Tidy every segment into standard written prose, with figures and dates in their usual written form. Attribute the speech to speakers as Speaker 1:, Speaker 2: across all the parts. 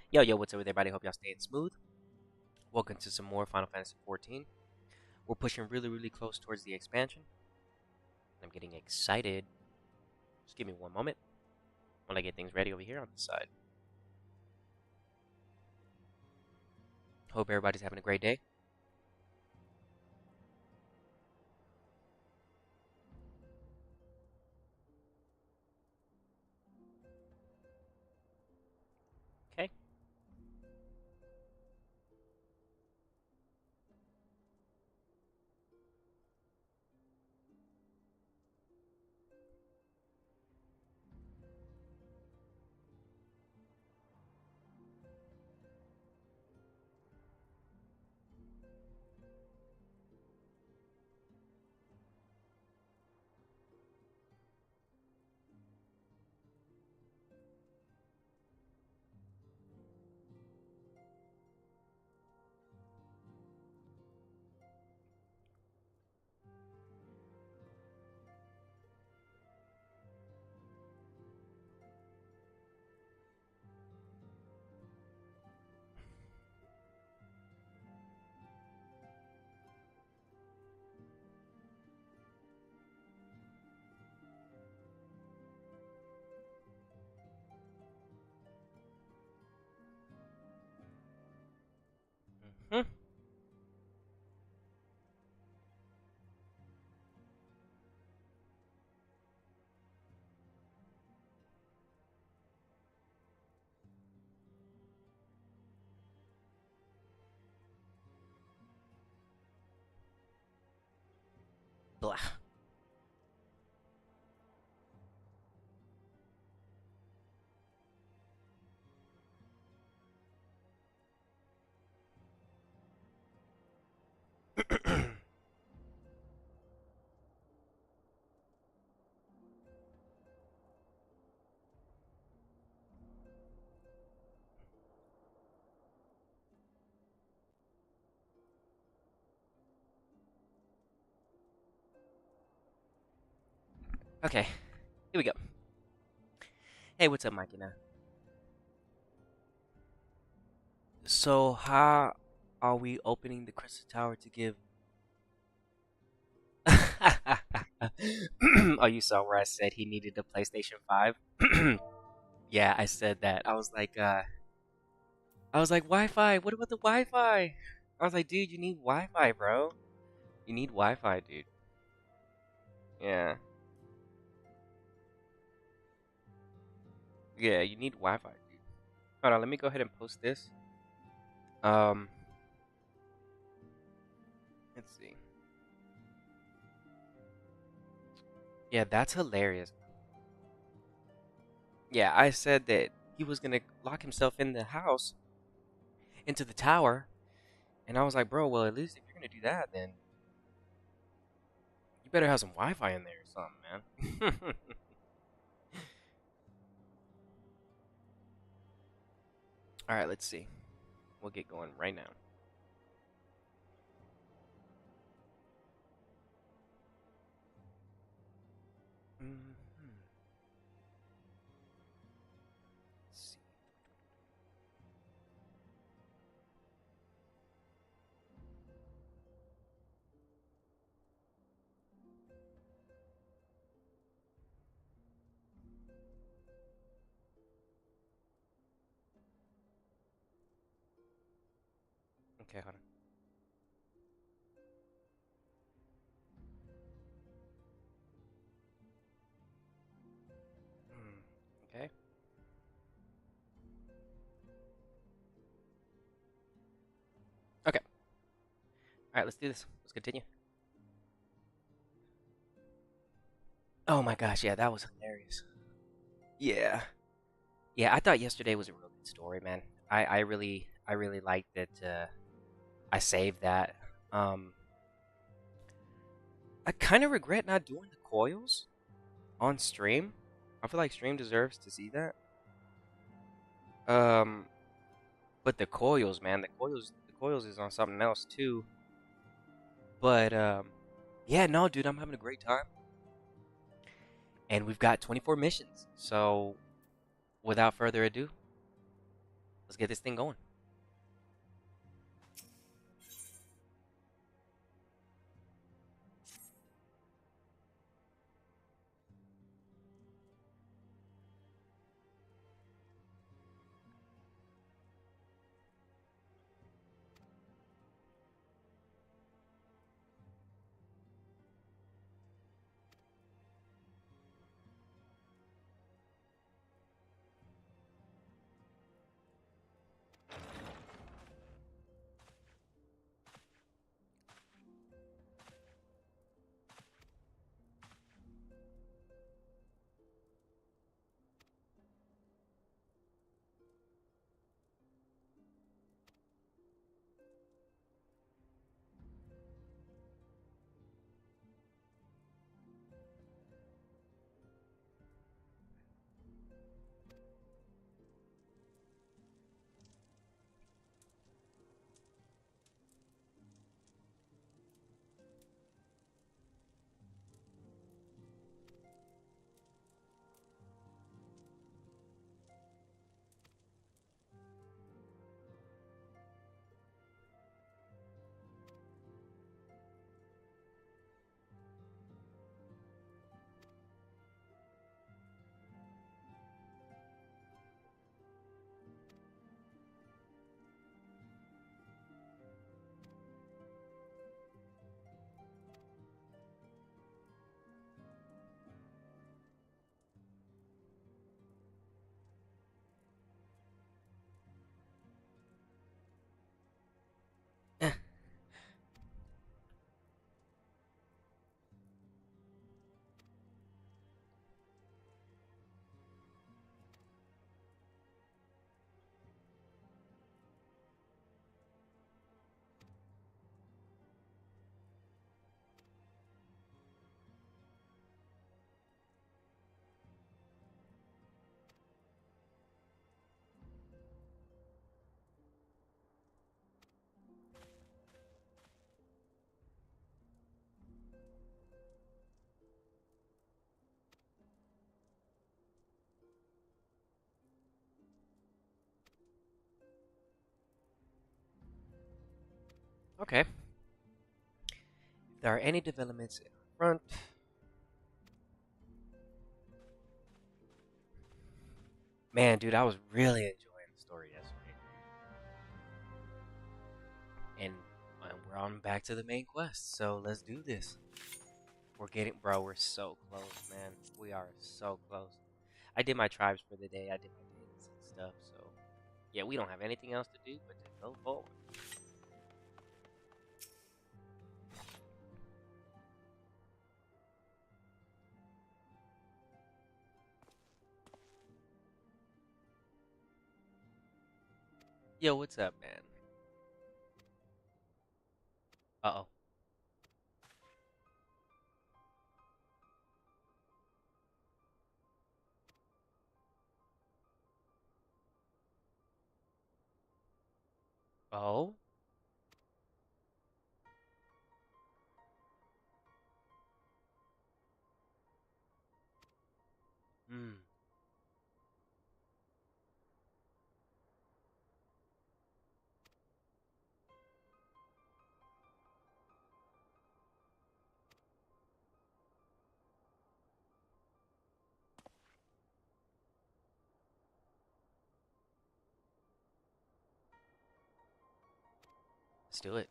Speaker 1: Yo, yo, what's up with everybody? Hope y'all staying smooth. Welcome to some more Final Fantasy XIV. We're pushing really close towards the expansion. I'm getting excited. Just give me one moment while I get things ready over here on this side. Hope everybody's having a great day. Okay. Hmm. Blah. Okay, here we go. Hey, what's up, Mikey? Now, so how are we opening the Crystal Tower to give? Oh, you saw where I said he needed a PlayStation 5? Yeah, I said that. I was like, Wi-Fi. What about the Wi-Fi? I was like, dude, you need Wi-Fi, bro. You need Wi-Fi, dude. Yeah, yeah, you need Wi-Fi, dude. Hold on, let me go ahead and post this. Um, let's see. Yeah, that's hilarious. Yeah, I said that he was gonna lock himself in the house, into the tower, and I was like, bro, well, at least if you're gonna do that, then you better have some Wi-Fi in there or something, man. All right, let's see. We'll get going right now. Mhm. Let's see. Okay, hold on. Okay. Okay. All right, let's do this. Let's continue. Oh my gosh, yeah, that was hilarious. Yeah. Yeah, I thought yesterday was a real good story, man. I really liked that I saved that. Um I kind of regret not doing the coils on stream. I feel like stream deserves to see that. Um but the coils, man, the coils is on something else too. But yeah, no, dude, I'm having a great time. And we've got 24 missions. So, without further ado, Let's get this thing going. Okay. If there are any developments in front, man, dude, I was really enjoying the story yesterday, and we're on back to the main quest. So let's do this. We're getting, bro. We're so close, man. We are so close. I did my tribes for the day. I did my dates and stuff. So yeah, we don't have anything else to do but to go forward. Yo, what's up, man? Uh oh. Oh. Hmm. Let's do it.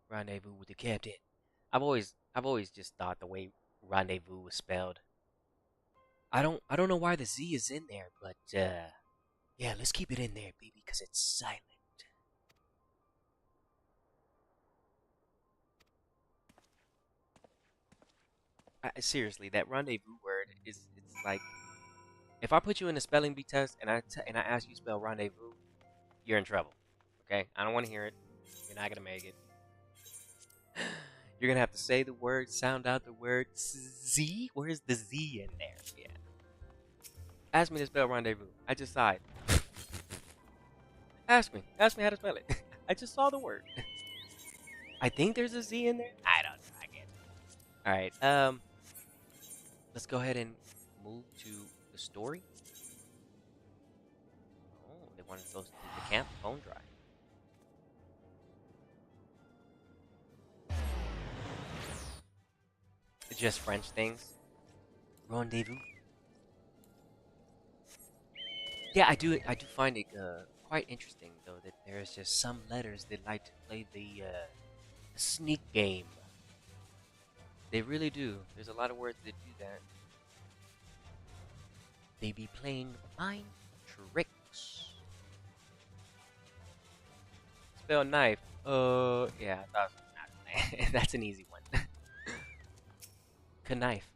Speaker 1: Rendezvous with the captain. I've always just thought the way rendezvous was spelled. I don't know why the Z is in there, but yeah, let's keep it in there, baby, because it's silent. Seriously, that rendezvous word it's like if I put you in a spelling bee test and I ask you to spell rendezvous, you're in trouble. Okay? I don't want to hear it. You're not gonna make it. You're gonna have to say the word, sound out the word Z. Where's the Z in there? Yeah. Ask me to spell rendezvous. I just saw it. Ask me. Ask me how to spell it. I just saw the word. I think there's a Z in there. I don't know. I can't. All right. Let's go ahead and move to the story. Oh, they wanted to go to the camp. Bone dry. Just French things. Rendezvous. Yeah, I do find it quite interesting though that there's just some letters that like to play the sneak game. They really do. There's a lot of words that do that. They be playing mind tricks. Spell knife. Yeah, that's an easy one. Knife.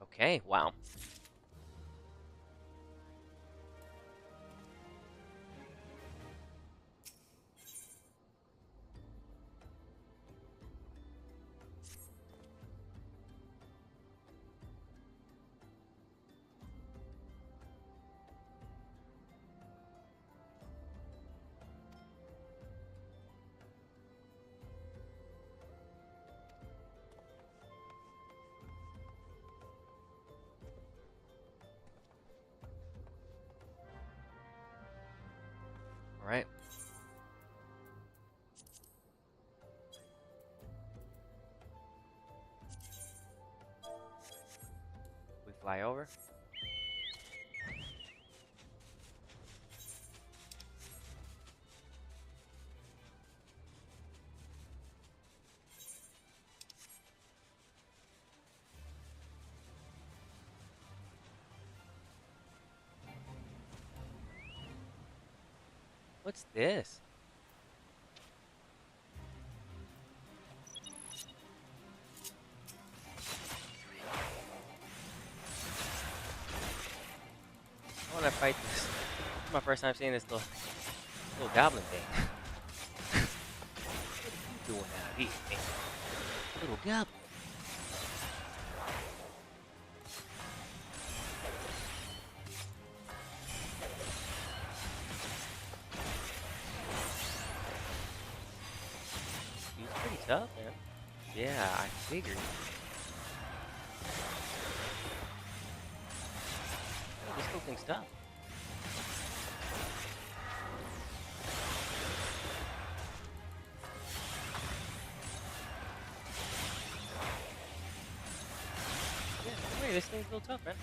Speaker 1: Okay, wow. All right. We fly over. What's this? I want to fight this. This is my first time seeing this little goblin thing. What are you doing out here, man? Little goblin. He's pretty tough, man. Yeah, I figured. This little thing's tough. Yeah, no way, this thing's a little tough, man.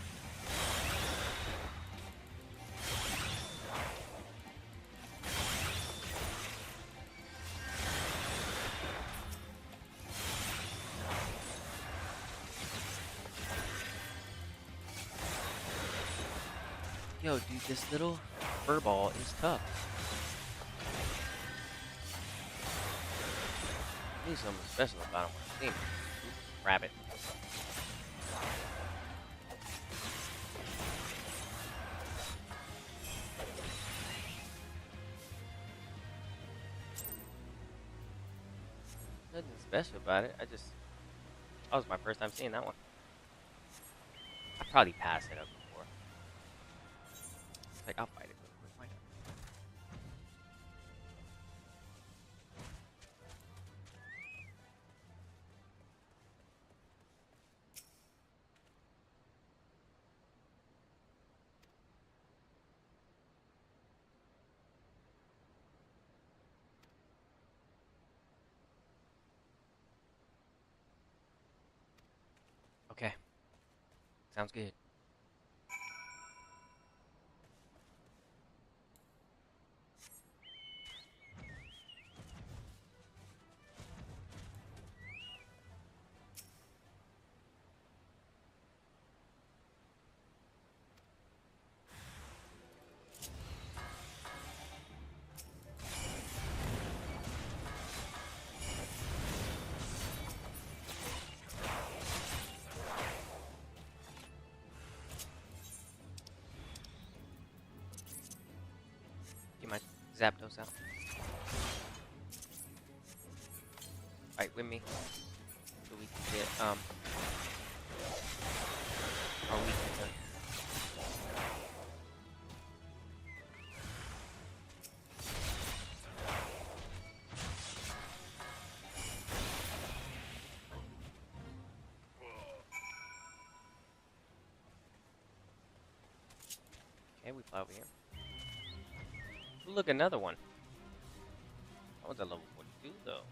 Speaker 1: Yo, dude, this little furball is tough. There's something special about him. I think. Rabbit. Nothing special about it. That was my first time seeing that one. I probably passed it up before. Like, I'll fight it real quick. Why not? Okay. Sounds good. Get my Zapdos out. Fight with me. so we can get our weakness up. Okay, we fly over here. Ooh, look, another one. That one's at level 42 though.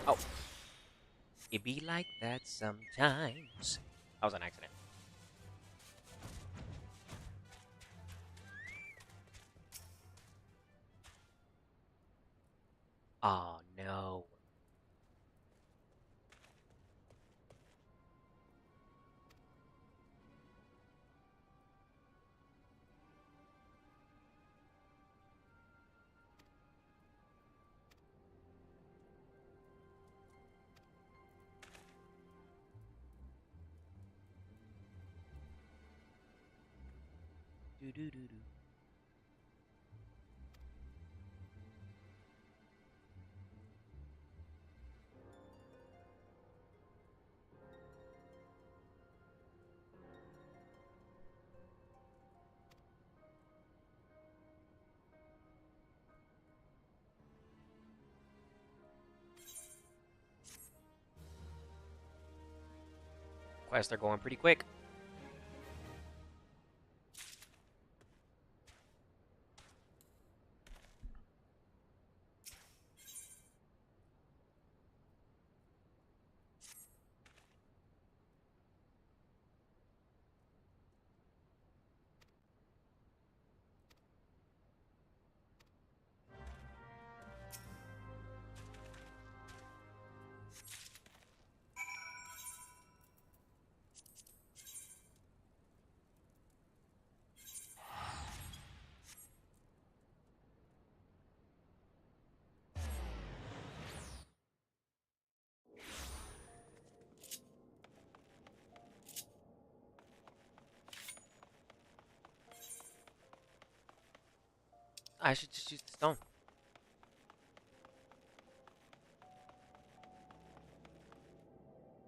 Speaker 1: Oh. It be like that sometimes. That was an accident. Oh no. Do do do do. Quests are going pretty quick. I should just use the stone.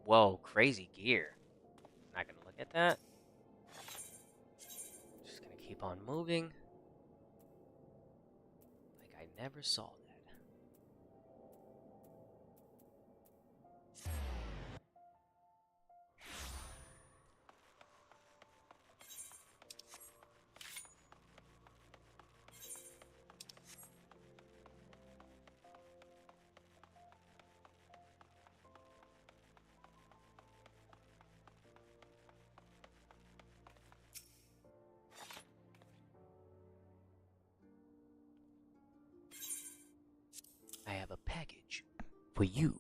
Speaker 1: Whoa, crazy gear. Not gonna look at that. Just gonna keep on moving. Like I never saw that. I have a package for you.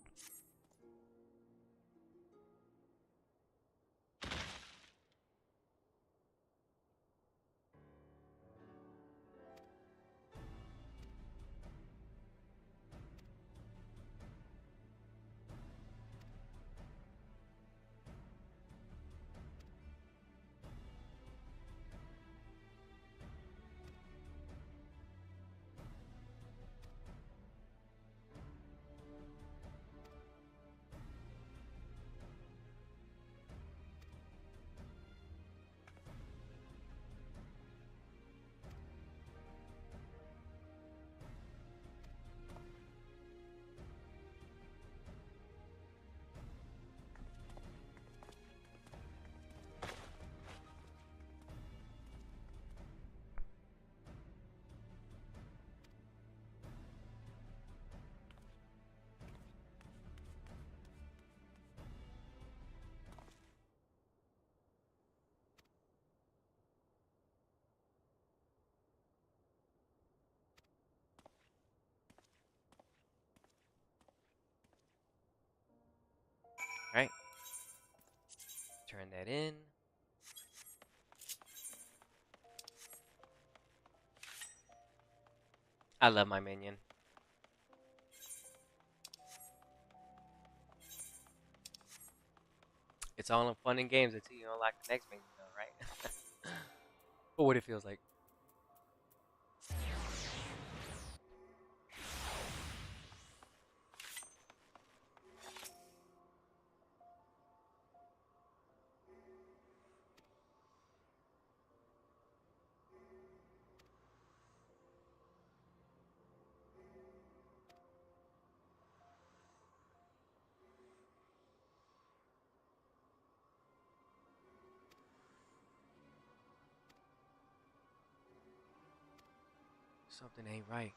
Speaker 1: Right? Turn that in. I love my minion. It's all in fun and games until you don't like the next minion, though, right? But what it feels like. Something ain't right.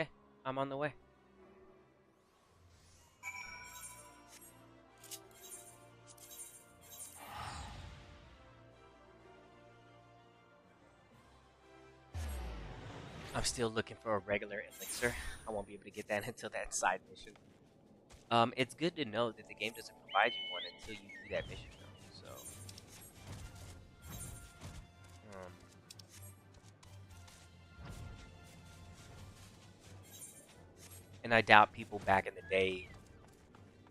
Speaker 1: Okay, I'm on the way. I'm still looking for a regular elixir. I won't be able to get that until that side mission. It's good to know that the game doesn't provide you one until you do that mission, though. So, and I doubt people back in the day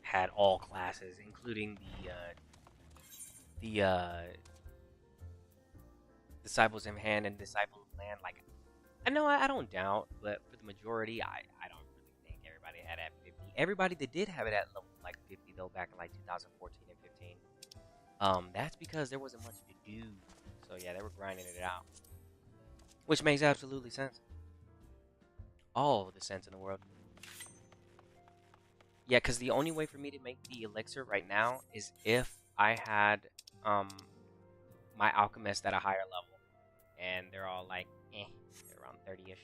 Speaker 1: had all classes, including the disciples in hand and disciples of land. Like, I know I don't doubt, but for the majority, I don't really think everybody had at 50. Everybody that did have it at level like 50 though, back in like 2014 and 15. That's because there wasn't much to do. So yeah, they were grinding it out, which makes absolutely sense. All the sense in the world. Yeah, because the only way for me to make the elixir right now is if I had my alchemist at a higher level, and they're all like, they're around 30ish.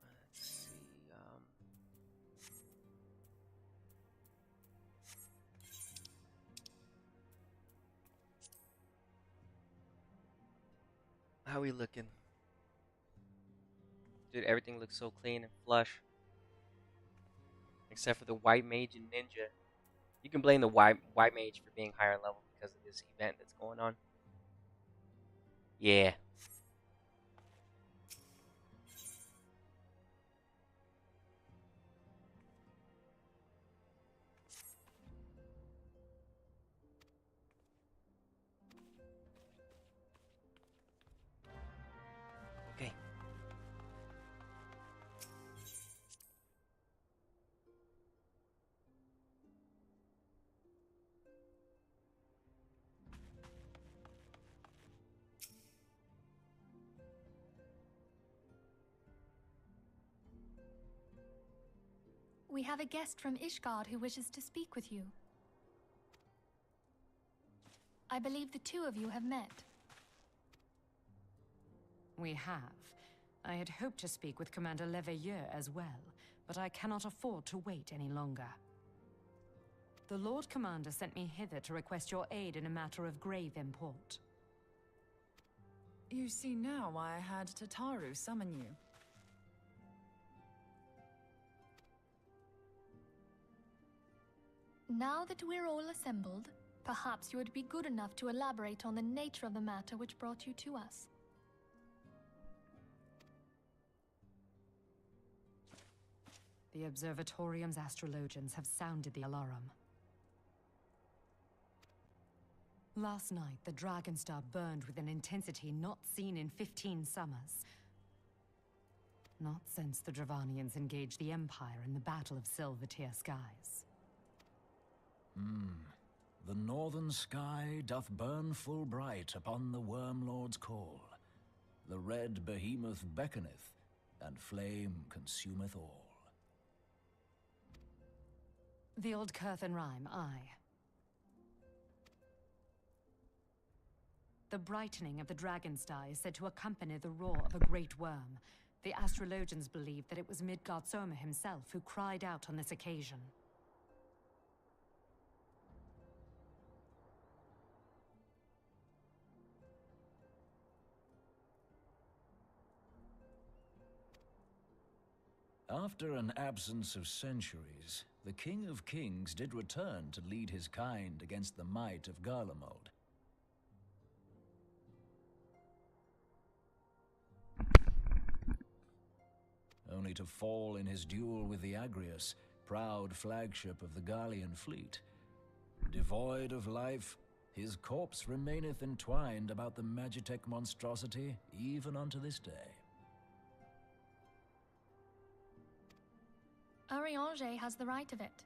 Speaker 1: Let's see. How we looking? Dude, everything looks so clean and flush. Except for the white mage and ninja. You can blame the white mage for being higher level because of this event that's going on. Yeah. Okay.
Speaker 2: We have a guest from Ishgard who wishes to speak with you. I believe the two of you have met.
Speaker 3: We have. I had hoped to speak with Commander Leveilleur as well, but I cannot afford to wait any longer. The Lord Commander sent me hither to request your aid in a matter of grave import.
Speaker 4: You see now why I had Tataru summon you.
Speaker 2: Now that we're all assembled, perhaps you would be good enough to elaborate on the nature of the matter which brought you to us.
Speaker 3: The Observatorium's astrologians have sounded the alarm. Last night, the Dragonstar burned with an intensity not seen in 15 summers. Not since the Dravanians engaged the Empire in the Battle of Silver-Tier Skies.
Speaker 5: The northern sky doth burn full bright upon the Wormlord's call. The red behemoth beckoneth, and flame consumeth all.
Speaker 3: The old Curthan rhyme, aye. The brightening of the Dragonstar is said to accompany the roar of a great worm. The astrologians believe that it was Midgard himself who cried out on this occasion.
Speaker 5: After an absence of centuries, the King of Kings did return to lead his kind against the might of Garlemald. Only to fall in his duel with the Agrius, proud flagship of the Garlean fleet. Devoid of life, his corpse remaineth entwined about the Magitech monstrosity even unto this day.
Speaker 2: Eorzea has the right of it.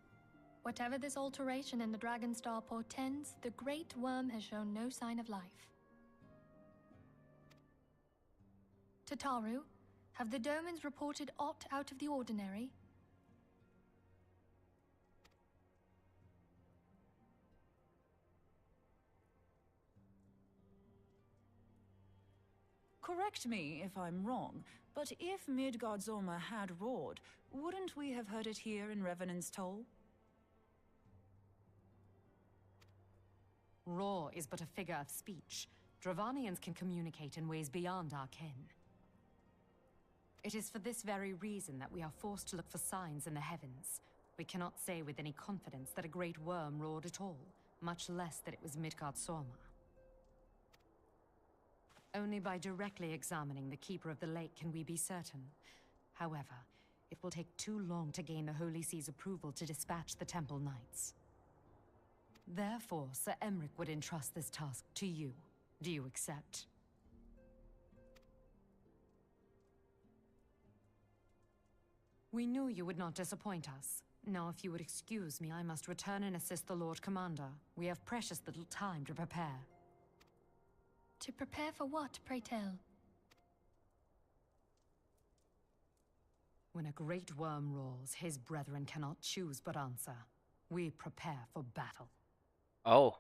Speaker 2: Whatever this alteration in the Dragonstar portends, the Great Worm has shown no sign of life. Tataru, have the Domans reported aught out of the ordinary?
Speaker 4: Correct me if I'm wrong, but if Midgard had roared, wouldn't we have heard it here in Revenant's Toll?
Speaker 3: Roar is but a figure of speech. Dravanians can communicate in ways beyond our ken. It is for this very reason that we are forced to look for signs in the heavens. We cannot say with any confidence that a great worm roared at all, much less that it was Midgard. Only by directly examining the Keeper of the Lake can we be certain. However, it will take too long to gain the Holy See's approval to dispatch the Temple Knights. Therefore, Sir Emric would entrust this task to you. Do you accept? We knew you would not disappoint us. Now, if you would excuse me, I must return and assist the Lord Commander. We have precious little time to prepare.
Speaker 2: To prepare for what, pray tell?
Speaker 3: When a great worm roars, his brethren cannot choose but answer. We prepare for battle.
Speaker 1: Oh.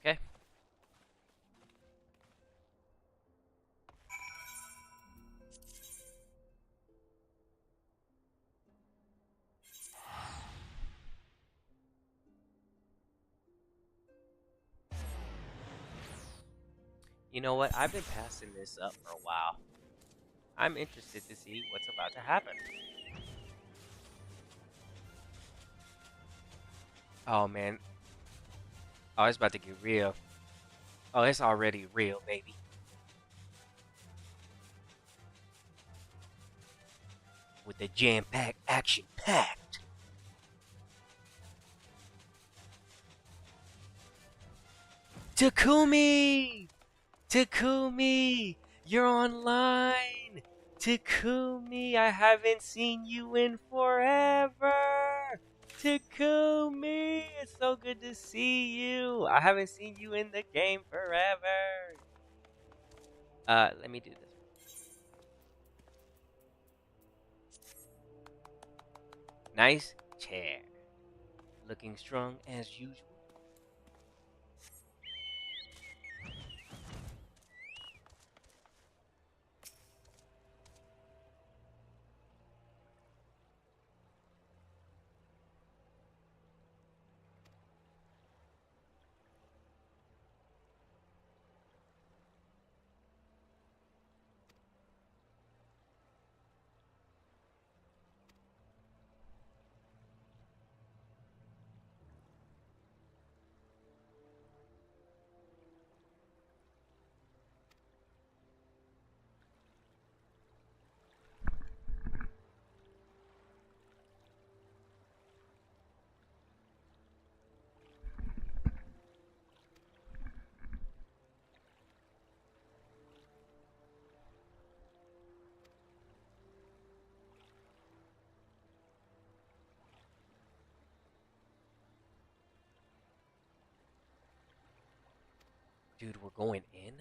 Speaker 1: Okay. You know what? I've been passing this up for a while. I'm interested to see what's about to happen. Oh, man. Oh, it's about to get real. Oh, it's already real, baby. With the jam-packed, action-packed. Takumi! Takumi! You're online! Takumi, I haven't seen you in forever! Takumi! It's so good to see you! I haven't seen you in the game forever! Let me do this. Nice chair. Looking strong as usual. Dude, we're going in?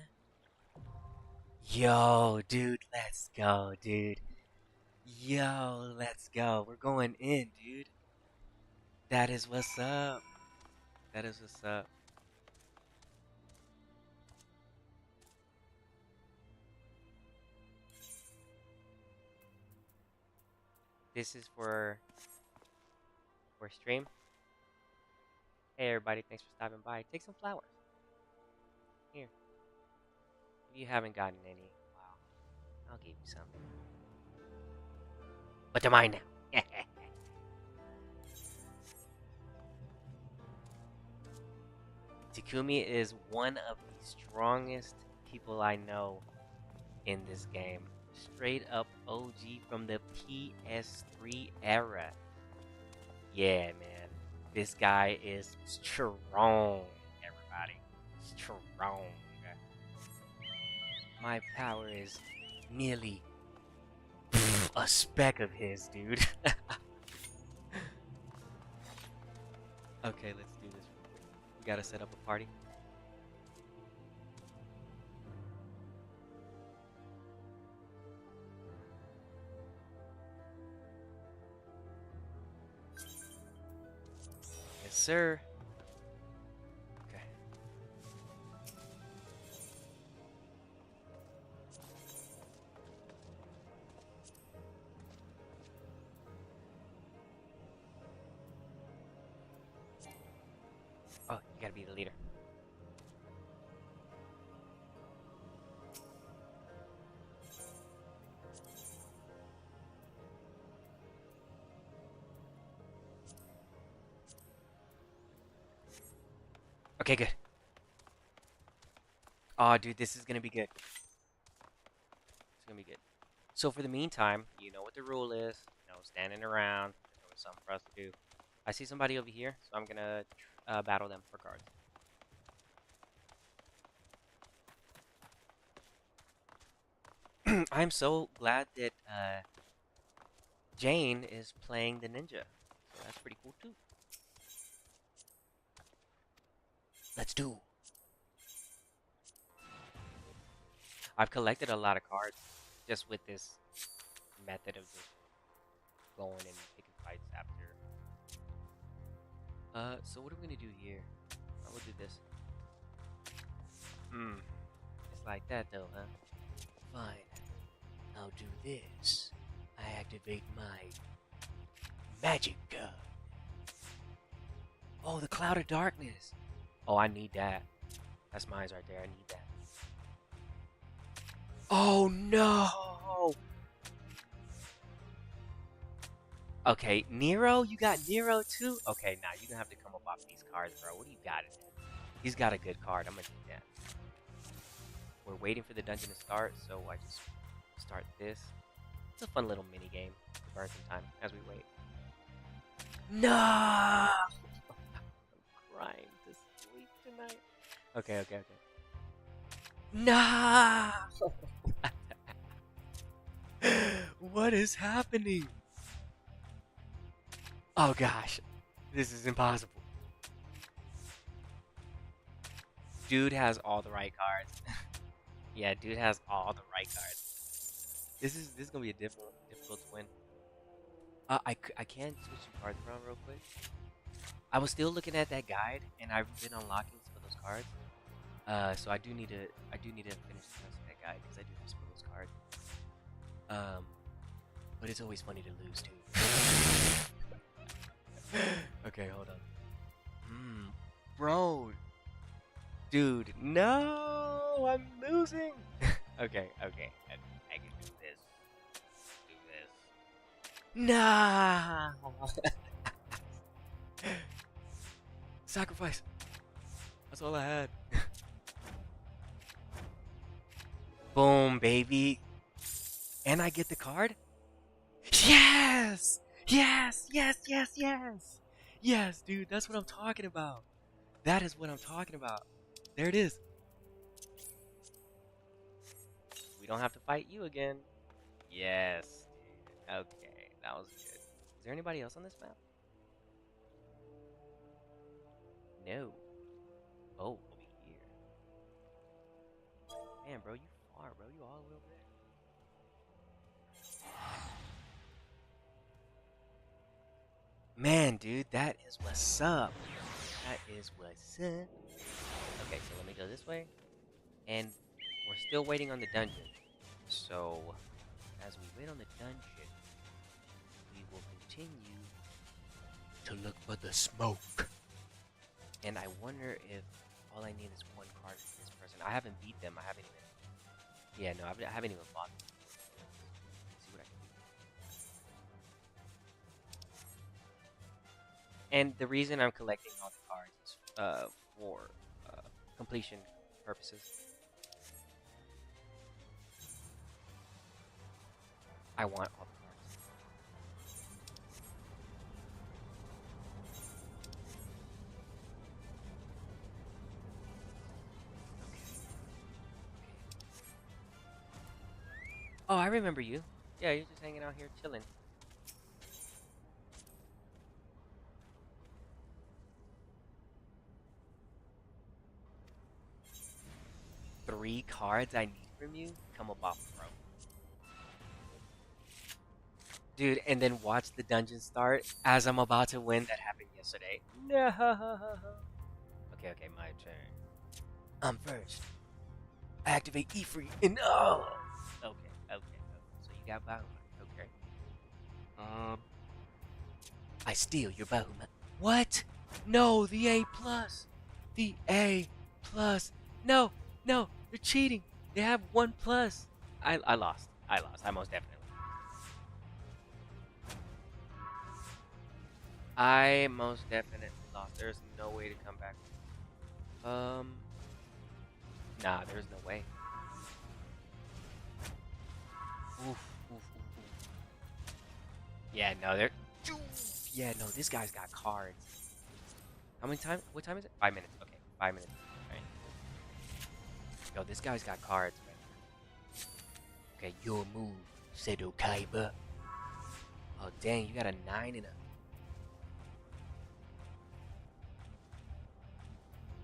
Speaker 1: Yo, dude, let's go, dude. Yo, let's go. We're going in, dude. That is what's up. That is what's up. This is for stream. Hey everybody, thanks for stopping by. Take some flowers. Here. If you haven't gotten any, wow, I'll give you some. But they're mine now. Takumi is one of the strongest people I know in this game. Straight up OG from the PS3 era. Yeah, man. This guy is strong, everybody. Strong. My power is merely a speck of his, dude. Okay, let's do this. We gotta set up a party. Yes, sir. Okay. Oh, you gotta be the leader. Okay, good. Oh, dude, this is gonna be good. It's gonna be good. So for the meantime, you know what the rule is. You know, standing around. There's always something for us to do. I see somebody over here, so I'm gonna battle them for cards. I'm so glad that Jane is playing the ninja. So that's pretty cool too. Let's do. I've collected a lot of cards just with this method of just going and picking fights after. So what are we gonna do here? I will do this. It's like that though, huh? Fine. I'll do this. I activate my magic gun. Oh, the Cloud of Darkness. Oh, I need that. That's mine right there. I need that. Oh no! Okay, Nero? You got Nero too? Okay, now you're gonna have to come up off these cards, bro. What do you got in there? He's got a good card. I'm gonna do that. We're waiting for the dungeon to start, so I just start this. It's a fun little mini game to burn some time as we wait. No! I'm crying to sleep tonight. Okay, okay, okay. Nah! What is happening? Oh gosh, this is impossible. Dude has all the right cards. Yeah, dude has all the right cards. This is gonna be a difficult to win. I can switch some cards around real quick. I was still looking at that guide, and I've been unlocking some of those cards. So I do need to finish the rest of that guide because I do have some of those cards. But it's always funny to lose too. Okay, hold on. Bro, dude, no, I'm losing. Okay, I can do this. Do this. Nah. Sacrifice. That's all I had. Boom, baby. And I get the card? Yes! Yes, yes, yes, yes! Yes, dude, that's what I'm talking about. That is what I'm talking about. There it is. We don't have to fight you again. Yes, dude. Okay, that was good. Is there anybody else on this map? No. Oh, over here. Man, bro, you far, bro. You all the way over there. Man, dude, that is what's up. That is what's up. Okay, so let me go this way. And we're still waiting on the dungeon. So, as we wait on the dungeon, we will continue to look for the smoke. And I wonder if all I need is one card for this person. I haven't beat them. I haven't even... Yeah, no, I haven't even fought them. Let's see what I can do. And the reason I'm collecting all the cards is for completion purposes. I want all the cards. Okay. Oh, I remember you. Yeah, you're just hanging out here chilling. Three cards I need from you? Come up off, bro. Dude, and then watch the dungeon start as I'm about to win. That happened yesterday. No. Okay, my turn. I'm first. I activate E3 and oh. Okay. So you got Bahuma. Okay. I steal your Bahuma. What? No, the A+. The A+. No, they're cheating. They have 1+. I lost. I most definitely. I most definitely lost. There's no way to come back. Nah, there's no way. Oof. Yeah, no, they're... Yeah, no, this guy's got cards. How many time? What time is it? 5 minutes. Okay, 5 minutes. Right. Yo, this guy's got cards, man. Okay, your move, Seduction. Oh, dang, you got a 9 and a...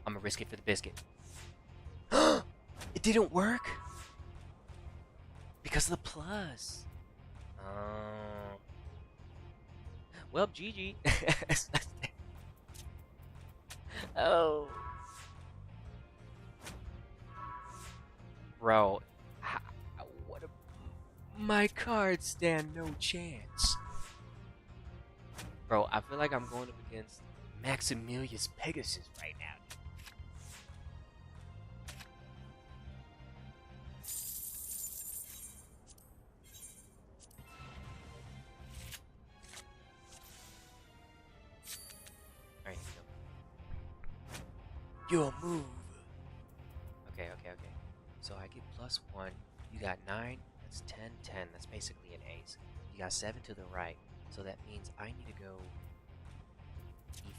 Speaker 1: I'm gonna risk it for the biscuit. It didn't work? Because of the plus. Well, GG. Oh. Bro. What a... My cards stand no chance. Bro, I feel like I'm going up against Maximilius Pegasus right now. Alright, here we go. Your move. Okay. So I get +1. You got 9. That's 10, 10. That's basically an ace. You got 7 to the right. So that means I need to go E3.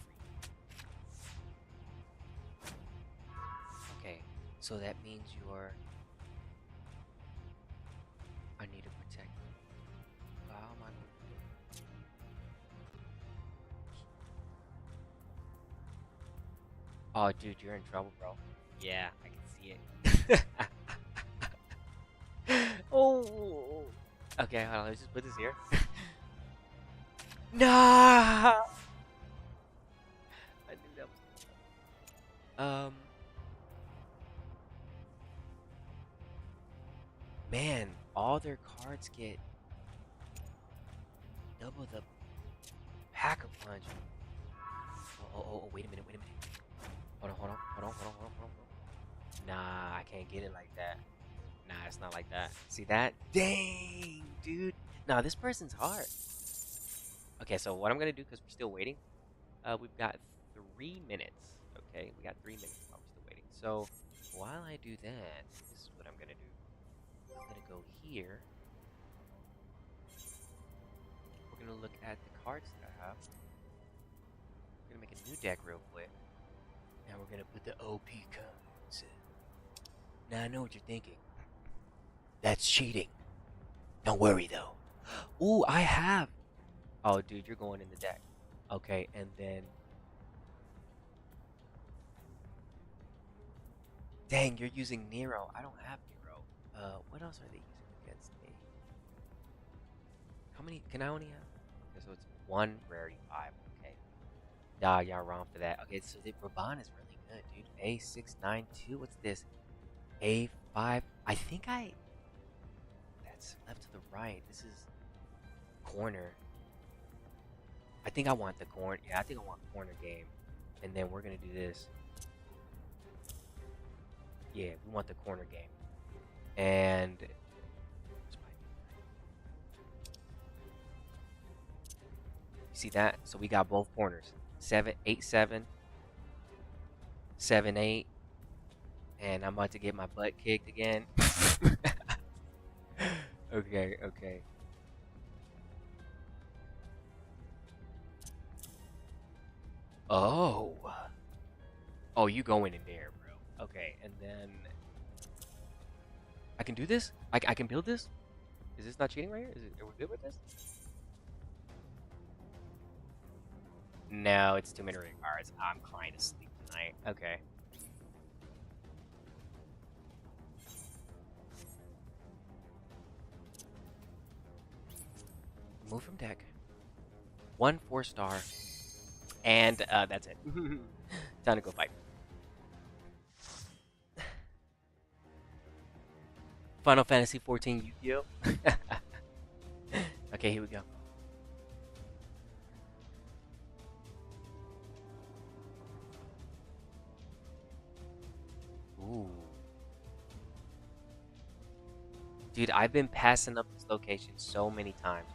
Speaker 1: So that means you're... I need to protect you. How am I going to do it? Oh, dude, you're in trouble, bro. Yeah, I can see it. Oh! Okay, hold on, let's just put this here. Nah! I knew that was... Man, all their cards get double the pack a punch. Oh, wait a minute. Hold on. Nah, I can't get it like that. Nah, it's not like that. See that? Dang, dude. Nah, this person's hard. Okay, so what I'm gonna do, because we're still waiting, we've got 3 minutes. Okay, we got 3 minutes while we're still waiting. So while I do that, this is what I'm gonna do. I'm gonna go here. We're gonna look at the cards that I have. We're gonna make a new deck real quick. Now we're gonna put the OP cards in. Now I know what you're thinking. That's cheating. Don't worry though. Ooh, I have. Oh, dude, you're going in the deck. Okay, and then. Dang, you're using Nero. I don't have Nero. What else are they using against me? How many can I only have? Okay, so it's 1 rarity 5. Okay. Nah, y'all wrong for that. Okay, so the Reborn is really good, dude. A692. What's this? A5. I think that's left to the right. This is corner. I think I want the corner. Yeah, I think I want corner game. And then we're gonna do this. Yeah, we want the corner game. And see that? So we got both corners. 7, 8, 7, 7, 8. And I'm about to get my butt kicked again. Okay. Oh, you going in there, bro. Okay, and then I can do this? I can build this? Is this not cheating right here? Are we good with this? No, it's too many ring cards. I'm trying to sleep tonight. Okay. Move from deck. 1 4-star. And that's it. Time to go fight. Final Fantasy 14 Yu-Gi-Oh! Okay, here we go. Ooh. Dude, I've been passing up this location so many times.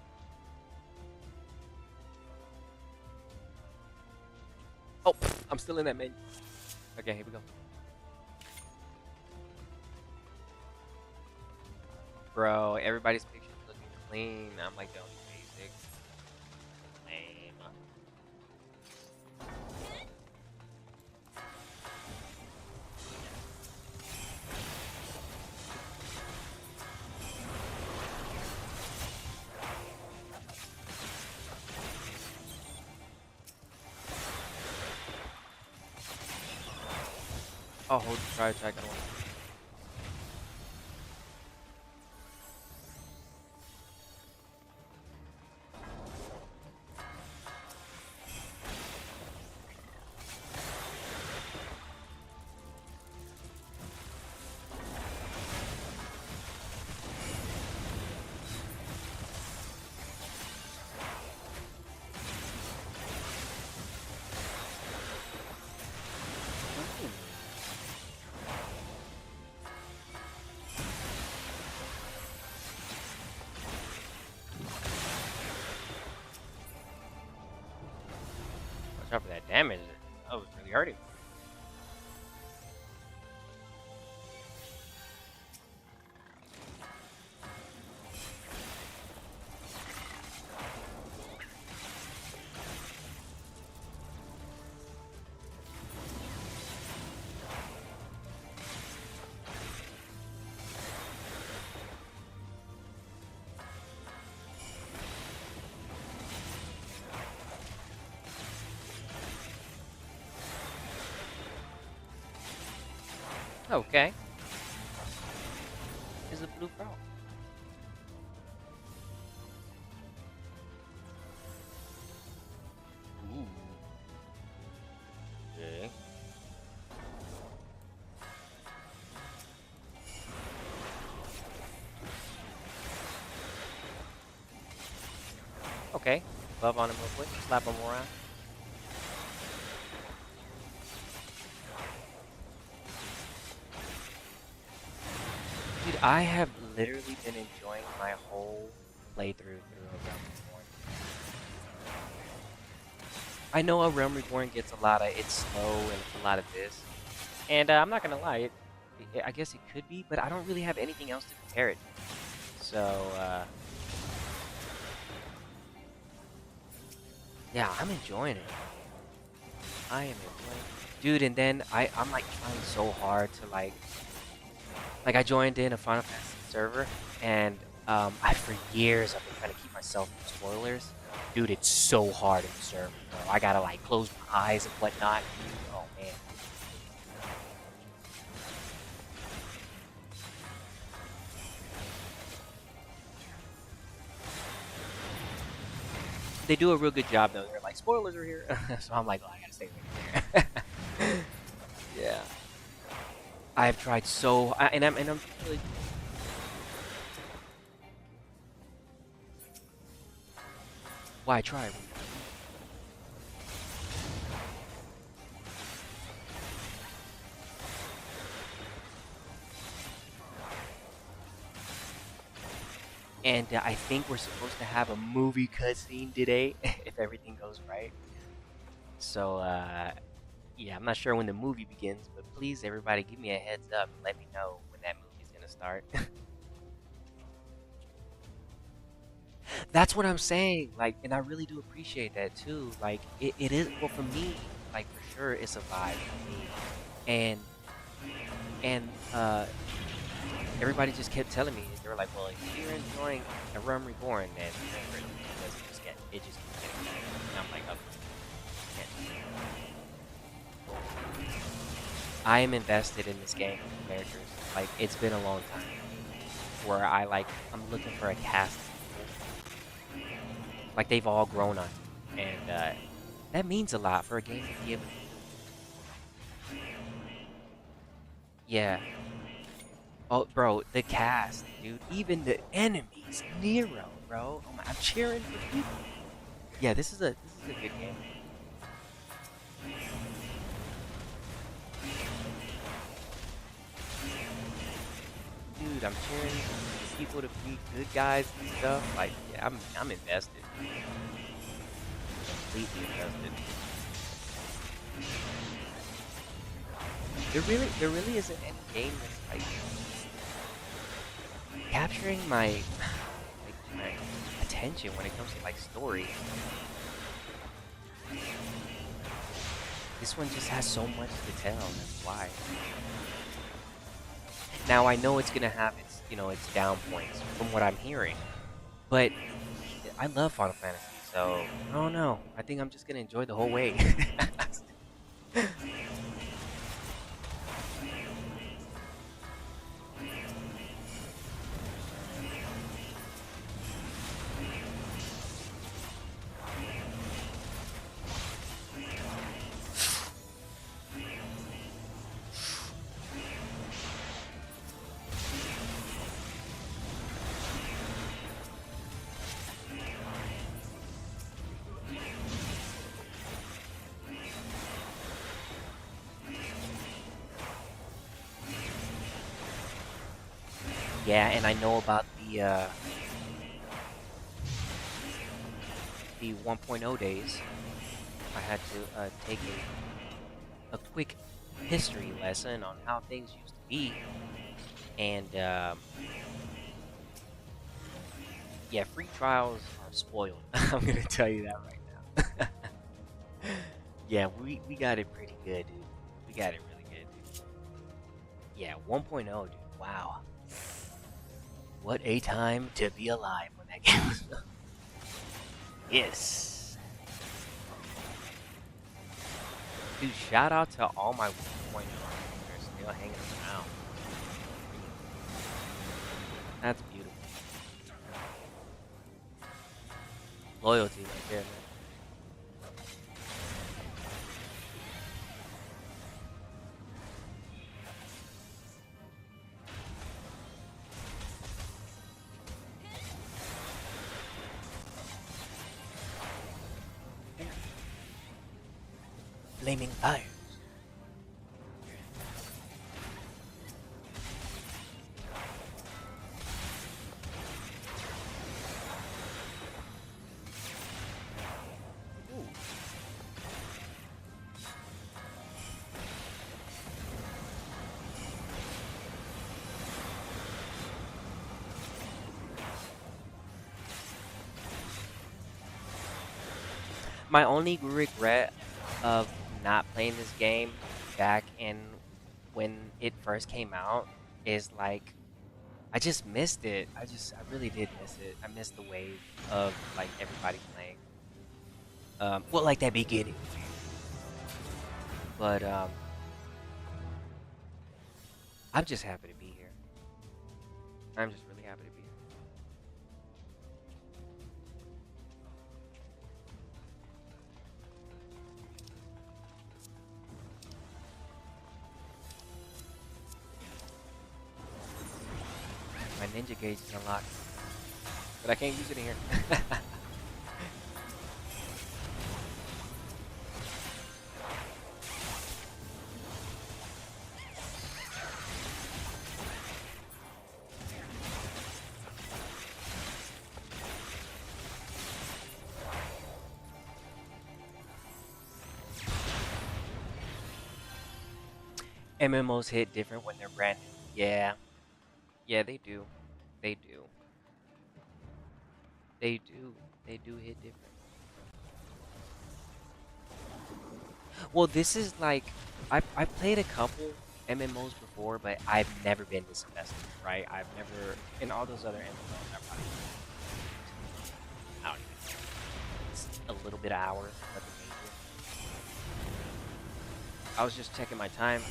Speaker 1: Oh, I'm still in that menu. Okay, here we go. Bro, everybody's picture's looking clean. I'm like the only basic. Lame. Oh, hold the try attack. I don't want to. Watch out for that damage. That was really hurting. Okay. Is a blue frog. Ooh. Okay. Okay. Love on him real quick. Slap him around. Dude, I have literally been enjoying my whole playthrough through A Realm Reborn. I know A Realm Reborn gets a lot of, it's slow and a lot of this. And I'm not gonna lie, I guess it could be, but I don't really have anything else to compare it to. So, yeah, I'm enjoying it. I am enjoying it. Dude, and then I'm like trying so hard to like I joined in a Final Fantasy server, and for years I've been trying to keep myself from spoilers. Dude, it's so hard in the server, bro. I gotta like close my eyes and whatnot. Oh man. They do a real good job though. They're like, spoilers are here. So I'm like, oh, I gotta stay right there. Yeah. I've tried so, and I'm really. Why try? And I think we're supposed to have a movie cutscene today, if everything goes right. So, yeah, I'm not sure when the movie begins, but please, everybody, give me a heads up and let me know when that movie's gonna start. That's what I'm saying, like, and I really do appreciate that too. Like, it is, well, for me, like, for sure, it's a vibe for me. And everybody just kept telling me, they were like, well, if you're enjoying A Realm Reborn, then it just keeps getting better. And I'm like, okay. I am invested in this game with the characters. Like, it's been a long time where I'm looking for a cast. Like, they've all grown on me. And that means a lot for a game to be able to do. Yeah. Oh, bro, the cast, dude. Even the enemies. Nero, bro. Oh my, I'm cheering for people. Yeah, this is a good game. Dude, I'm cheering for people to be good guys and stuff. Like, yeah, I'm invested. Completely invested. There really isn't any game that's like capturing my attention when it comes to like story. This one just has so much to tell. That's why. Now I know it's gonna have its down points from what I'm hearing, but I love Final Fantasy, so I don't know. I think I'm just gonna enjoy the whole way. Yeah, and I know about the 1.0 days. I had to take a quick history lesson on how things used to be, and yeah, free trials are spoiled. I'm gonna tell you that right now. Yeah, we got it pretty good, dude. We got it really good, dude. Yeah, 1.0, dude. Wow. What a time to be alive when that game was done. Yes. Dude, shout out to all my 1.0 users. still hanging around. That's beautiful. Loyalty right there, man. Flaming fires. My only regret of not playing this game back in when it first came out is like I just missed it. I really did miss it. I missed the wave of like everybody playing. Well, like that beginning. But I'm just happy to be here. I'm just really happy to be here. My ninja gauge is unlocked, but I can't use it in here. MMOs hit different when they're brand new. Yeah. Yeah, they do. They do. They do. They do hit different. Well, this is like I played a couple MMOs before, but I've never been this invested, right? I've never in all those other MMOs. I don't even know. It's a little bit of hours. Nothing major. I was just checking my time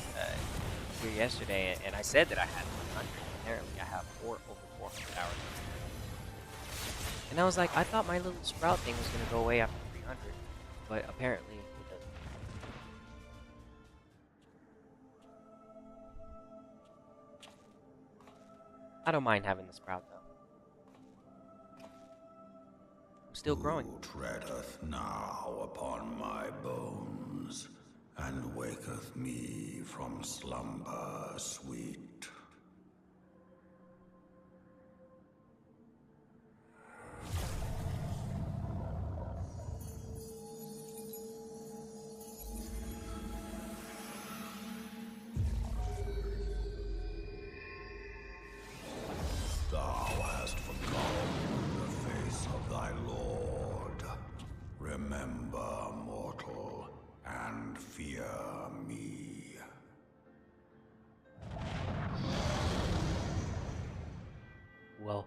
Speaker 1: here yesterday, and I said that I had 100. Apparently, I have over 400 hours. And I was like, I thought my little sprout thing was gonna go away after 300, but apparently it doesn't. I don't mind having the sprout though. I'm still growing.
Speaker 6: Who treadeth now upon my bones, and waketh me from slumber sweet? Thou hast forgotten the face of thy Lord. Remember, mortal, and fear me.
Speaker 1: Whoa.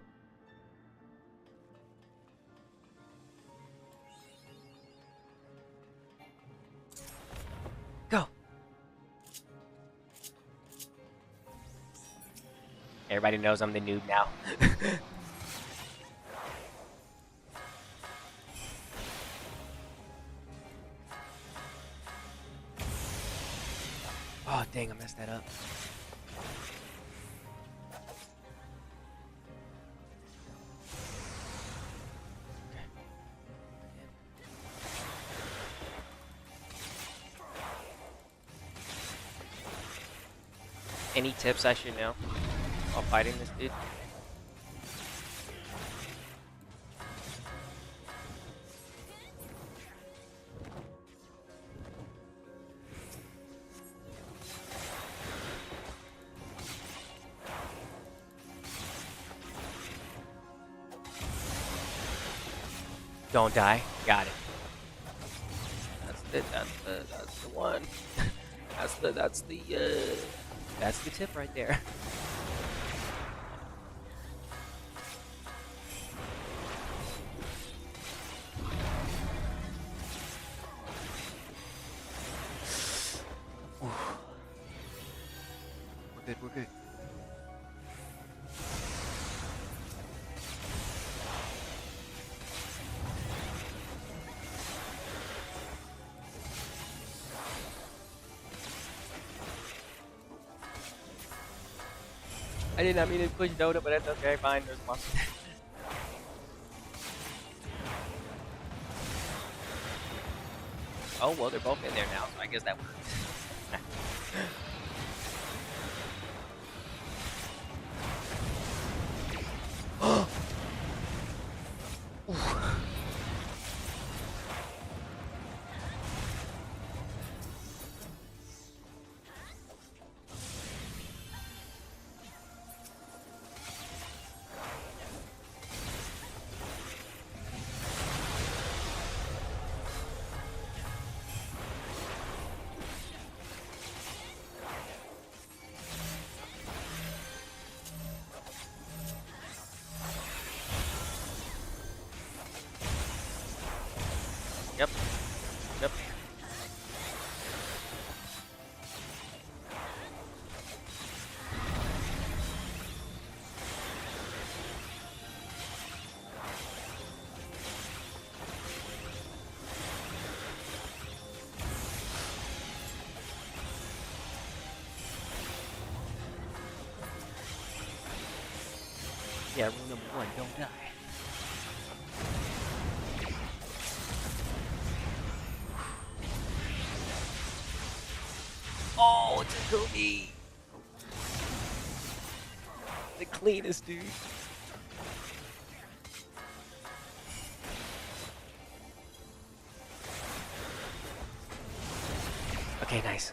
Speaker 1: Go. Everybody knows I'm the noob now. Oh, dang, I messed that up. Any tips I should know while fighting this dude? Don't die. Got it. That's the one. That's the tip right there. good, we're good. I did not mean to push Dota, but that's okay, fine, there's monster. Oh, well, they're both in there now, so I guess that works. Yep. Yep. Yeah, rule number 1, don't die. Oh, Takumi! The cleanest dude. Okay, nice.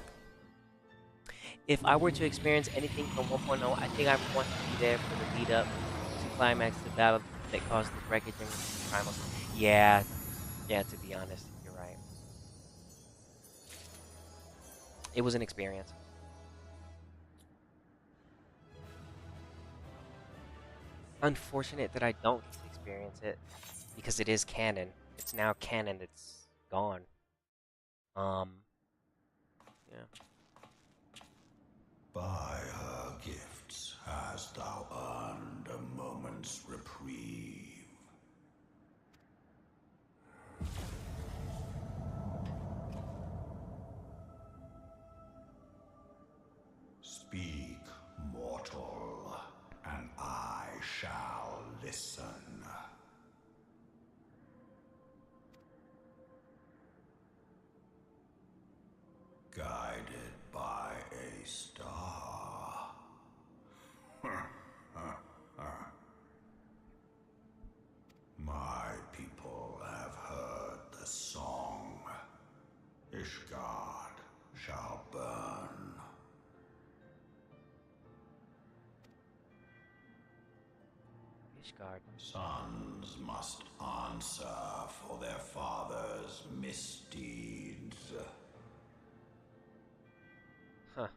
Speaker 1: If I were to experience anything from 1.0, I think I would want to be there for the lead up to climax the battle that caused the wreckage and primal. Yeah, to be honest, you're right. It was an experience. Unfortunate that I don't get to experience it because it is canon. It's now canon. It's gone. Yeah.
Speaker 6: By her gifts hast thou earned a moment's reprieve. Speak, mortal, and I shall listen. Guided by a star. My people have heard the song. Ishgard shall burn.
Speaker 1: Ishgard.
Speaker 6: Sons must answer for their father's misdeeds.
Speaker 1: Huh.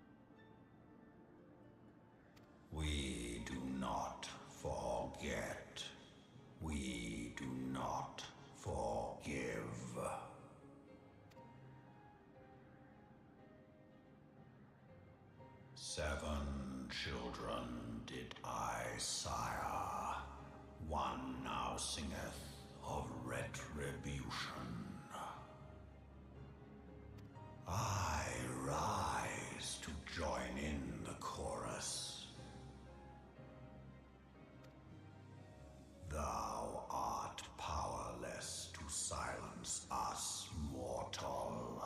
Speaker 6: We do not forget. We do not forgive. Seven children did I sire. One now singeth of retribution. I rise to join in the chorus. Thou art powerless to silence us, mortal.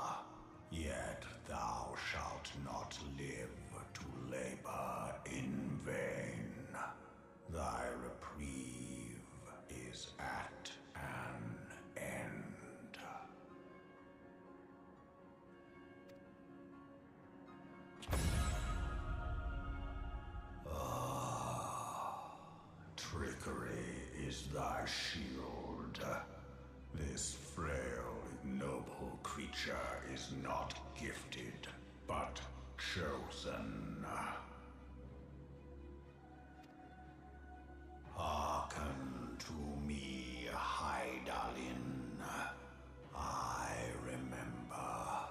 Speaker 6: Yet thou shalt not live to labor in vain. Thy reprieve is at an end. Trickery is thy shield. This frail, ignoble creature is not gifted, but chosen. Hearken to me, Hydaelyn. I remember,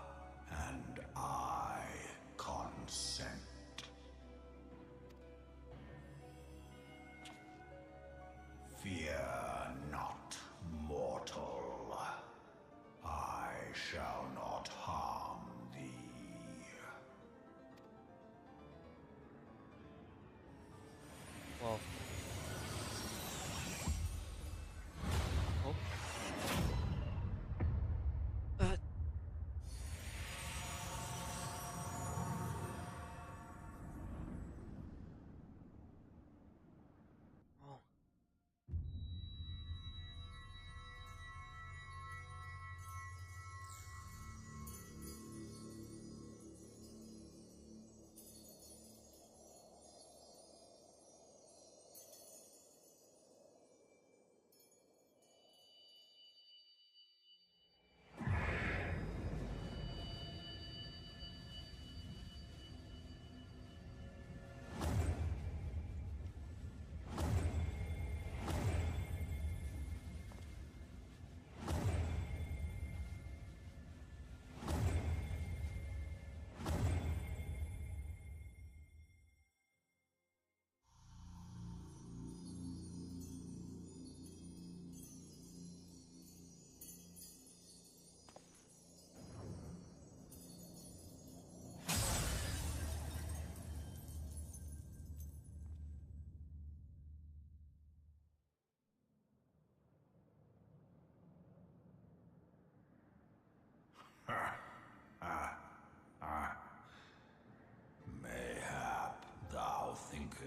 Speaker 6: and I consent.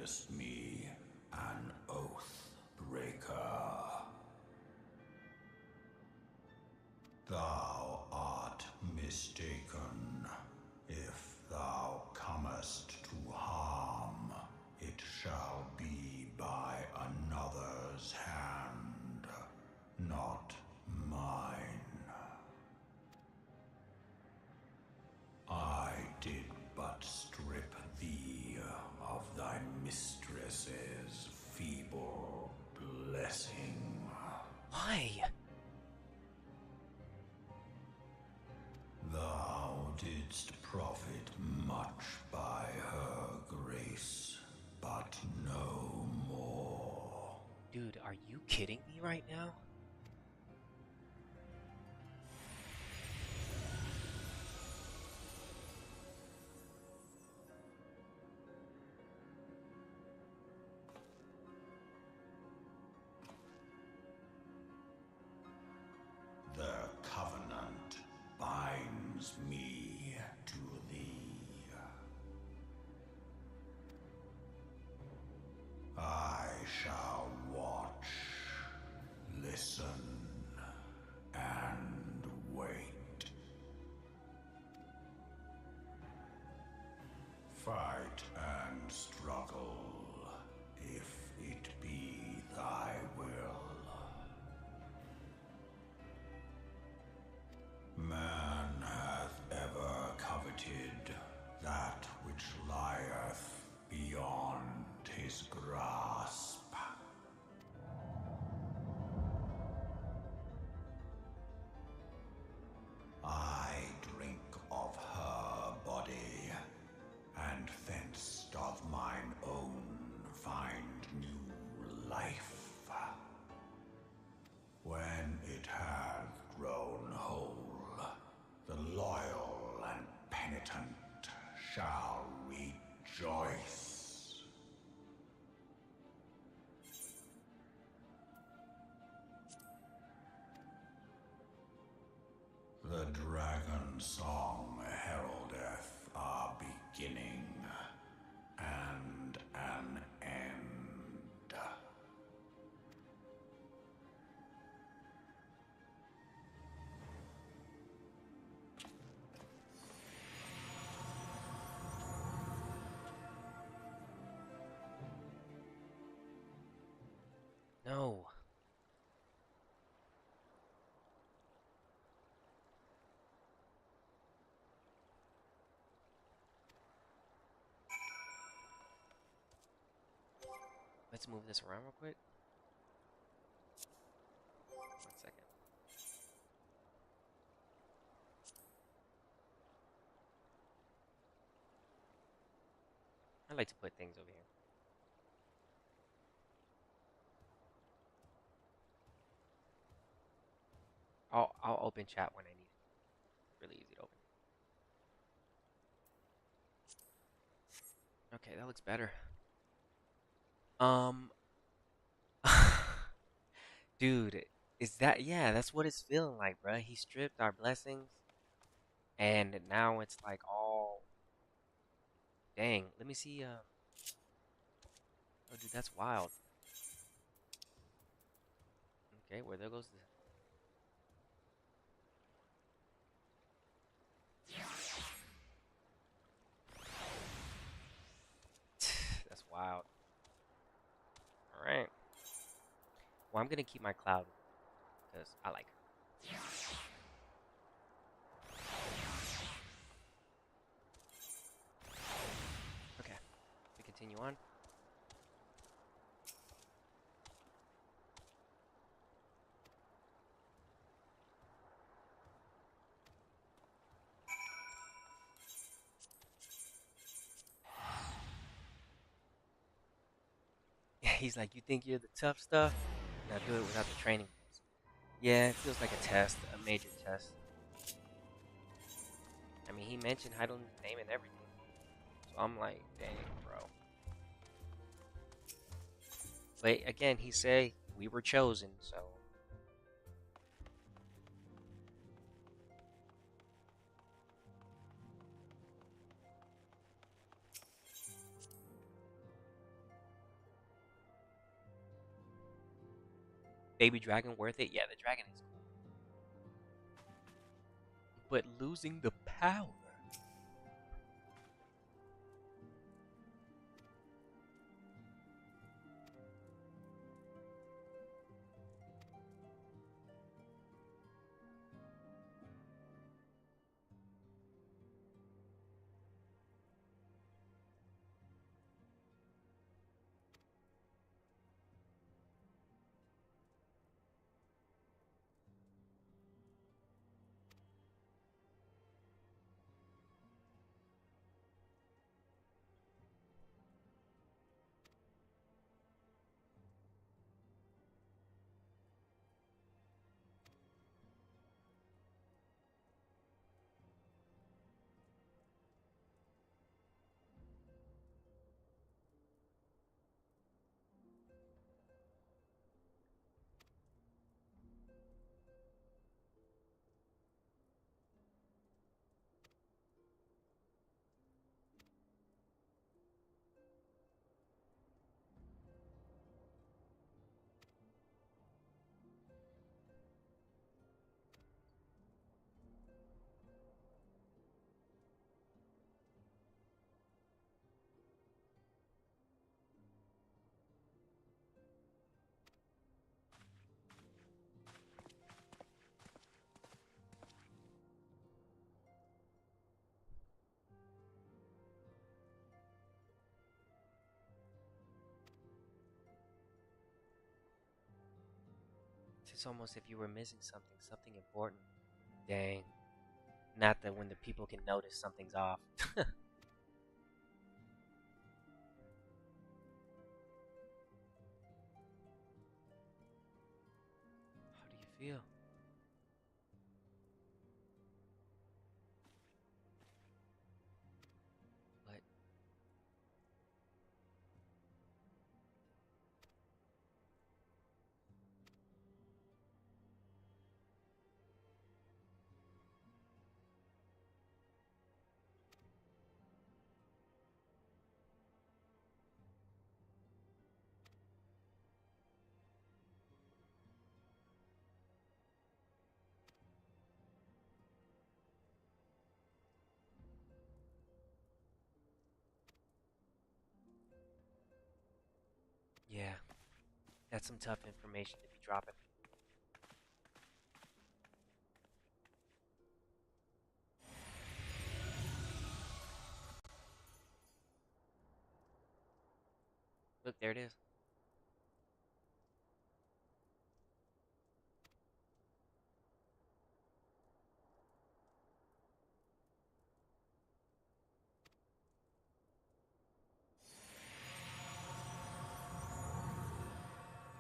Speaker 6: callest me an oath breaker. Thou art mistaken. If thou comest to harm, it shall be by another's hand, not mine. I did but strip thee of thy mistress's feeble blessing.
Speaker 1: Why?
Speaker 6: Thou didst profit much by her grace, but no more.
Speaker 1: Dude, are you kidding me right now?
Speaker 6: The covenant binds me to thee. I shall watch, listen, and wait. Fight and struggle, if it be thy will. Man hath ever coveted that which lieth beyond his grasp. I drink of her body, and thence doth mine own find new life. When it hath grown whole, the loyal and penitent shall rejoice. The dragon song heraldeth a beginning and an end.
Speaker 1: No. Let's move this around real quick. 1 second. I like to put things over here. I'll open chat when I need it. Really easy to open. Okay, that looks better. Dude, is that, yeah, that's what it's feeling like, bruh. He stripped our blessings, and now it's like all, dang. Let me see. Oh, dude, that's wild. Okay, well, there goes the. That's wild. All right. Well, I'm gonna keep my cloud because I like her. Okay, we continue on. He's like, you think you're the tough stuff? Now do it without the training. Yeah, it feels like a test, a major test. I mean, he mentioned Heidel's name and everything. So I'm like, dang, bro. But again, he said we were chosen, so. Baby dragon worth it? Yeah, the dragon is cool. But losing the power. It's almost if you were missing something important. Dang. Not that when the people can notice something's off. How do you feel? What? Yeah. That's some tough information to be dropping. Look, there it is.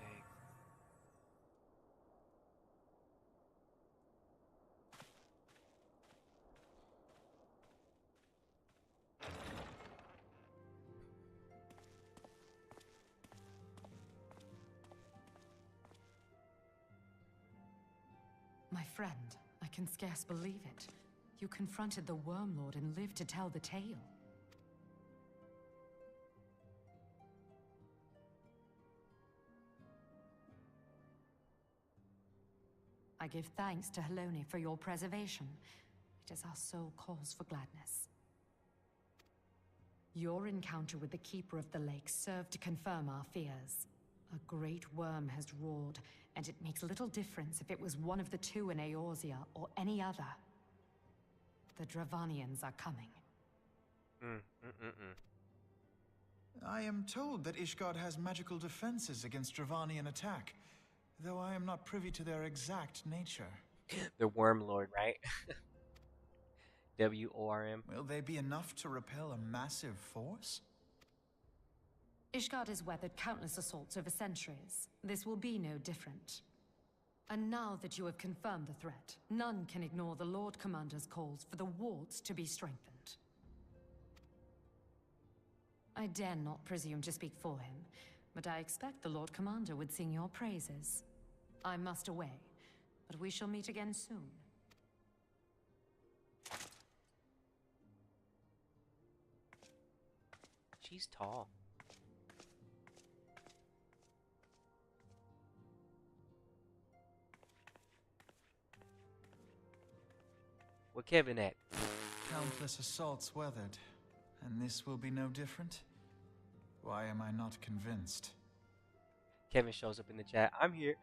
Speaker 1: Dang.
Speaker 3: My friend, I can scarce believe it. You confronted the Wormlord and lived to tell the tale. I give thanks to Helone for your preservation. It is our sole cause for gladness. Your encounter with the Keeper of the Lake served to confirm our fears. A great worm has roared, and it makes little difference if it was one of the two in Eorzea or any other. The Dravanians are coming.
Speaker 7: I am told that Ishgard has magical defenses against Dravanian attack, though I am not privy to their exact nature.
Speaker 1: The Wormlord, right? WORM.
Speaker 7: Will they be enough to repel a massive force?
Speaker 3: Ishgard has weathered countless assaults over centuries. This will be no different. And now that you have confirmed the threat, none can ignore the Lord Commander's calls for the wards to be strengthened. I dare not presume to speak for him, but I expect the Lord Commander would sing your praises. I must away, but we shall meet again soon.
Speaker 1: She's tall. Where Kevin at?
Speaker 7: Countless assaults weathered, and this will be no different? Why am I not convinced?
Speaker 1: Kevin shows up in the chat. I'm here.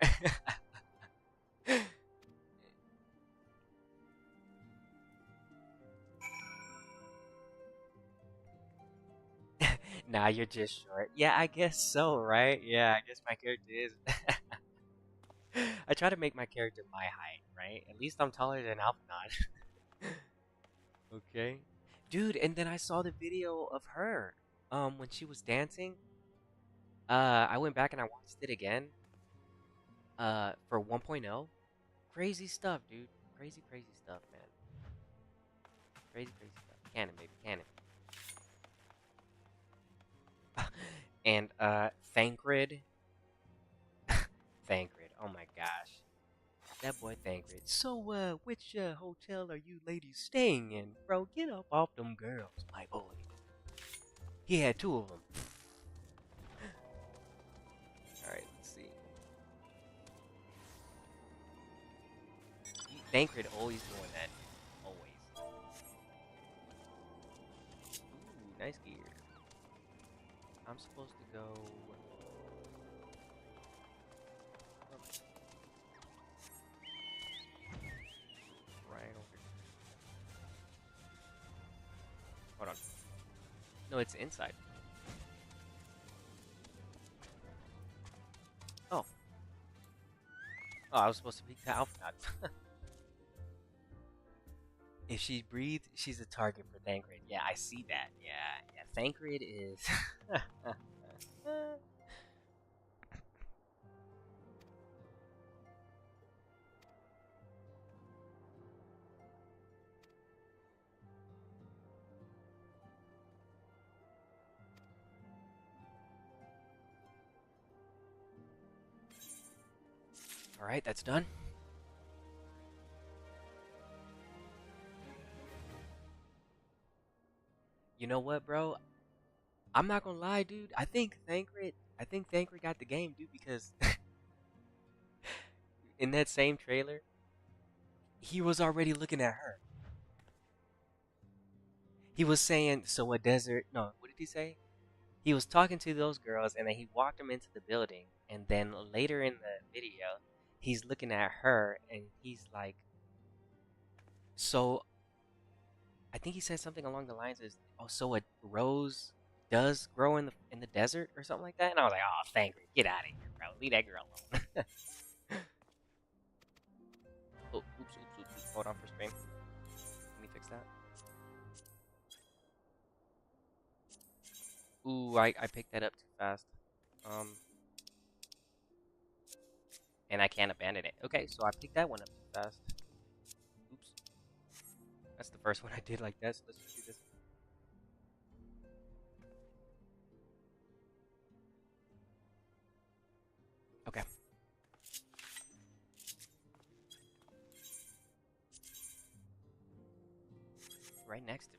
Speaker 1: Nah, you're just short. Yeah, I guess so, right? Yeah, I guess my character is. I try to make my character my height, right? At least I'm taller than Alphinaud. Okay. Dude, and then I saw the video of her when she was dancing. I went back and I watched it again for 1.0. Crazy stuff, dude. Crazy stuff, man. Crazy stuff. Canon, baby, canon. And Thancred. Thancred, oh my gosh. That boy Thancred. So, which hotel are you ladies staying in? Bro, get up off them girls, my boy. He had 2 of them. Alright, let's see. Thancred always doing that. Always. Ooh, nice gear. I'm supposed to go... right over here. Hold on. No, it's inside. Oh. Oh, I was supposed to be the Alphinaud. If she breathes, she's a target for Thancred. Yeah, I see that. Yeah, Thancred is... Alright, that's done. You know what, bro? I'm not gonna lie, dude. I think Thancred got the game, dude, because in that same trailer, he was already looking at her. He was saying, so a desert... No, what did he say? He was talking to those girls, and then he walked them into the building, and then later in the video, he's looking at her, and he's like... So... I think he said something along the lines of, oh, so a rose does grow in the desert or something like that? And I was like, oh, Thancred, get out of here, bro. Leave that girl alone. Oh, oops. Hold on for stream. Let me fix that. Ooh, I picked that up too fast. And I can't abandon it. Okay, so I picked that one up too fast. Oops. That's the first one I did like that, so let's just do this. Okay. Right next to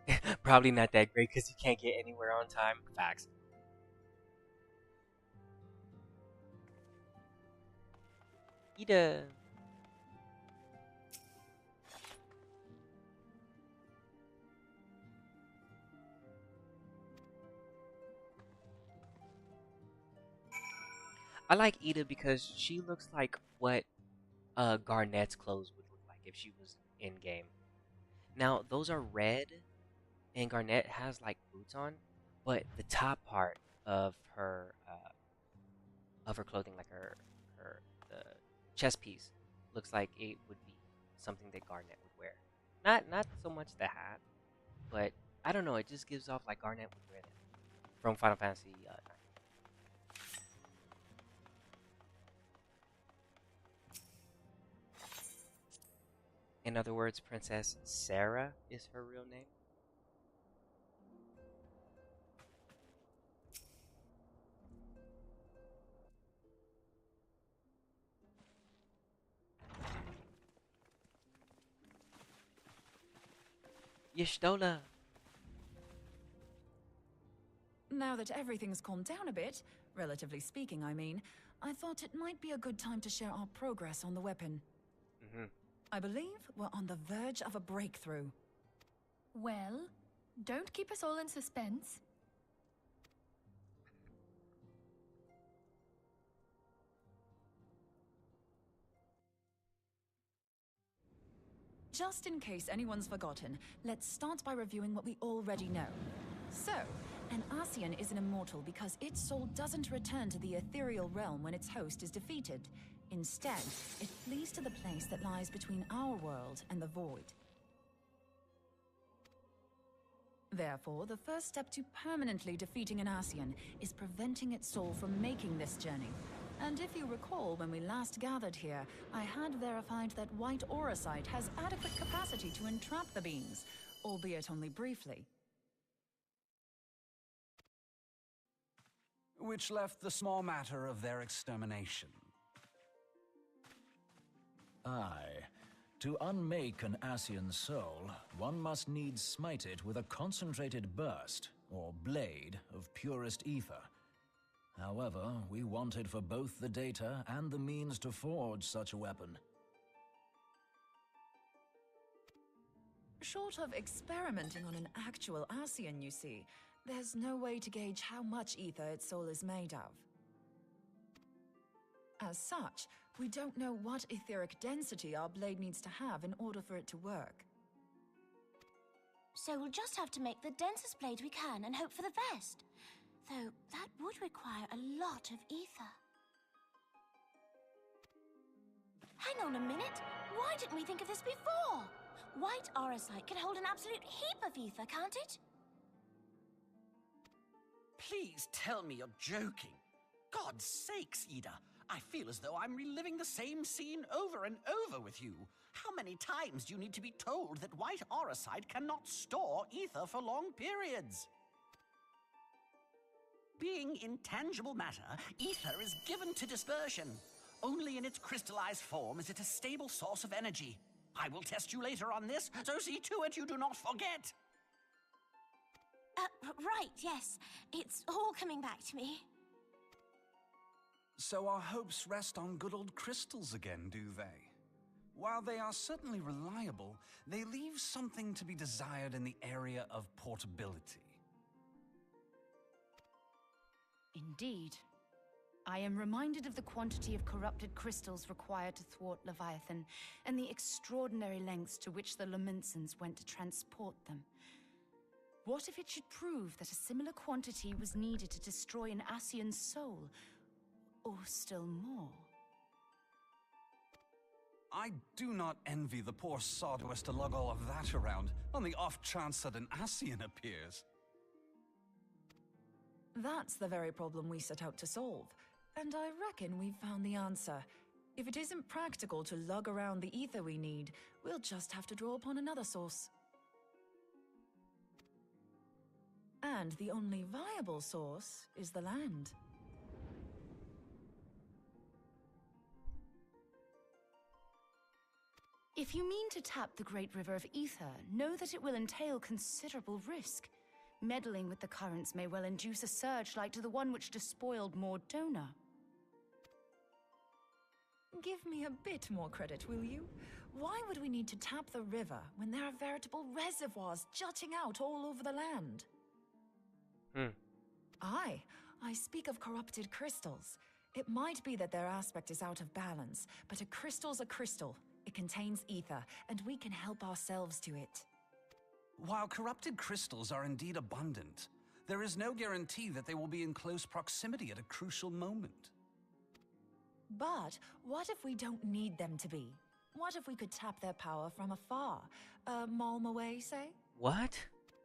Speaker 1: me. Probably not that great because you can't get anywhere on time. Facts. Ida. I like Ida because she looks like what Garnet's clothes would look like if she was in game. Now those are red, and Garnet has like boots on, but the top part of her clothing, like the chest piece, looks like it would be something that Garnet would wear. Not so much the hat, but I don't know. It just gives off like Garnet would wear that from Final Fantasy 9. In other words, Princess Sarah is her real name. Y'shtola.
Speaker 4: Now that everything's calmed down a bit, relatively speaking, I mean, I thought it might be a good time to share our progress on the weapon. I believe we're on the verge of a breakthrough.
Speaker 2: Well, don't keep us all in suspense.
Speaker 4: Just in case anyone's forgotten, let's start by reviewing what we already know. So, an Ascian is an immortal because its soul doesn't return to the ethereal realm when its host is defeated. Instead, it flees to the place that lies between our world and the void. Therefore, the first step to permanently defeating an Ascian is preventing its soul from making this journey. And if you recall, when we last gathered here, I had verified that white Eorzea has adequate capacity to entrap the beings, albeit only briefly.
Speaker 8: Which left the small matter of their extermination.
Speaker 5: Aye. To unmake an Ascian soul, one must needs smite it with a concentrated burst, or blade, of purest ether. However, we wanted for both the data and the means to forge such a weapon.
Speaker 4: Short of experimenting on an actual Ascian, you see, there's no way to gauge how much ether its soul is made of. As such, we don't know what etheric density our blade needs to have in order for it to work.
Speaker 9: So we'll just have to make the densest blade we can and hope for the best. Though that would require a lot of ether. Hang on a minute. Why didn't we think of this before? White Eorzea can hold an absolute heap of ether, can't it?
Speaker 10: Please tell me you're joking. God's sakes, Ida. I feel as though I'm reliving the same scene over and over with you. How many times do you need to be told that white Eorzea cannot store ether for long periods? Being intangible matter, ether is given to dispersion. Only in its crystallized form is it a stable source of energy. I will test you later on this, so see to it you do not forget.
Speaker 9: Right, yes. It's all coming back to me.
Speaker 8: So our hopes rest on good old crystals again, do they? While they are certainly reliable, they leave something to be desired in the area of portability.
Speaker 3: Indeed. I am reminded of the quantity of corrupted crystals required to thwart Leviathan, and the extraordinary lengths to which the Lamentsons went to transport them. What if it should prove that a similar quantity was needed to destroy an Ascian's soul? Or still more?
Speaker 8: I do not envy the poor sod who has to lug all of that around, on the off chance that an Ascian appears.
Speaker 4: That's the very problem we set out to solve. And I reckon we've found the answer. If it isn't practical to lug around the ether we need, we'll just have to draw upon another source. And the only viable source is the land.
Speaker 3: If you mean to tap the Great River of Ether, know that it will entail considerable risk. Meddling with the currents may well induce a surge like to the one which despoiled Mordona.
Speaker 4: Give me a bit more credit, will you? Why would we need to tap the river when there are veritable reservoirs jutting out all over the land? Aye, I speak of corrupted crystals. It might be that their aspect is out of balance, but a crystal's a crystal. It contains ether, and we can help ourselves to it.
Speaker 8: While corrupted crystals are indeed abundant, there is no guarantee that they will be in close proximity at a crucial moment.
Speaker 4: But what if we don't need them to be? What if we could tap their power from afar? A malm away, say?
Speaker 1: What?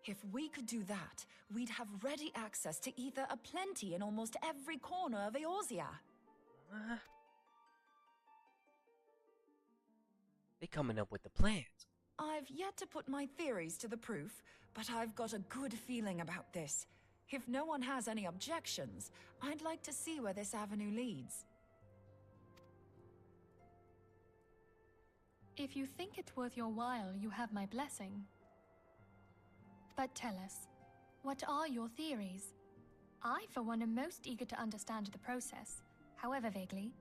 Speaker 4: If we could do that, we'd have ready access to ether aplenty in almost every corner of Eorzea.
Speaker 1: They coming up with the plans.
Speaker 4: I've yet to put my theories to the proof, but I've got a good feeling about this. If no one has any objections, I'd like to see where this avenue leads.
Speaker 2: If you think it's worth your while, you have my blessing. But tell us, what are your theories? I, for one, am most eager to understand the process, however vaguely.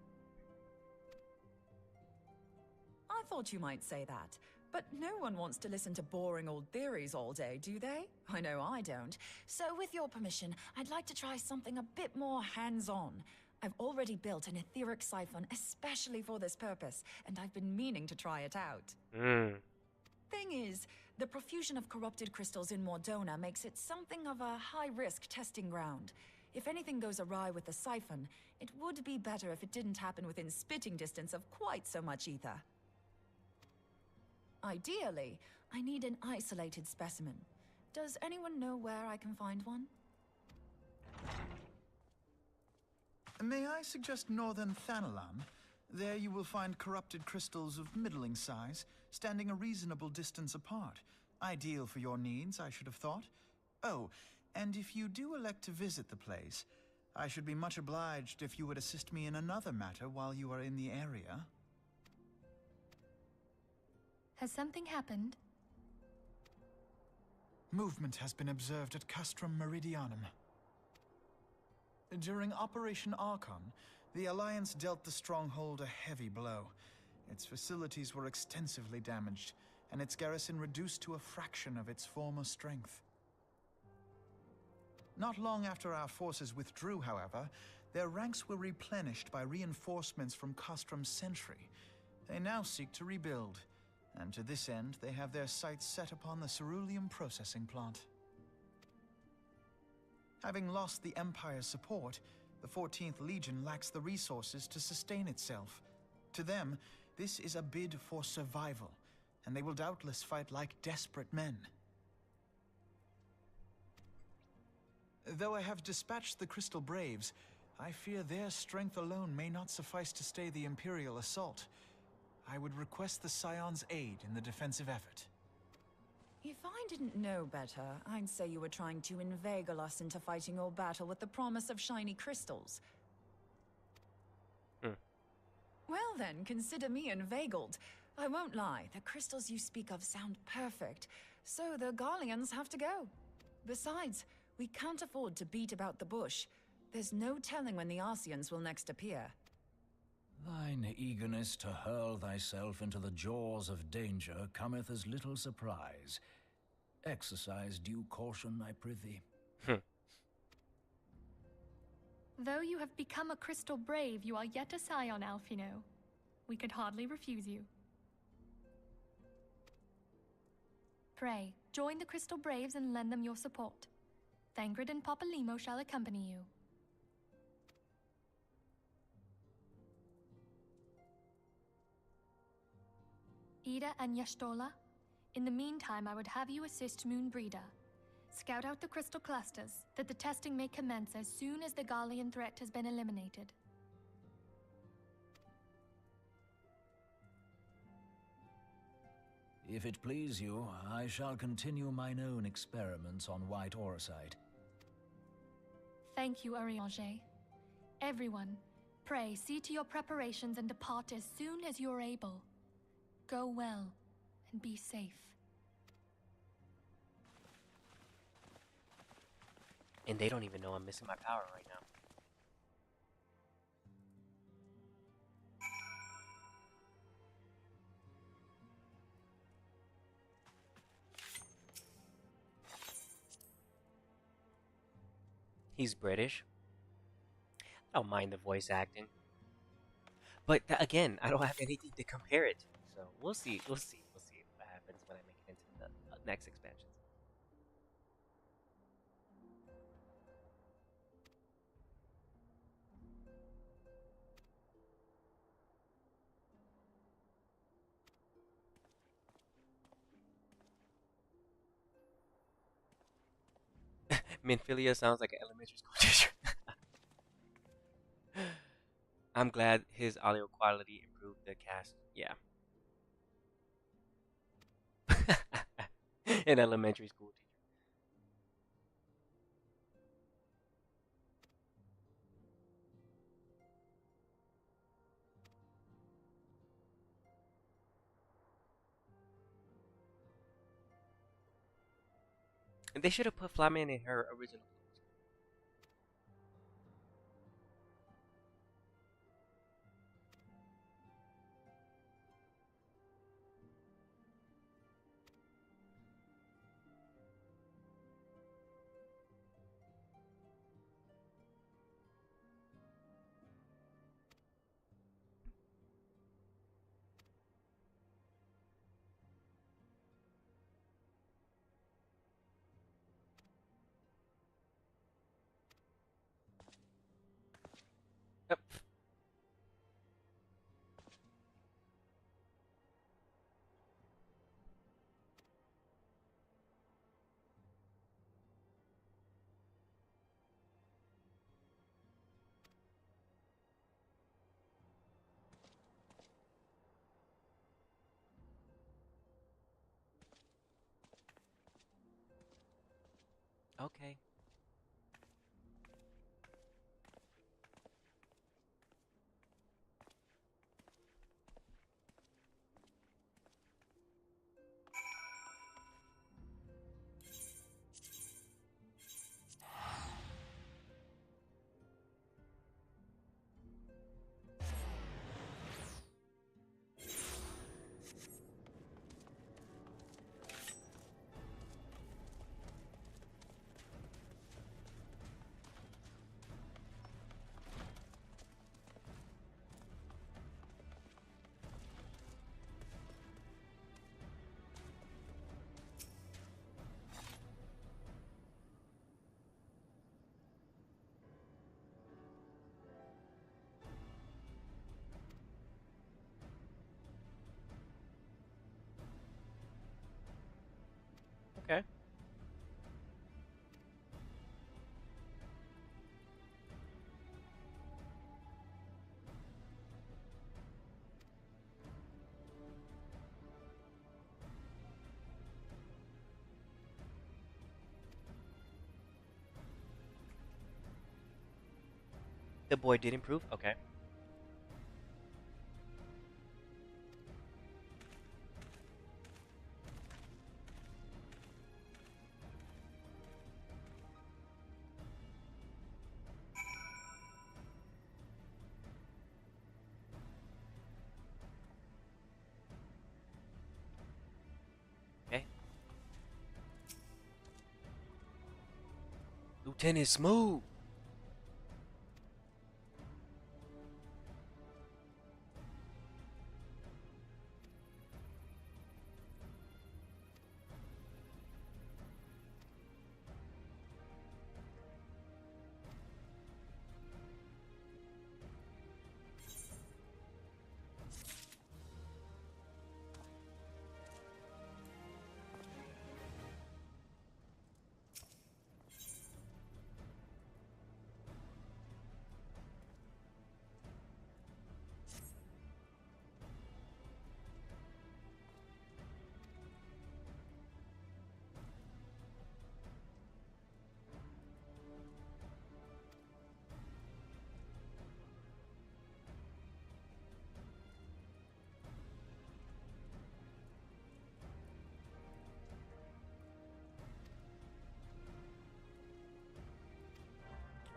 Speaker 4: I thought you might say that, but no one wants to listen to boring old theories all day, do they? I know I don't. So with your permission, I'd like to try something a bit more hands-on. I've already built an etheric siphon especially for this purpose, and I've been meaning to try it out. Thing is, the profusion of corrupted crystals in Mordona makes it something of a high-risk testing ground. If anything goes awry with the siphon, it would be better if it didn't happen within spitting distance of quite so much ether. Ideally, I need an isolated specimen. Does anyone know where I can find one?
Speaker 7: May I suggest northern Thanalan? There you will find corrupted crystals of middling size, standing a reasonable distance apart. Ideal for your needs, I should have thought. Oh, and if you do elect to visit the place, I should be much obliged if you would assist me in another matter while you are in the area.
Speaker 2: Has something happened?
Speaker 7: Movement has been observed at Castrum Meridianum. During Operation Archon, the Alliance dealt the stronghold a heavy blow. Its facilities were extensively damaged, and its garrison reduced to a fraction of its former strength. Not long after our forces withdrew, however, their ranks were replenished by reinforcements from Castrum's sentry. They now seek to rebuild, and to this end they have their sights set upon the ceruleum processing plant. Having lost the Empire's support, the 14th Legion lacks the resources to sustain itself. To them, this is a bid for survival, and they will doubtless fight like desperate men. Though I have dispatched the Crystal Braves, I fear their strength alone may not suffice to stay the Imperial assault. I would request the Scion's aid in the defensive effort.
Speaker 4: If I didn't know better, I'd say you were trying to inveigle us into fighting your battle with the promise of shiny crystals. Well then, consider me inveigled. I won't lie, the crystals you speak of sound perfect, so the Garleans have to go. Besides, we can't afford to beat about the bush. There's no telling when the Ascians will next appear.
Speaker 5: Thine eagerness to hurl thyself into the jaws of danger cometh as little surprise. Exercise due caution, I prithee.
Speaker 2: Though you have become a Crystal Brave, you are yet a Scion, Alphino. We could hardly refuse you. Pray, join the Crystal Braves and lend them your support. Thangrid and Papalimo shall accompany you. Ida and Yashtola, in the meantime I would have you assist Moenbryda. Scout out the crystal clusters, that the testing may commence as soon as the Garlean threat has been eliminated.
Speaker 5: If it please you, I shall continue mine own experiments on white Orsite.
Speaker 2: Thank you, Eorzea. Everyone, pray see to your preparations and depart as soon as you are able. Go well, and be safe.
Speaker 1: And they don't even know I'm missing my power right now. He's British. I don't mind the voice acting. But again, I don't have anything to compare it to. So we'll see. We'll see what happens when I make it into the next expansions. Minfilia sounds like an elementary school teacher. I'm glad his audio quality improved the cast. Yeah. An elementary school teacher. And they should have put Flamin in her original clothes. Okay. Okay. The boy did improve? Okay. Okay. Lieutenant Smooth!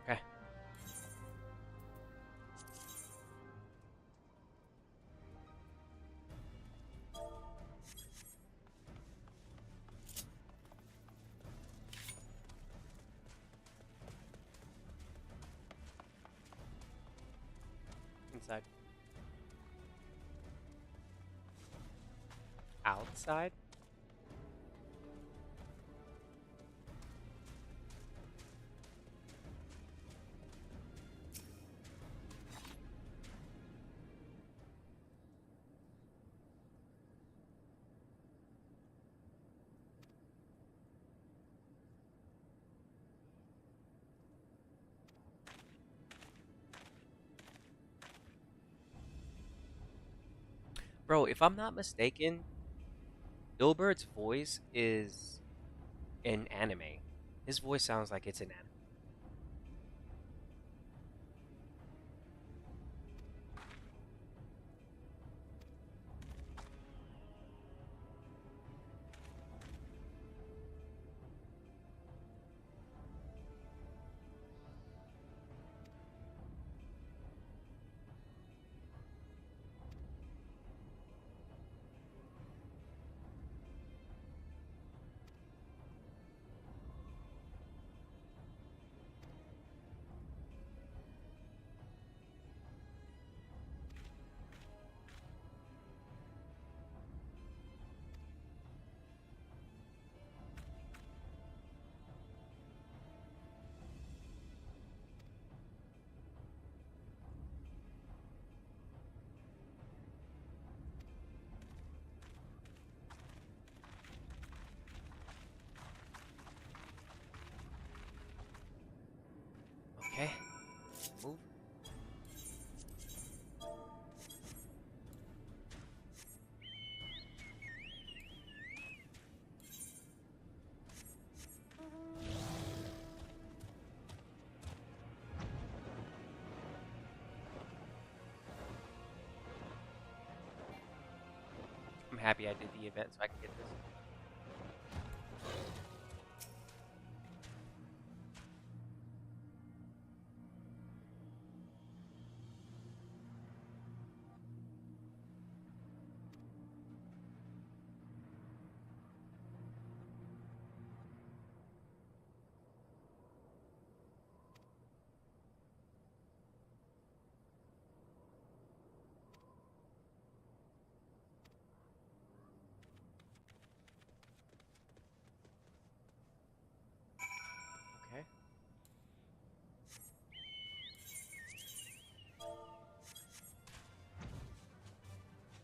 Speaker 1: Okay. Inside. Outside? Bro, if I'm not mistaken, Dilbert's voice is in anime. His voice sounds like it's in anime. Okay. Move. I'm happy I did the event so I can get this. Okay.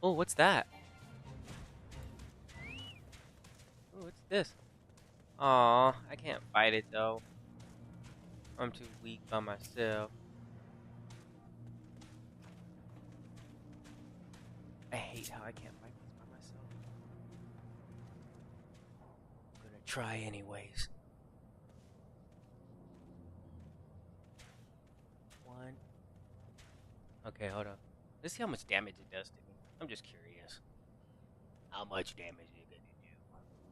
Speaker 1: Oh, what's that? Oh, what's this? Aw, I can't fight it though. I'm too weak by myself. I hate how I can't fight this by myself. I'm gonna try anyways. One. Okay, hold on. Let's see how much damage it does to me. I'm just curious. How much damage is it gonna do?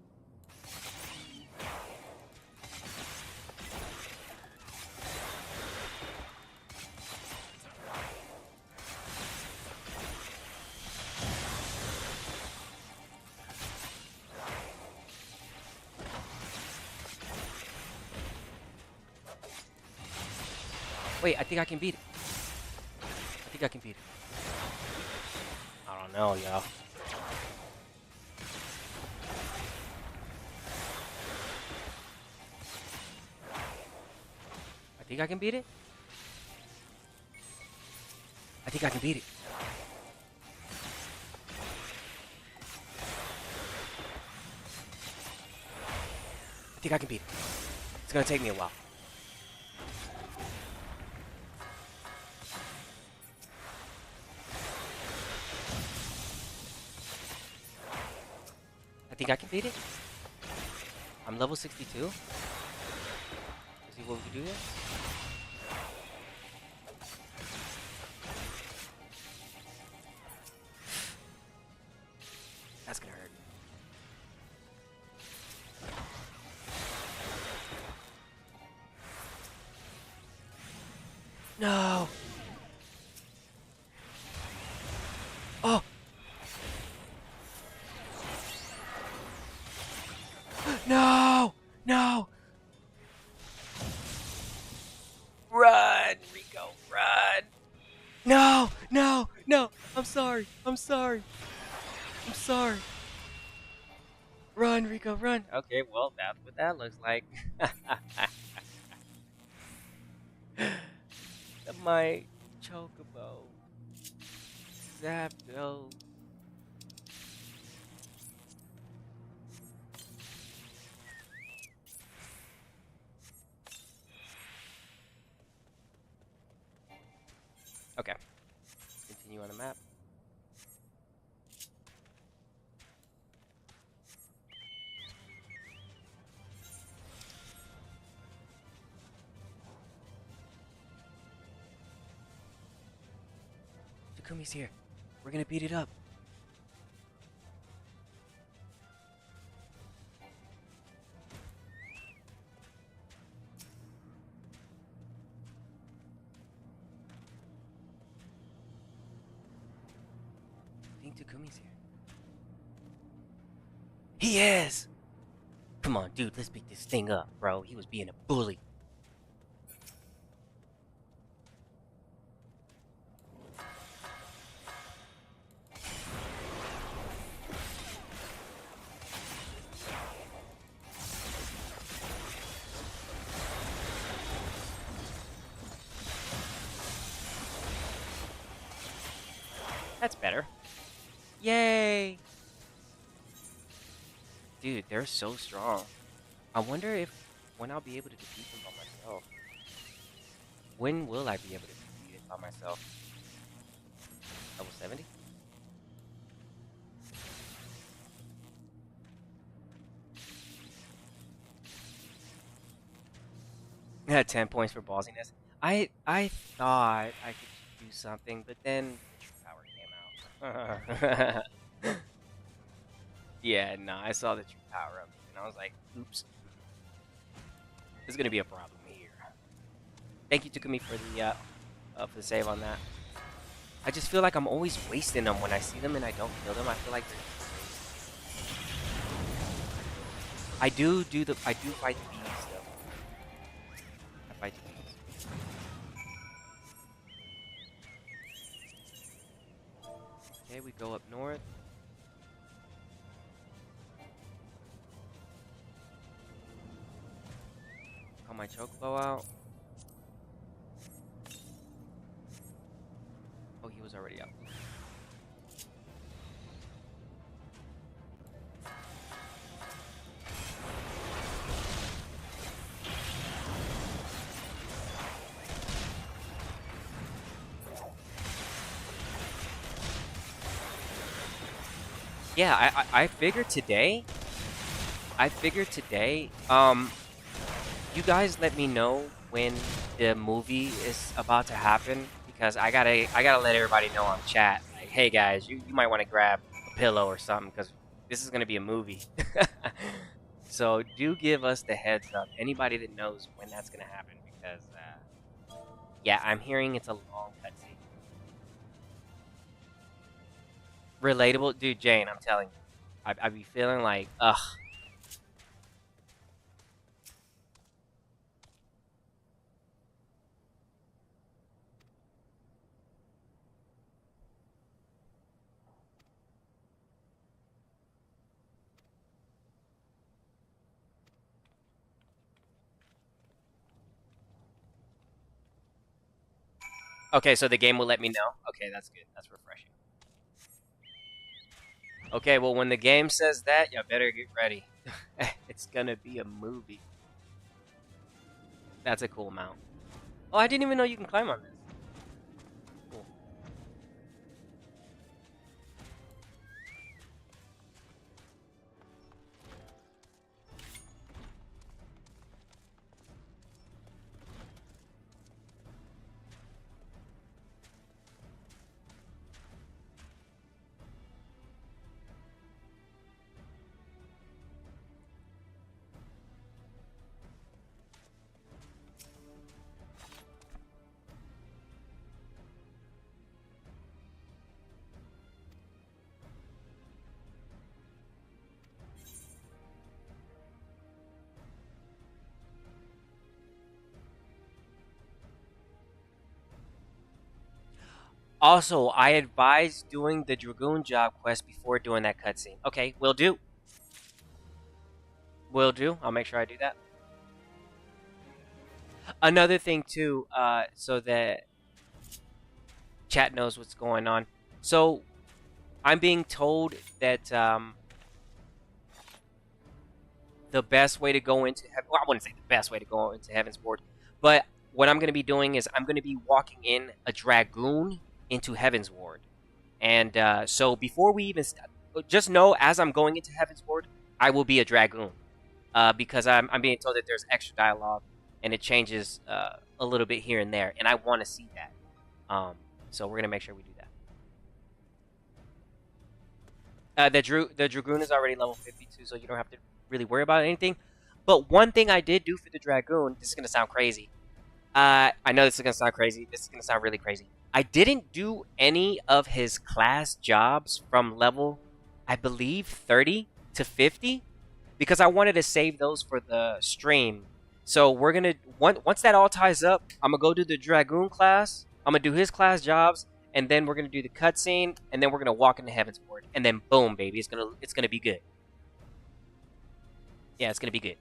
Speaker 1: Wait, I think I can beat it. I think I can beat it. I don't know, y'all. I think I can beat it. I think I can beat it. I think I can beat it. It's gonna take me a while. I think I can beat it. I'm level 62. Let's see what we can do here. That's gonna hurt. No. Oh. No. No. Run, Rico, run. No. No. No. I'm sorry. I'm sorry. I'm sorry. Run, Rico, run. Okay, well, that's what that looks like. My chocobo. Zapdos. Okay. Continue on the map. Takumi's here. We're gonna beat it up. I think Takumi's here. He is! Come on, dude, let's beat this thing up, bro. He was being a bully. That's better. Yay! Dude, they're so strong. I wonder when I'll be able to defeat them by myself. When will I be able to defeat it by myself? Level 70? Yeah, 10 points for ballsiness. I thought I could do something, but then power came out. Yeah, no, I saw the true power up, and I was like, oops. There's gonna be a problem here. Thank you, Takumi, for the save on that. I just feel like I'm always wasting them when I see them and I don't kill them. I feel like I do fight the bees though. I fight the bees. Okay, we go up north. Call my chocobo out. Oh, he was already out. Yeah, I figured today. You guys let me know when the movie is about to happen because I gotta let everybody know on chat. Like, hey guys, you might want to grab a pillow or something because this is gonna be a movie. So do give us the heads up. Anybody that knows when that's gonna happen because yeah, I'm hearing it's a long cutscene. Relatable, dude. Jane, I'm telling you, I be feeling like ugh. Okay, so the game will let me know. Okay, that's good. That's refreshing. Okay, well, when the game says that, you better get ready. It's gonna be a movie. That's a cool mount. Oh, I didn't even know you can climb on this. Cool. Also, I advise doing the Dragoon job quest before doing that cutscene. Okay, will do. Will do. I'll make sure I do that. Another thing too, so that chat knows what's going on. So, I'm being told that the best way to go into well, I wouldn't say the best way to go into Heavensward, but what I'm going to be doing is I'm going to be walking in a Dragoon into Heavensward. And so before we even just know as I'm going into Heavensward, I will be a Dragoon. Because I'm being told that there's extra dialogue and it changes a little bit here and there, and I want to see that. So we're gonna make sure we do that. The Dragoon is already level 52, so you don't have to really worry about anything. But one thing I did do for the Dragoon, this is gonna sound crazy. I know this is gonna sound crazy. This is gonna sound really crazy. I didn't do any of his class jobs from level, I believe, 30 to 50. Because I wanted to save those for the stream. So we're going to, once that all ties up, I'm going to go do the Dragoon class. I'm going to do his class jobs. And then we're going to do the cutscene. And then we're going to walk into Heavensward. And then boom, baby. It's going to be good. Yeah, it's going to be good.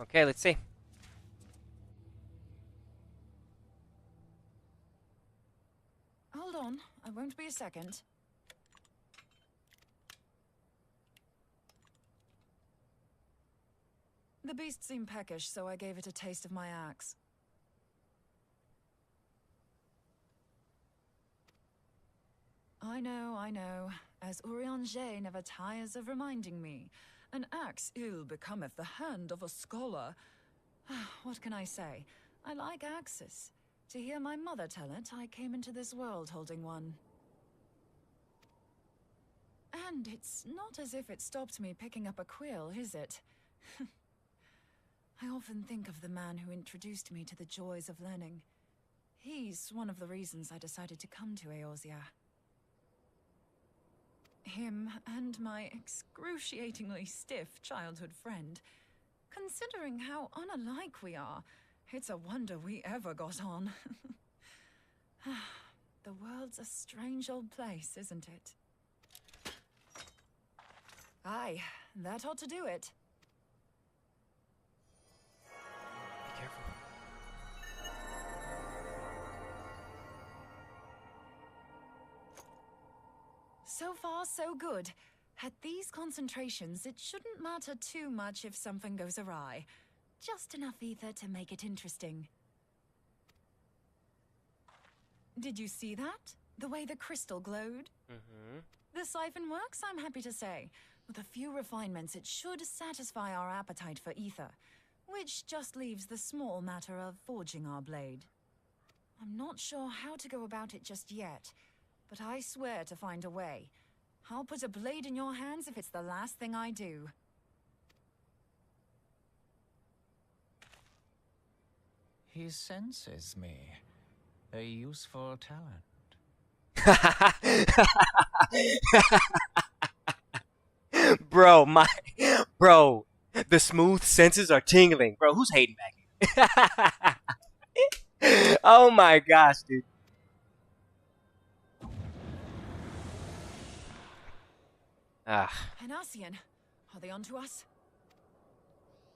Speaker 1: Okay, let's see.
Speaker 4: Hold on, I won't be a second. The beast seemed peckish, so I gave it a taste of my axe. I know. As Eorzea never tires of reminding me. An axe ill becometh the hand of a scholar. What can I say? I like axes. To hear my mother tell it, I came into this world holding one. And it's not as if it stopped me picking up a quill, is it? I often think of the man who introduced me to the joys of learning. He's one of the reasons I decided to come to Eorzea. Him and my excruciatingly stiff childhood friend. Considering how unalike we are, it's a wonder we ever got on. The world's a strange old place, isn't it? Aye, that ought to do it.
Speaker 1: Be careful.
Speaker 4: So far, so good. At these concentrations, it shouldn't matter too much if something goes awry. Just enough ether to make it interesting. Did you see that? The way the crystal glowed?
Speaker 1: Mm-hmm.
Speaker 4: The siphon works, I'm happy to say. With a few refinements, it should satisfy our appetite for ether, which just leaves the small matter of forging our blade. I'm not sure how to go about it just yet, but I swear to find a way. I'll put a blade in your hands if it's the last thing I do.
Speaker 5: He senses me. A useful talent.
Speaker 1: Bro, the smooth senses are tingling. Bro, who's hating back here? Oh my gosh, dude.
Speaker 4: An Ascian, are they onto us?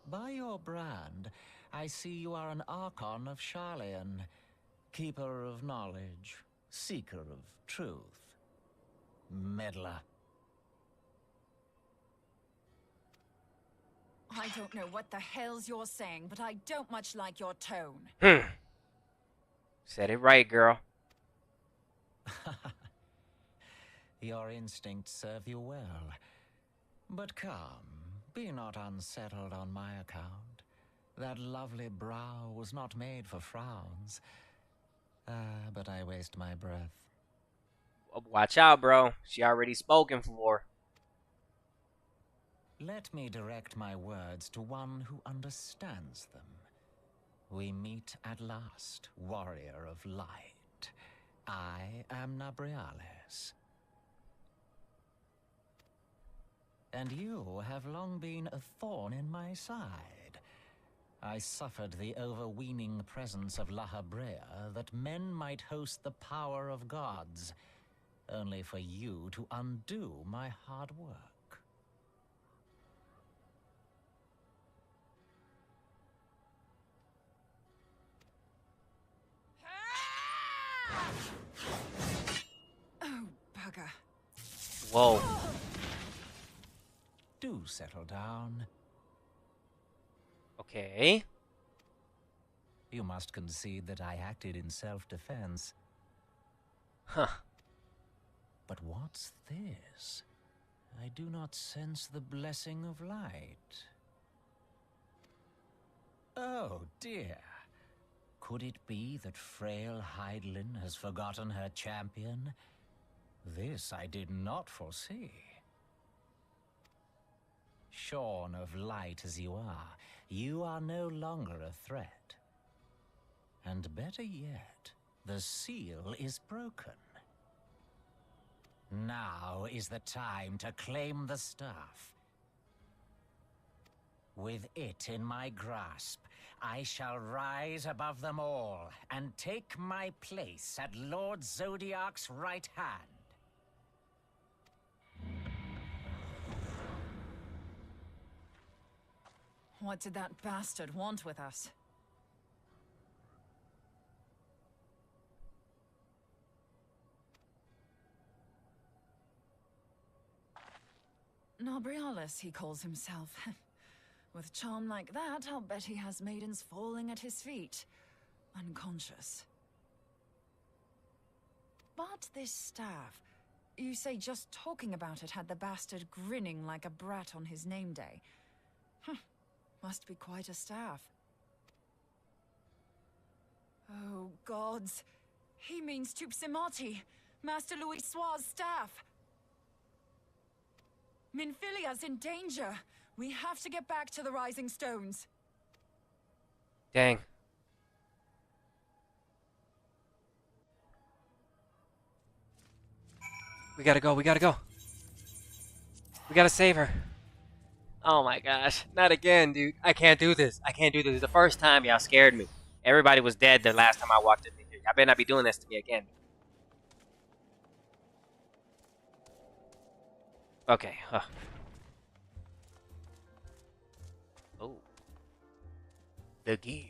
Speaker 5: By your brand, I see you are an Archon of Sharlayan, keeper of knowledge, seeker of truth, meddler.
Speaker 4: I don't know what the hell's you're saying, but I don't much like your tone.
Speaker 1: Said it right, girl.
Speaker 5: Your instincts serve you well. But come, be not unsettled on my account. That lovely brow was not made for frowns. But I waste my breath.
Speaker 1: Watch out, bro. She already spoken for.
Speaker 5: Let me direct my words to one who understands them. We meet at last, warrior of light. I am Nabriales. And you have long been a thorn in my side. I suffered the overweening presence of Lahabrea that men might host the power of gods, only for you to undo my hard work.
Speaker 4: Oh, bugger.
Speaker 1: Whoa.
Speaker 5: Do settle down.
Speaker 1: Okay.
Speaker 5: You must concede that I acted in self-defense.
Speaker 1: Huh.
Speaker 5: But what's this? I do not sense the blessing of light. Oh, dear. Could it be that frail Hydaelyn has forgotten her champion? This I did not foresee. Shorn of light as you are no longer a threat. And better yet, the seal is broken. Now is the time to claim the staff. With it in my grasp, I shall rise above them all and take my place at Lord Zodiac's right hand.
Speaker 4: What did that bastard want with us? Nobrialis, he calls himself. With charm like that, I'll bet he has maidens falling at his feet, unconscious. But this staff, you say just talking about it had the bastard grinning like a brat on his name day. Must be quite a staff. Oh, gods. He means Tupsimati, Master Louis Soir's staff. Minfilia's in danger. We have to get back to the Rising Stones.
Speaker 1: Dang. We gotta go, we gotta go. We gotta save her. Oh my gosh, not again, dude. I can't do this. I can't do this. The first time, y'all scared me. Everybody was dead the last time I walked in here. Y'all better not be doing this to me again. Okay. Oh. The gear.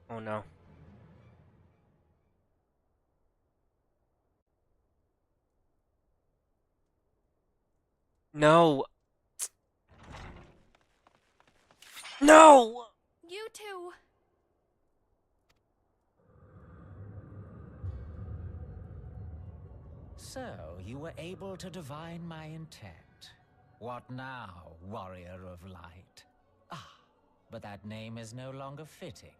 Speaker 1: Oh no. No. No!
Speaker 2: You two.
Speaker 5: So, you were able to divine my intent. What now, warrior of light? Ah, but that name is no longer fitting.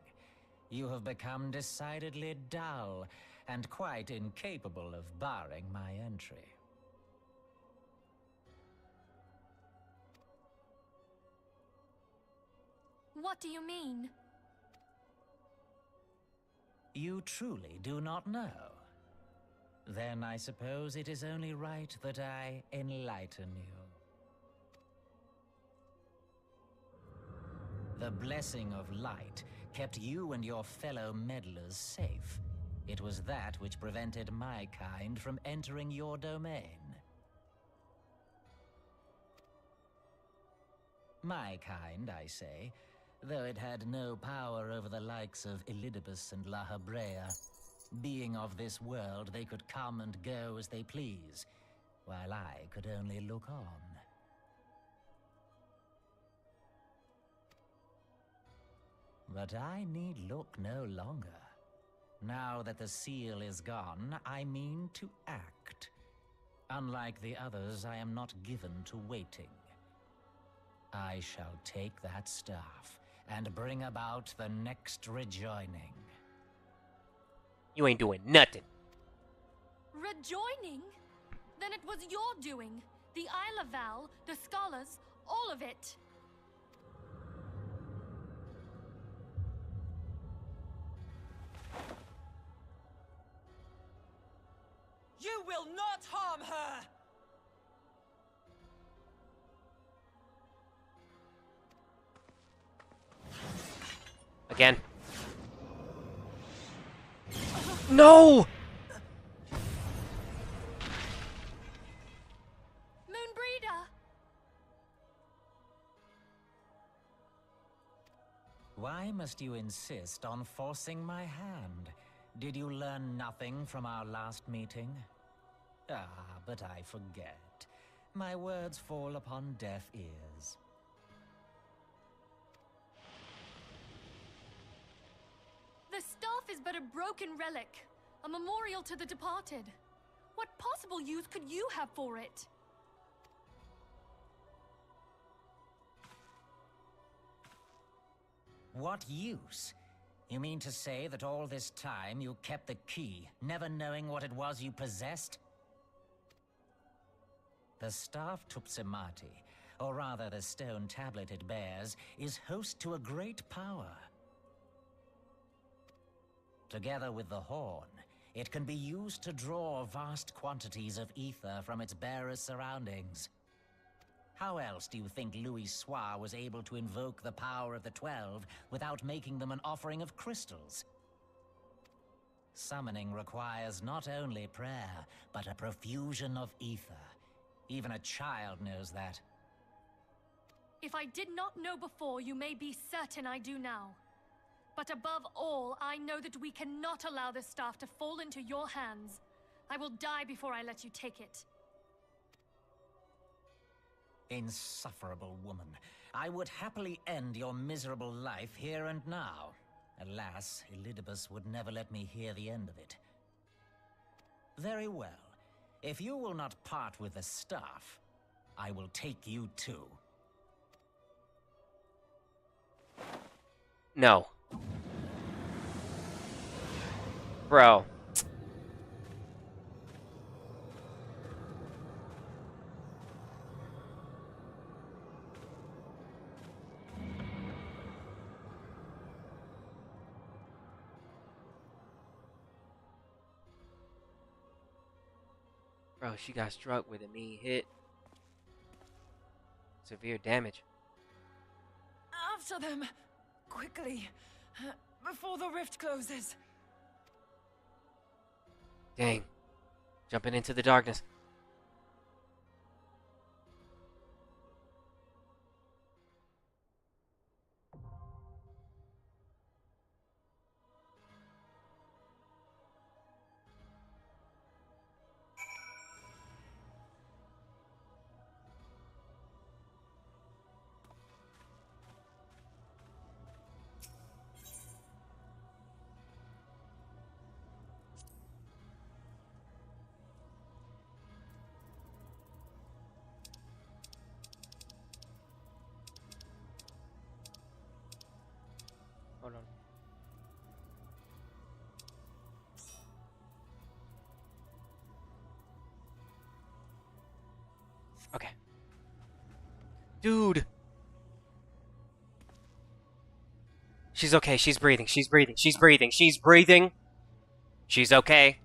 Speaker 5: You have become decidedly dull, and quite incapable of barring my entry.
Speaker 2: What do you mean?
Speaker 5: You truly do not know? Then I suppose it is only right that I enlighten you. The blessing of light kept you and your fellow meddlers safe. It was that which prevented my kind from entering your domain. My kind, I say, though it had no power over the likes of Elidibus and La Habrea. Being of this world, they could come and go as they please, while I could only look on. But I need look no longer. Now that the seal is gone, I mean to act. Unlike the others, I am not given to waiting. I shall take that staff and bring about the next rejoining.
Speaker 1: You ain't doing nothing.
Speaker 2: Rejoining? Then it was your doing. The Isle of Val, the scholars, all of it.
Speaker 3: You will not harm her!
Speaker 1: Again. No!
Speaker 2: Moenbryda!
Speaker 5: Why must you insist on forcing my hand? Did you learn nothing from our last meeting? Ah, but I forget. My words fall upon deaf ears.
Speaker 2: The staff is but a broken relic, a memorial to the departed. What possible use could you have for it?
Speaker 5: What use? You mean to say that all this time you kept the key, never knowing what it was you possessed? The staff Tupsimati, or rather the stone tablet it bears, is host to a great power. Together with the horn, it can be used to draw vast quantities of ether from its bearer's surroundings.
Speaker 11: How else do you think Louis Soir was able to invoke the power of the 12 without making them an offering of crystals? Summoning requires not only prayer, but a profusion of ether. Even a child knows that.
Speaker 2: If I did not know before, you may be certain I do now. But above all, I know that we cannot allow this staff to fall into your hands. I will die before I let you take it.
Speaker 11: Insufferable woman. I would happily end your miserable life here and now. Alas, Elidibus would never let me hear the end of it. Very well. If you will not part with the staff, I will take you too.
Speaker 1: No. Bro. Bro, she got struck with a mean hit. Severe damage.
Speaker 3: After them! Quickly! Before the rift closes!
Speaker 1: Dang. Jumping into the darkness. Hold on. Okay. Dude. She's okay. She's breathing. She's breathing. She's breathing. She's breathing. She's okay.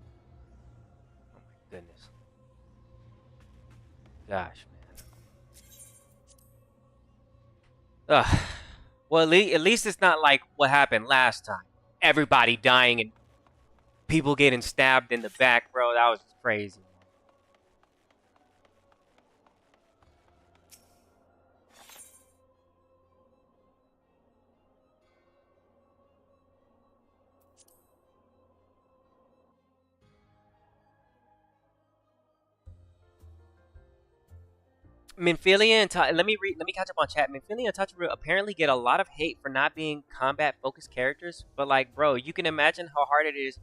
Speaker 1: Oh my goodness. Gosh, man. Ugh. Well, at least it's not like what happened last time. Everybody dying and people getting stabbed in the back, bro. That was crazy. Minfilia and let me catch up on chat. Minfilia and Tachiru apparently get a lot of hate for not being combat focused characters, but like, bro, you can imagine how hard it is.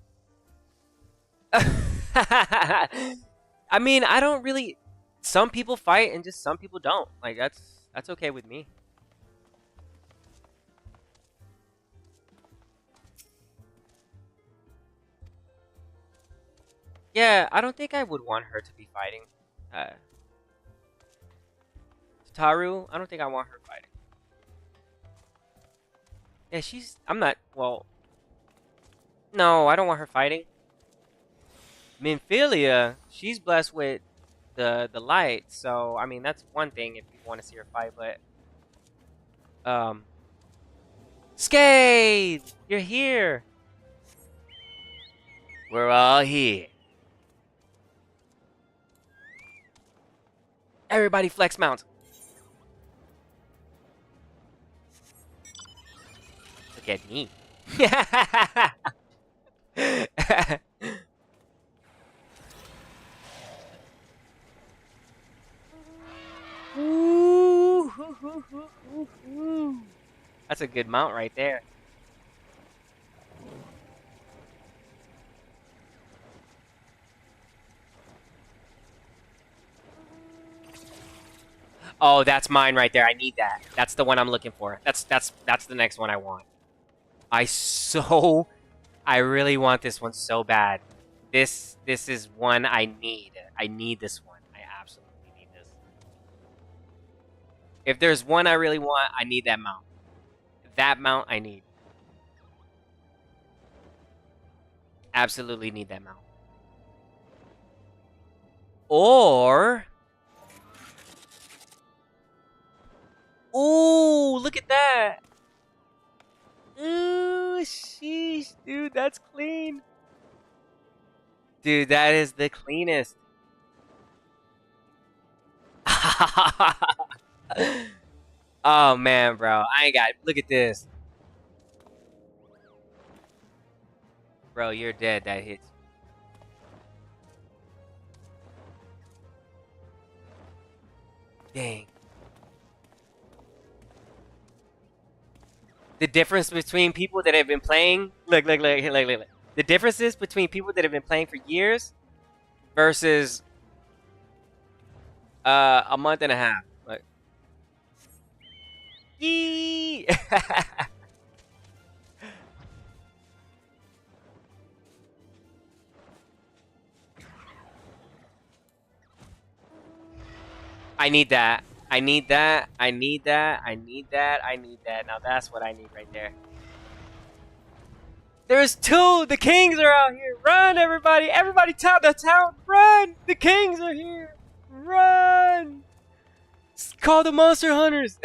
Speaker 1: I mean, I don't really. Some people fight and just some people don't. Like that's okay with me. Yeah, I don't think I would want her to be fighting. Taru, I don't think I want her fighting. Yeah, I'm not, well... No, I don't want her fighting. Minfilia, she's blessed with the light, so, I mean, that's one thing if you want to see her fight, but... Scathe! You're here! We're all here. Everybody flex mount. Look at me. That's a good mount right there. Oh, that's mine right there. I need that. That's the one I'm looking for. That's the next one I want. I really want this one so bad. This is one I need. I need this one. I absolutely need this. If there's one I really want, I need that mount. That mount I need. Absolutely need that mount. Or Ooh, look at that. Ooh, sheesh, dude, that's clean. Dude, that is the cleanest. Oh man, bro, I ain't got. Look at this, bro. You're dead. That hits. Dang. The difference between people that have been playing. Look. The differences between people that have been playing for years versus a month and a half. Like, yee. I need that. I need that. I need that. I need that. I need that. Now that's what I need right there. There's two. The kings are out here. Run, everybody. Everybody, the town. Run. The kings are here. Run. Call the monster hunters.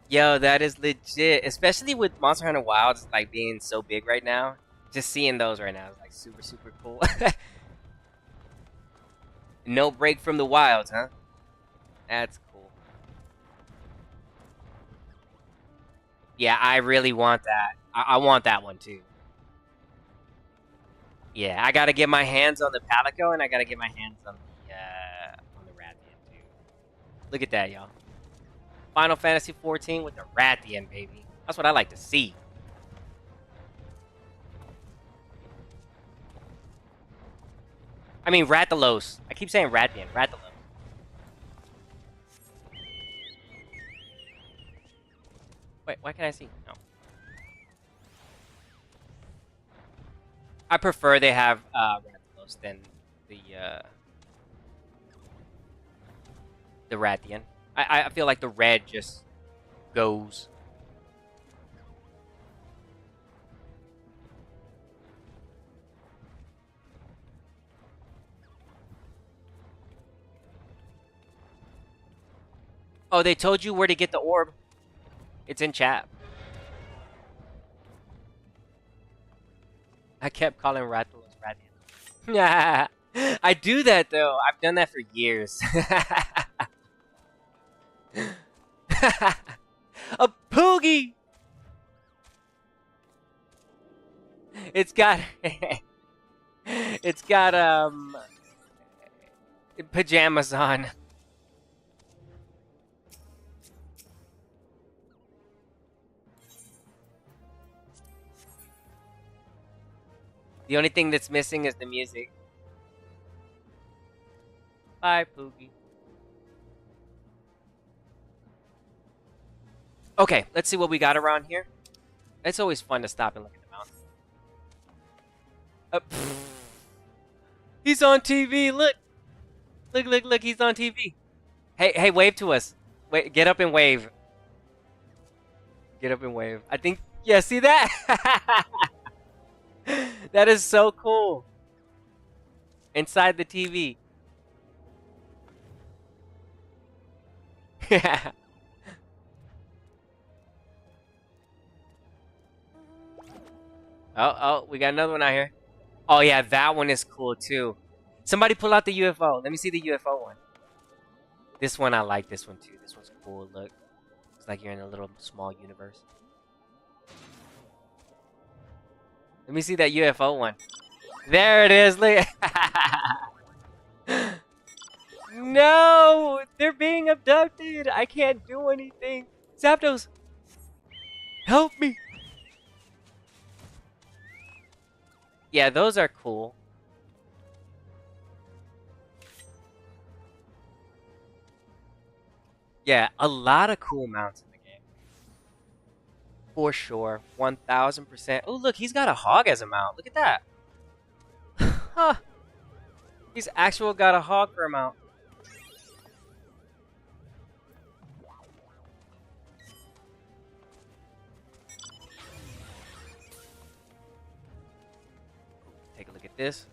Speaker 1: Yo, that is legit. Especially with Monster Hunter Wilds like being so big right now. Just seeing those right now is like super, super cool. No break from the wilds, huh? That's cool. Yeah, I really want that. I want that one too. Yeah, I gotta get my hands on the Palico and I gotta get my hands on the Rathian too. Look at that, y'all. Final Fantasy 14 with the Rathian, baby. That's what I like to see. I mean, Rathalos. I keep saying Rathian. Rathalos. Wait, why can't I see? No. I prefer they have Rathalos than the Rathian. I feel like the red just goes. Oh, they told you where to get the orb. It's in chat. I kept calling Rathalos Rathian. I do that though. I've done that for years. A Poogie! It's got it's got pajamas on. The only thing that's missing is the music. Bye, Poogie. Okay, let's see what we got around here. It's always fun to stop and look at the mountain. He's on TV. Look. Look. He's on TV. Hey, wave to us. Wait, get up and wave. Get up and wave. I think, yeah, see that? That is so cool. Inside the TV. Yeah. Oh, we got another one out here. Oh yeah, that one is cool too. Somebody pull out the UFO. Let me see the UFO one. This one, I like this one too. This one's cool. Look. It's like you're in a little small universe. Let me see that UFO one. There it is. Look. No! They're being abducted. I can't do anything. Zapdos! Help me! Yeah, those are cool. Yeah, a lot of cool mounts in the game. For sure. 1000%. Oh, look, he's got a hog as a mount. Look at that. Huh. He's actual got a hog for a mount. Take a look at this.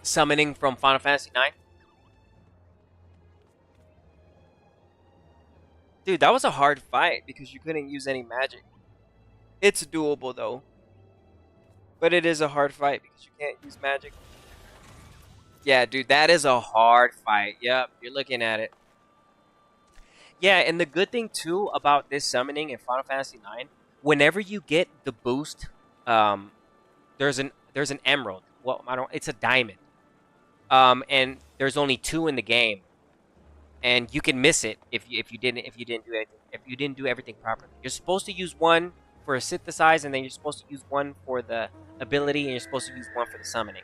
Speaker 1: summoning from Final Fantasy IX. Dude, that was a hard fight because you couldn't use any magic. It's doable though. But it is a hard fight because you can't use magic. Yeah, dude, that is a hard fight. Yep, you're looking at it. Yeah, and the good thing too about this summoning in Final Fantasy IX, whenever you get the boost, there's an emerald. Well, it's a diamond. And there's only 2 in the game. And you can miss it if you didn't do everything properly. You're supposed to use 1 for a synthesize, and then you're supposed to use 1 for the ability, and you're supposed to use 1 for the summoning.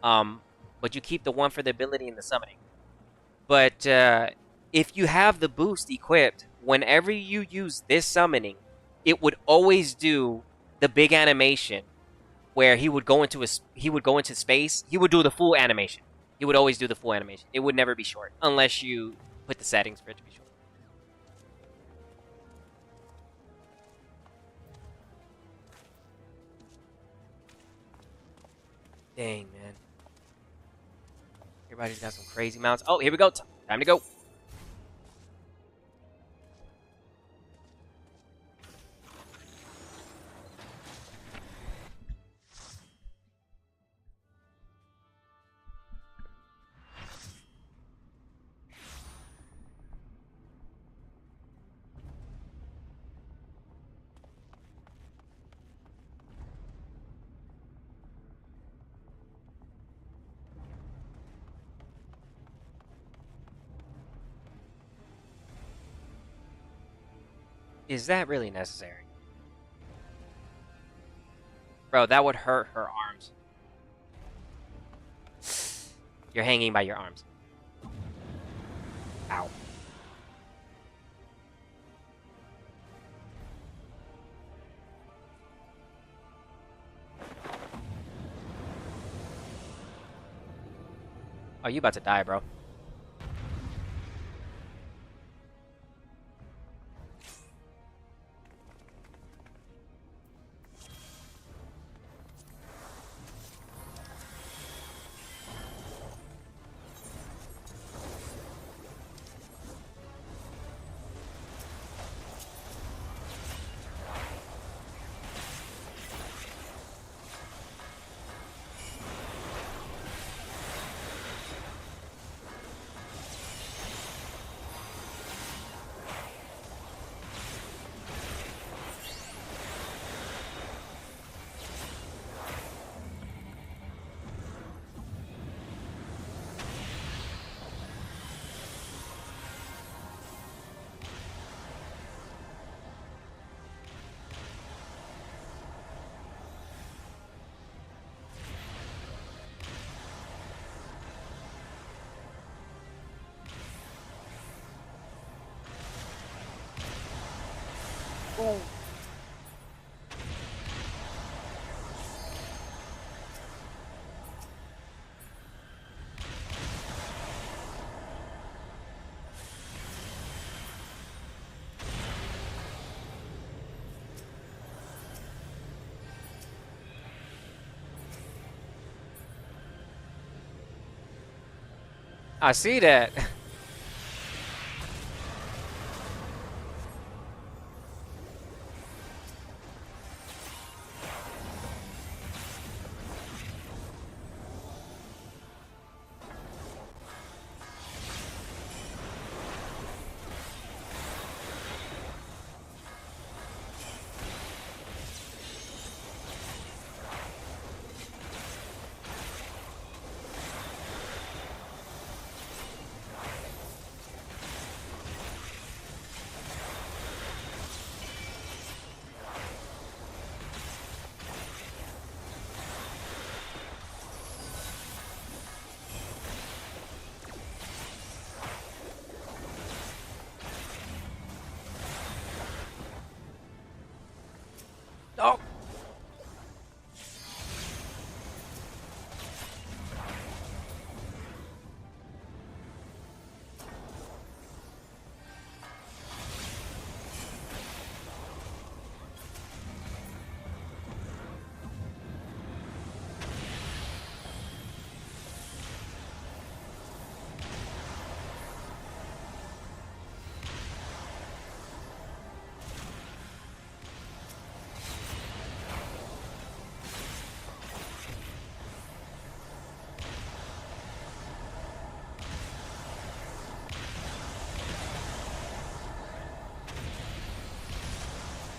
Speaker 1: But you keep the 1 for the ability and the summoning. But if you have the boost equipped, whenever you use this summoning, it would always do the big animation where he would go into space. He would do the full animation. He would always do the full animation. It would never be short unless you put the settings for it to be short. Dang, man. Everybody's got some crazy mounts. Oh, here we go. Time to go. Is that really necessary? Bro, that would hurt her arms. You're hanging by your arms. Ow. Oh, you about to die, bro. Oh. I see that.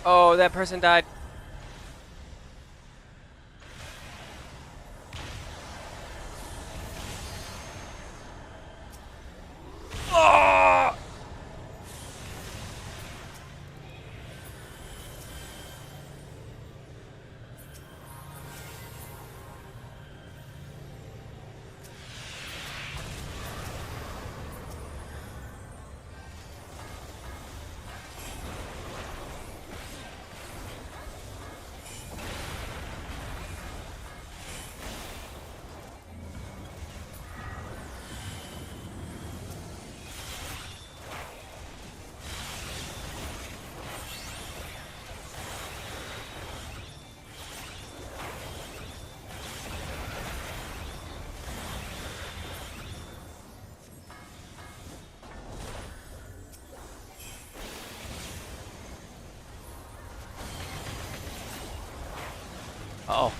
Speaker 1: Oh, that person died. Oh! Uh-oh.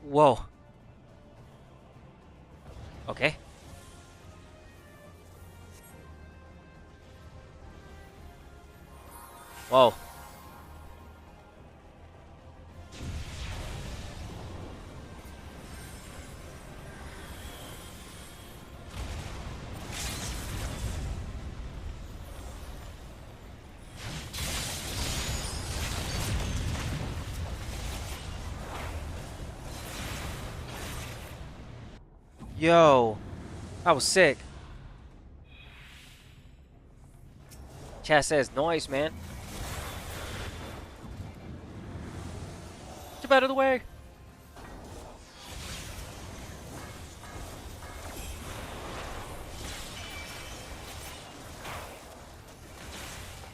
Speaker 1: Whoa. Okay. Whoa. Yo. That was sick. Chat says noise, man. Get out of the way.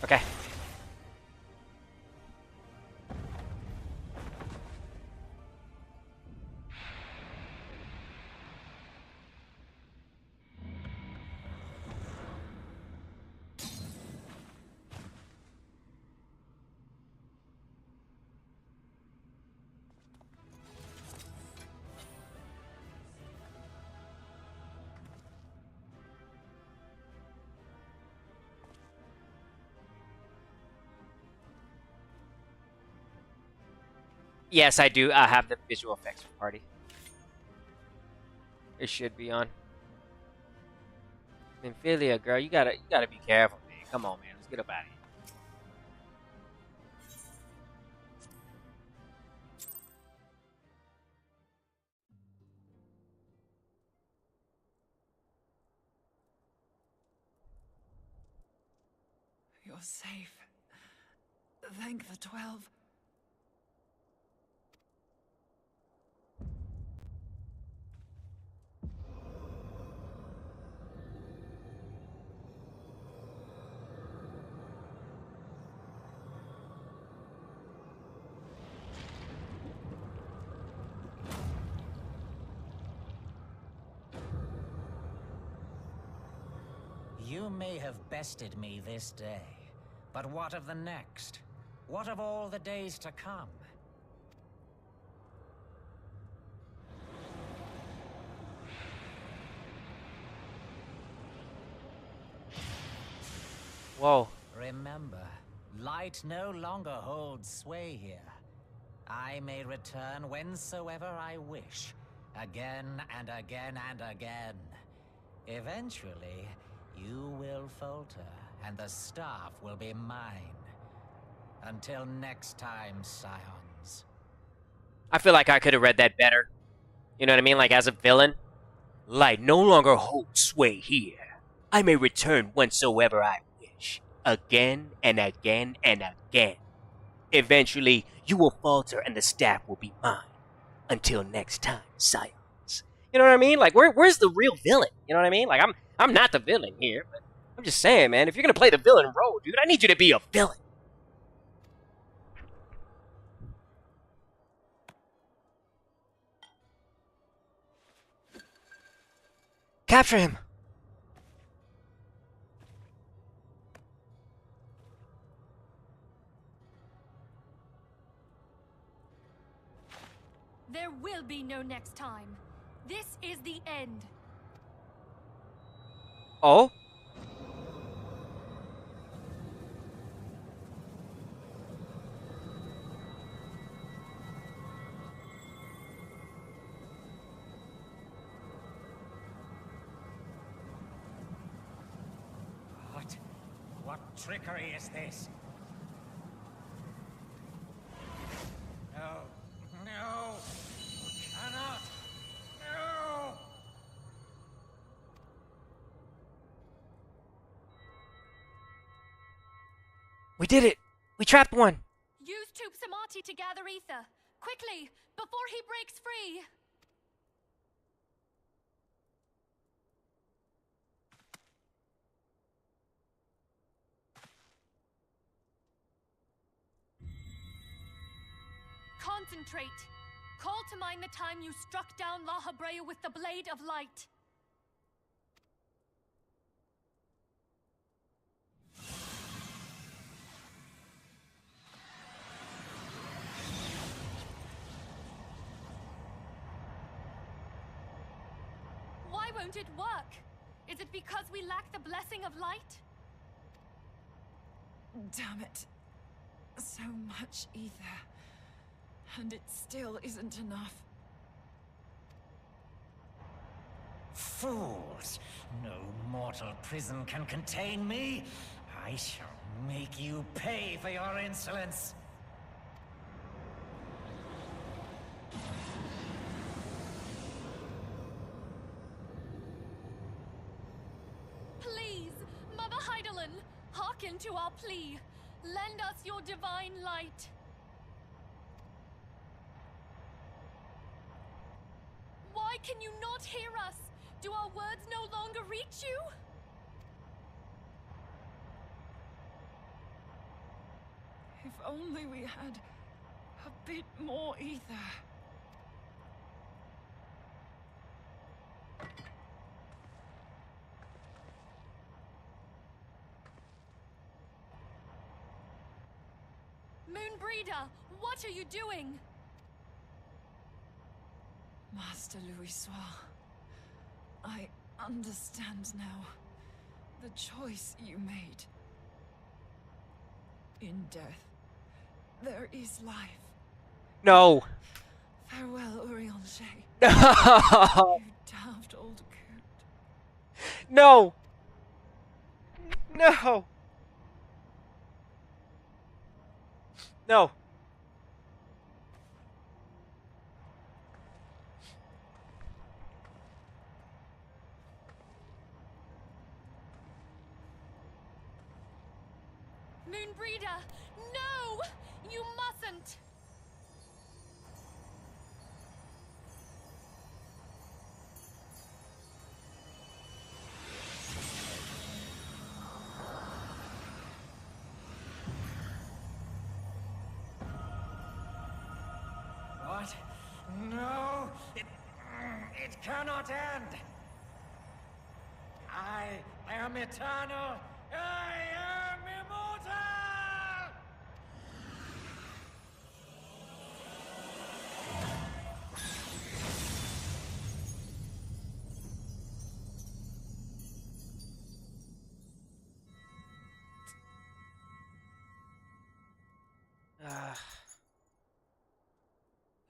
Speaker 1: Okay. Yes, I do. I have the visual effects for party. It should be on. Nymphilia, girl, you gotta be careful, man. Come on, man. Let's get up out of here.
Speaker 4: You're safe. Thank the 12.
Speaker 11: You may have bested me this day, but what of the next? What of all the days to come?
Speaker 1: Whoa.
Speaker 11: Remember, light no longer holds sway here. I may return whensoever I wish, again and again and again. Eventually, you will falter, and the staff will be mine. Until next time, scions.
Speaker 1: I feel like I could have read that better. You know what I mean? Like, as a villain. Light no longer holds sway here. I may return whensoever I wish. Again and again and again. Eventually, you will falter and the staff will be mine. Until next time, scions. You know what I mean? Like, where's the real villain? You know what I mean? Like, I'm not the villain here, but I'm just saying, man, if you're gonna play the villain role, dude, I need you to be a villain. Capture him!
Speaker 2: know next time. This is the end.
Speaker 1: Oh?
Speaker 11: What trickery is this? No. No! You cannot! No!
Speaker 1: We did it! We trapped one!
Speaker 2: Use Tube Samati to gather ether. Quickly, before he breaks free! Concentrate. Call to mind the time you struck down La Habrea with the Blade of Light. Why won't it work? Is it because we lack the blessing of light?
Speaker 4: Damn it. So much ether. And it still isn't enough.
Speaker 11: Fools! No mortal prison can contain me. I shall make you pay for your insolence.
Speaker 2: Please, Mother Heidelin, hearken to our plea. Lend us your divine light. Why can you not hear us? Do our words no longer reach you?
Speaker 4: If only we had a bit more ether.
Speaker 2: Moenbryda, what are you doing?
Speaker 4: Master Louisoix, I understand now the choice you made. In death, there is life.
Speaker 1: No!
Speaker 4: Farewell, Eorzea.
Speaker 1: No!
Speaker 4: You daft old coot.
Speaker 1: No! No! No!
Speaker 2: Moenbryda, no! You mustn't!
Speaker 11: What? No! It cannot end! I am eternal! I am immortal!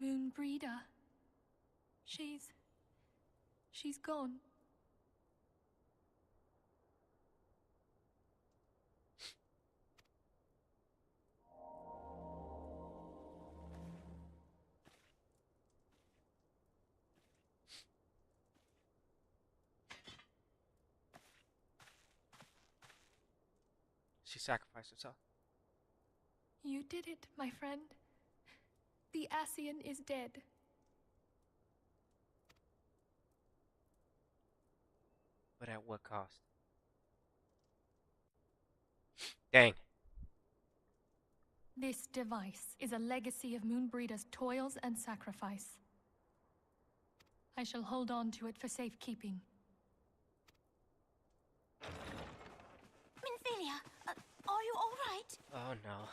Speaker 2: Moenbryda. She's gone.
Speaker 1: She sacrificed herself.
Speaker 2: You did it, my friend. The Ascian is dead.
Speaker 1: But at what cost? Dang.
Speaker 2: This device is a legacy of Moenbryda's toils and sacrifice. I shall hold on to it for safekeeping.
Speaker 9: Minfilia, are you all right?
Speaker 1: Oh no.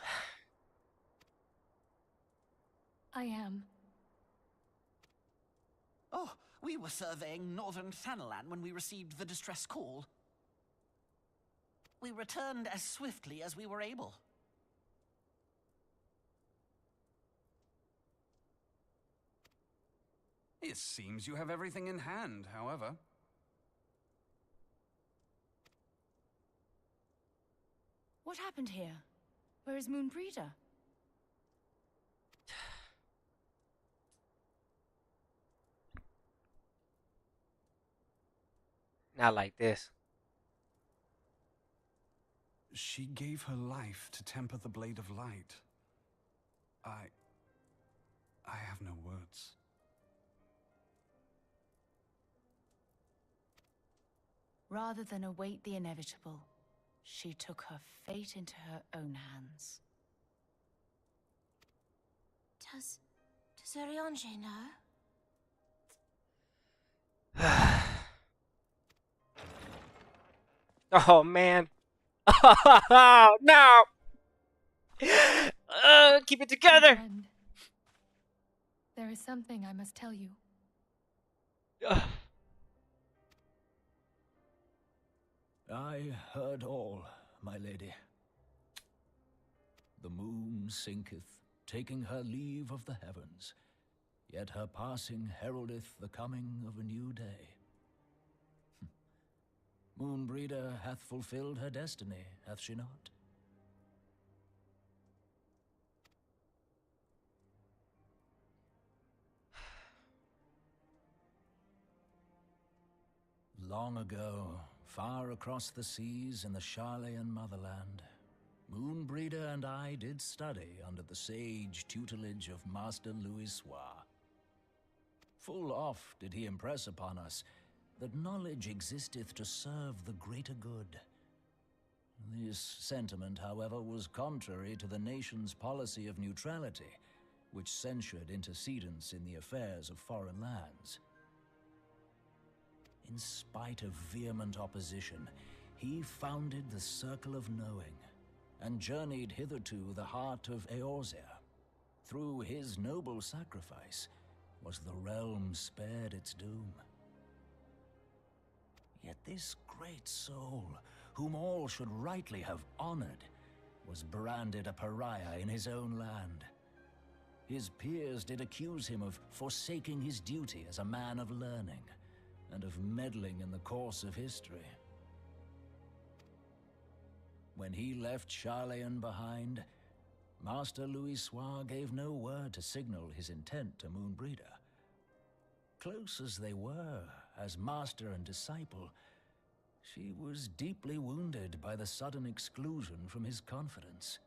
Speaker 2: I am.
Speaker 10: Oh, we were surveying northern Thanalan when we received the distress call. We returned as swiftly as we were able.
Speaker 8: It seems you have everything in hand, however.
Speaker 4: What happened here? Where is Moenbryda?
Speaker 1: Not like this.
Speaker 8: She gave her life to temper the Blade of Light. I have no words.
Speaker 4: Rather than await the inevitable, she took her fate into her own hands.
Speaker 9: Does Eorzea know?
Speaker 1: Oh man. Oh no. Keep it together.
Speaker 2: Friend, there is something I must tell you.
Speaker 5: I heard all, my lady. The moon sinketh, taking her leave of the heavens, yet her passing heraldeth the coming of a new day. Moenbryda hath fulfilled her destiny, hath she not? Long ago, far across the seas in the Sharlayan motherland, Moenbryda and I did study under the sage tutelage of Master Louisoix. Full oft did he impress upon us that knowledge existeth to serve the greater good. This sentiment, however, was contrary to the nation's policy of neutrality, which censured intercedence in the affairs of foreign lands. In spite of vehement opposition, he founded the Circle of Knowing, and journeyed hither to the heart of Eorzea. Through his noble sacrifice was the realm spared its doom. Yet this great soul, whom all should rightly have honored, was branded a pariah in his own land. His peers did accuse him of forsaking his duty as a man of learning, and of meddling in the course of history. When he left Sharlayan behind, Master Louisoix gave no word to signal his intent to Moenbryda. Close as they were, as master and disciple, she was deeply wounded by the sudden exclusion from his confidence.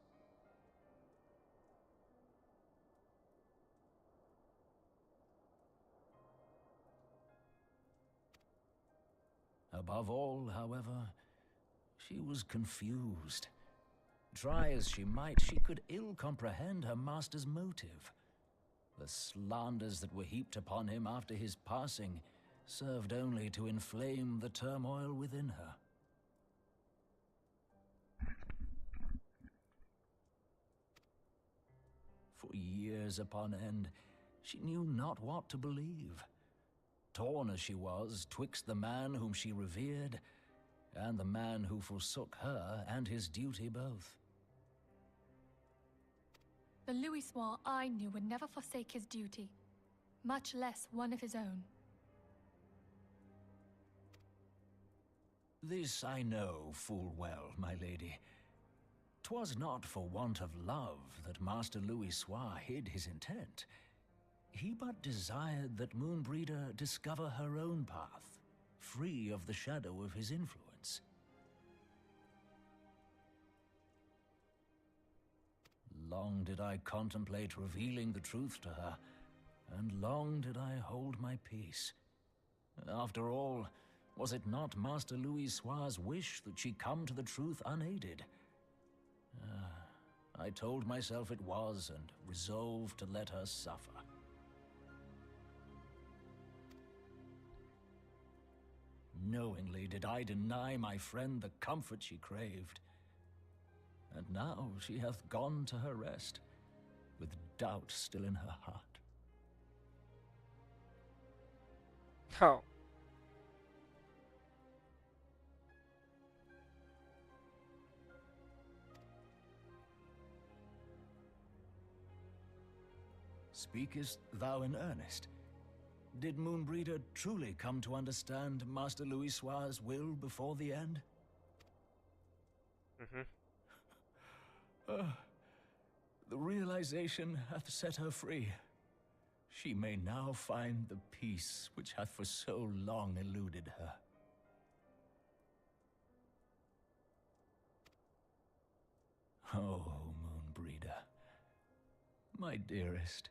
Speaker 5: Above all, however, she was confused. Try as she might, she could ill comprehend her master's motive. The slanders that were heaped upon him after his passing served only to inflame the turmoil within her. For years upon end, she knew not what to believe. Torn as she was twixt the man whom she revered and the man who forsook her and his duty both.
Speaker 2: The Louisoix I knew would never forsake his duty, much less one of his own.
Speaker 5: This I know full well, my lady. 'Twas not for want of love that Master Louisoix hid his intent. He but desired that Moenbryda discover her own path, free of the shadow of his influence. Long did I contemplate revealing the truth to her, and long did I hold my peace. After all, was it not Master Louisoix's wish that she come to the truth unaided? I told myself it was, and resolved to let her suffer. Knowingly did I deny my friend the comfort she craved. And now she hath gone to her rest, with doubt still in her heart.
Speaker 1: Oh.
Speaker 5: Speakest thou in earnest? Did Moenbryda truly come to understand Master Louisoix's will before the end? The realization hath set her free. She may now find the peace which hath for so long eluded her. Oh, Moenbryda, my dearest,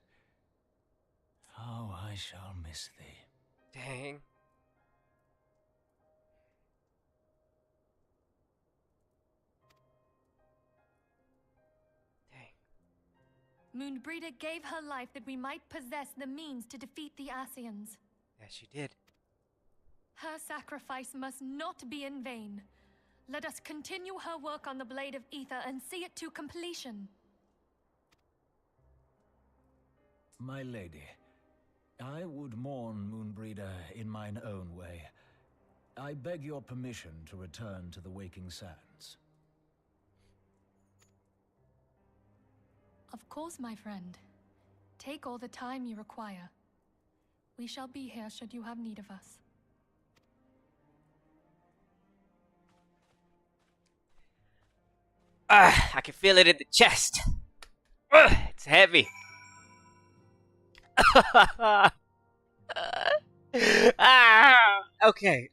Speaker 5: how I shall miss thee.
Speaker 1: Dang.
Speaker 2: Moenbryda gave her life that we might possess the means to defeat the Ascians.
Speaker 1: Yes, she did.
Speaker 2: Her sacrifice must not be in vain. Let us continue her work on the Blade of Aether and see it to completion.
Speaker 5: My lady, I would mourn Moenbryda in mine own way. I beg your permission to return to the Waking Sands.
Speaker 2: Of course, my friend. Take all the time you require. We shall be here should you have need of us.
Speaker 1: I can feel it in the chest. It's heavy. Okay.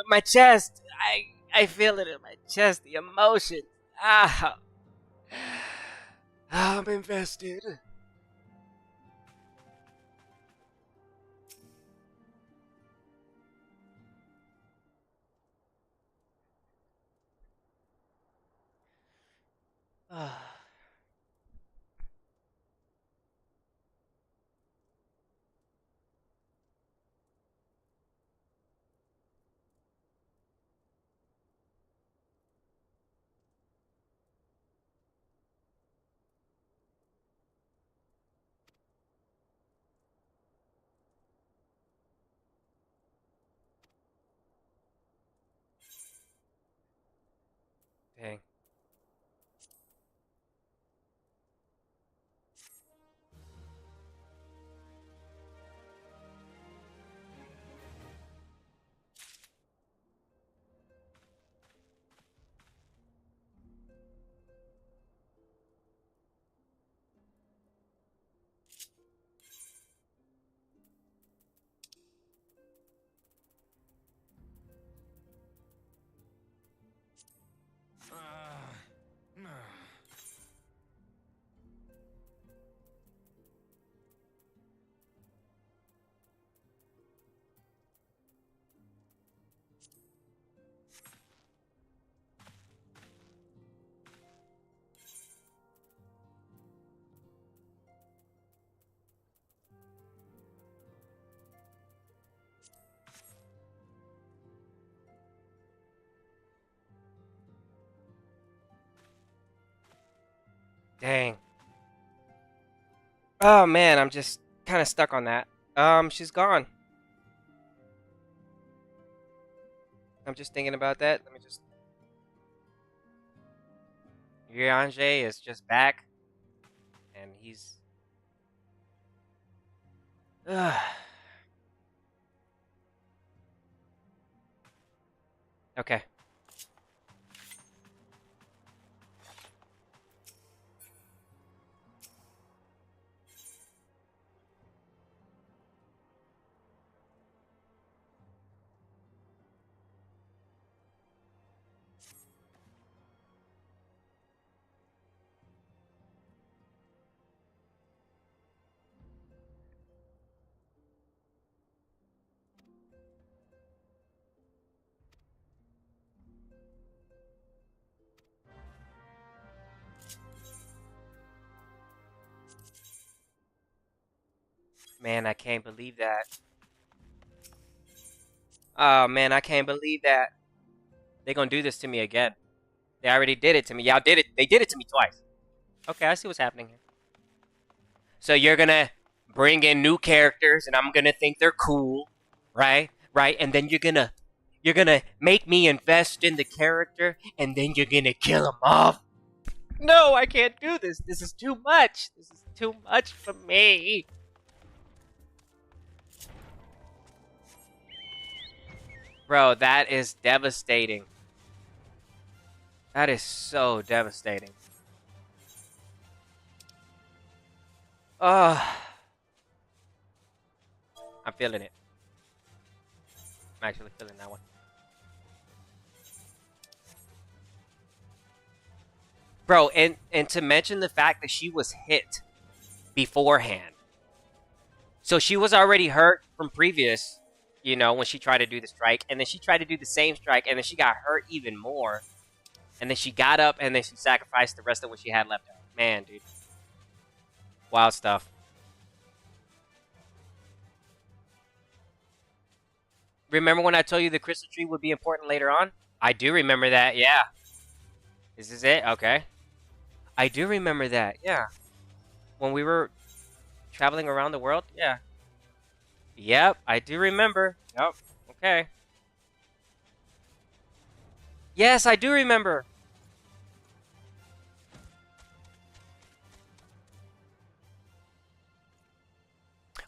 Speaker 1: My chest. I feel it in my chest. The emotion. I'm invested. Dang. Dang. Oh man, I'm just kind of stuck on that. She's gone. I'm just thinking about that. Let me just. Eorzea is just back, and he's. Okay. Man, I can't believe that. Oh man, I can't believe that. They're gonna do this to me again. They already did it to me. Y'all did it. They did it to me twice. Okay, I see what's happening here. So you're gonna bring in new characters, and I'm gonna think they're cool, right? Right? And then you're gonna make me invest in the character, and then you're gonna kill them off. No, I can't do this. This is too much. This is too much for me. Bro, that is devastating. That is so devastating. I'm feeling it. I'm actually feeling that one. Bro, and to mention the fact that she was hit beforehand. So she was already hurt from previous, you know, when she tried to do the strike. And then she tried to do the same strike, and then she got hurt even more. And then she got up, and then she sacrificed the rest of what she had left. Man, dude. Wild stuff. Remember when I told you the crystal tree would be important later on? I do remember that, yeah. Is this it? Okay. I do remember that, yeah. When we were traveling around the world? Yeah. Yep, I do remember. Yep, okay. Yes, I do remember.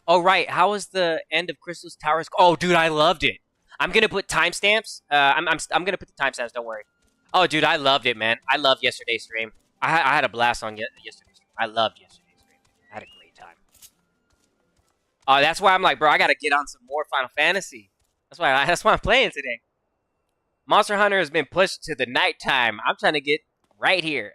Speaker 1: Oh, right. How was the end of Crystal's Towers? Oh, dude, I loved it. I'm going to put timestamps. I'm going to put the timestamps, don't worry. Oh, dude, I loved it, man. I loved yesterday's stream. I had a blast on yesterday's stream. I loved yesterday's stream. I had a great time. That's why I'm like, bro, I got to get on some more Final Fantasy. That's why I'm playing today. Monster Hunter has been pushed to the nighttime. I'm trying to get right here.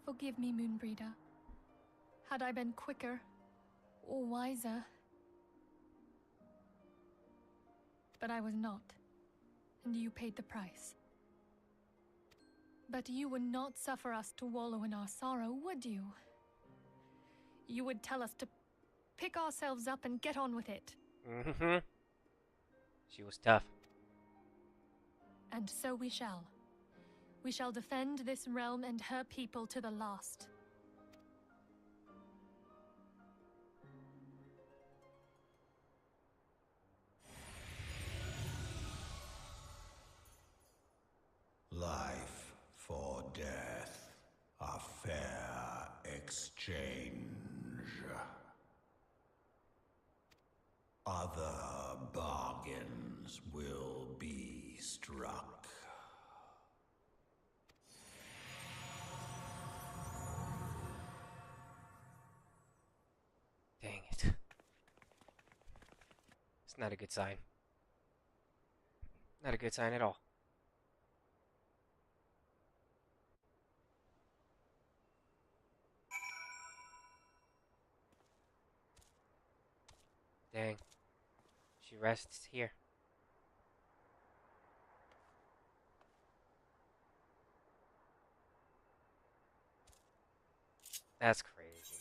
Speaker 2: Forgive me, Moenbryda. Had I been quicker or wiser. But I was not, and you paid the price. But you would not suffer us to wallow in our sorrow, would you? You would tell us to pick ourselves up and get on with it.
Speaker 1: Mm-hmm. She was tough.
Speaker 2: And so we shall. We shall defend this realm and her people to the last.
Speaker 6: Life for death, a fair exchange. Other bargains will be struck.
Speaker 1: Dang it. It's not a good sign. Not a good sign at all. Dang. She rests here. That's crazy,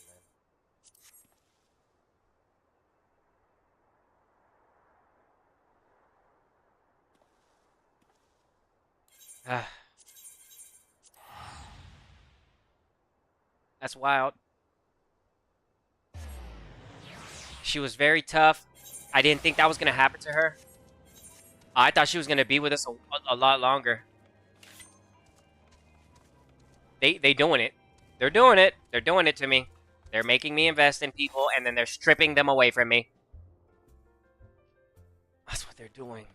Speaker 1: man. That's wild. She was very tough. I didn't think that was going to happen to her. I thought she was going to be with us a lot longer. They doing it. They're doing it. They're doing it to me. They're making me invest in people, and then they're stripping them away from me. That's what they're doing.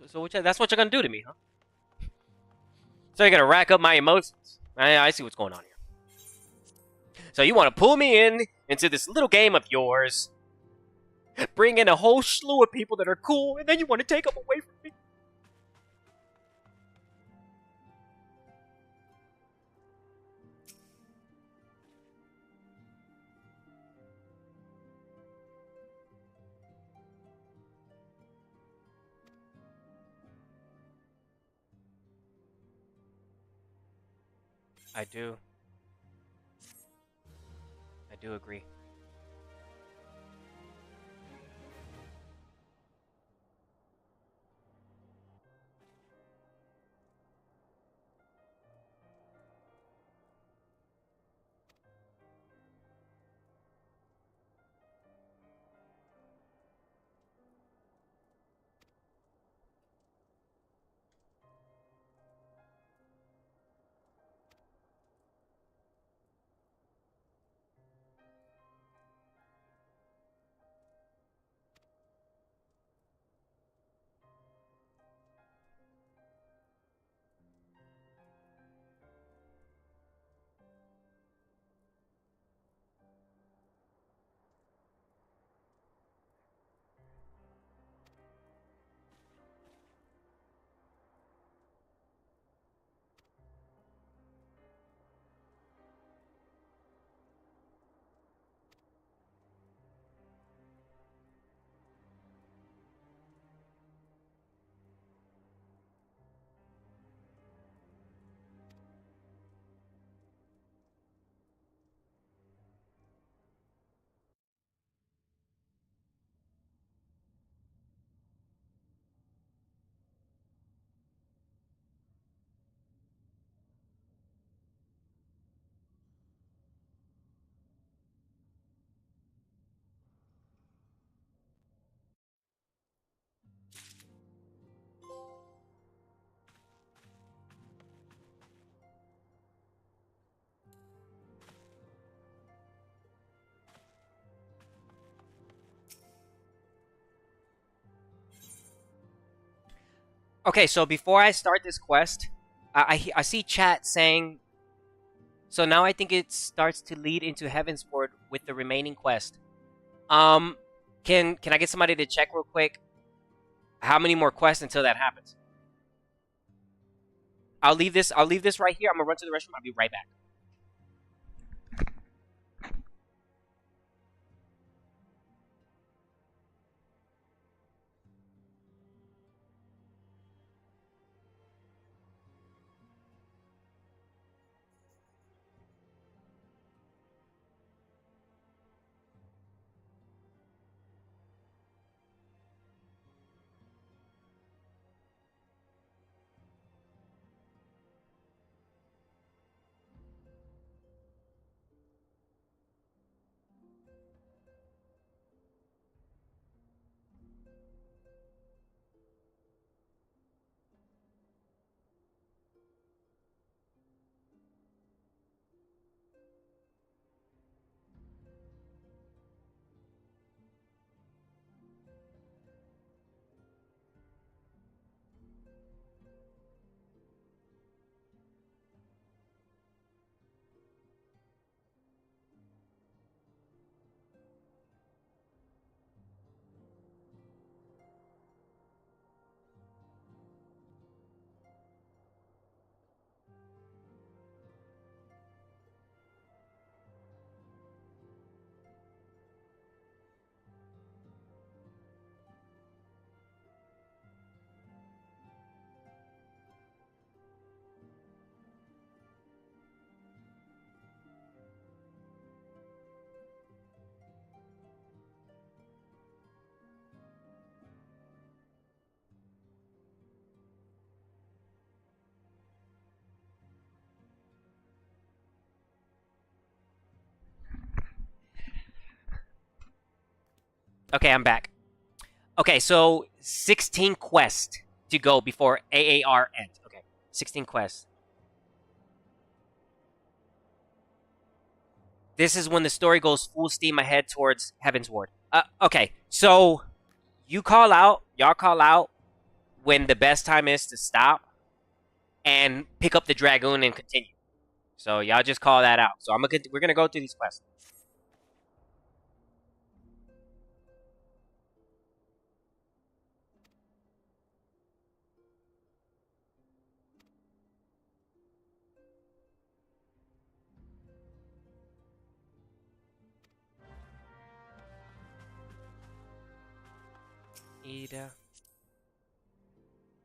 Speaker 1: So that's what you're going to do to me, huh? So you're gonna rack up my emotions. I see what's going on here. So you want to pull me into this little game of yours, bring in a whole slew of people that are cool, and then you want to take them away from me. I do. I do agree. Okay, so before I start this quest, I see chat saying, so now I think it starts to lead into Heavensward with the remaining quest. Can I get somebody to check real quick how many more quests until that happens? I'll leave this right here. I'm gonna run to the restroom. I'll be right back. Okay, I'm back. Okay, so 16 quests to go before AAR ends. Okay, 16 quests. This is when the story goes full steam ahead towards Heavensward. Okay, so y'all call out when the best time is to stop, and pick up the Dragoon and continue. So y'all just call that out. So we're gonna go through these quests. Ida.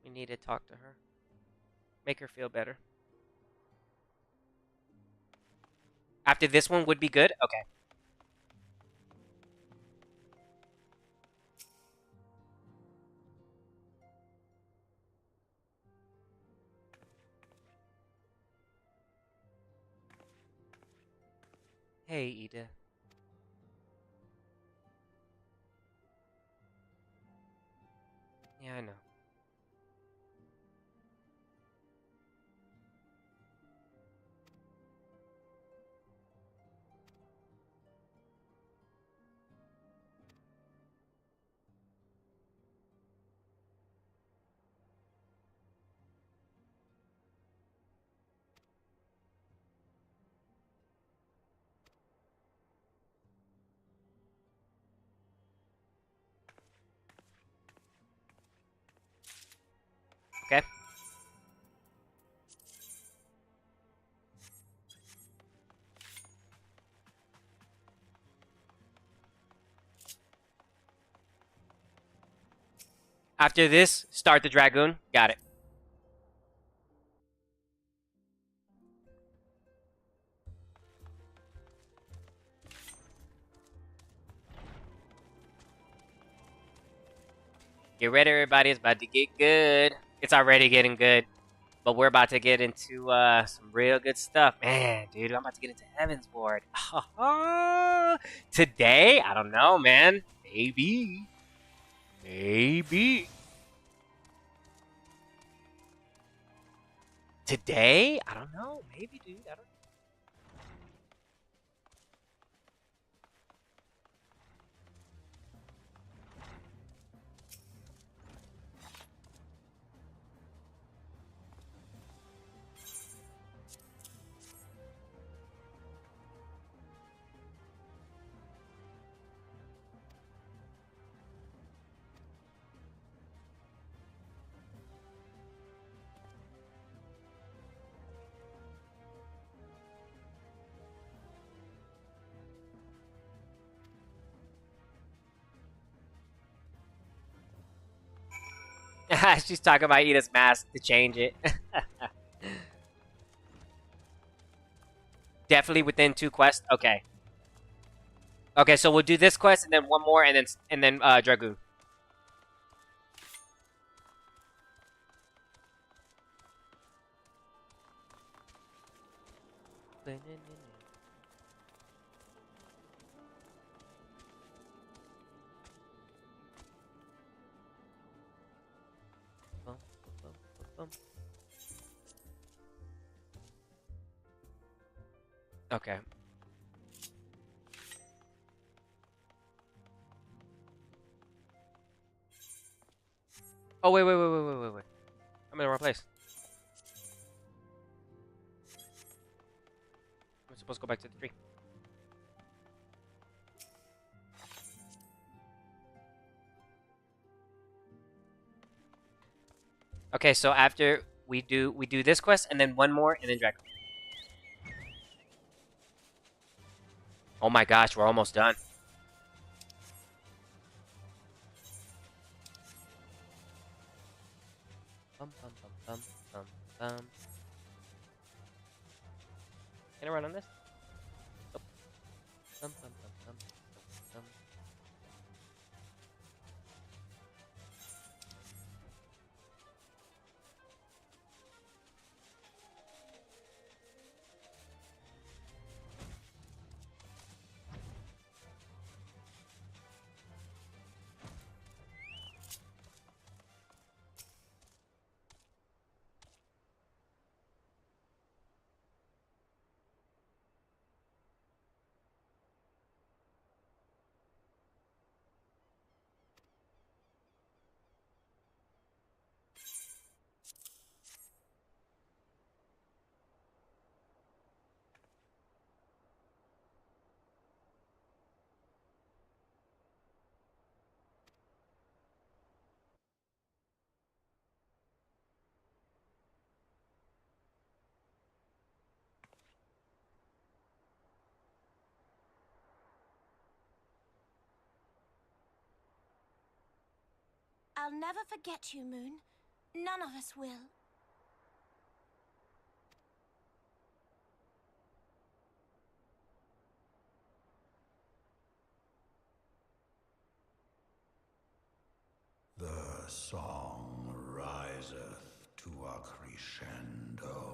Speaker 1: We need to talk to her. Make her feel better. After this one would be good? Okay. Hey, Ida. Yeah, I know. Okay. After this, start the Dragoon. Got it. Get ready, everybody. It's about to get good. It's already getting good. But we're about to get into some real good stuff. Man, dude, I'm about to get into Heavensward. Today? I don't know, man. Maybe. Maybe. Today? I don't know. Maybe, dude. I don't know. She's talking about Ida's mask to change it. Definitely within 2 quests. Okay. Okay, so we'll do this quest and then one more and then Dragoon. Okay. Oh, wait. I'm in the wrong place. I'm supposed to go back to the tree. Okay, so after we do this quest and then one more and then Dragoon. Oh my gosh, we're almost done. Can I run on this? Oh.
Speaker 9: I'll never forget you, Moon. None of us will.
Speaker 6: The song riseth to a crescendo.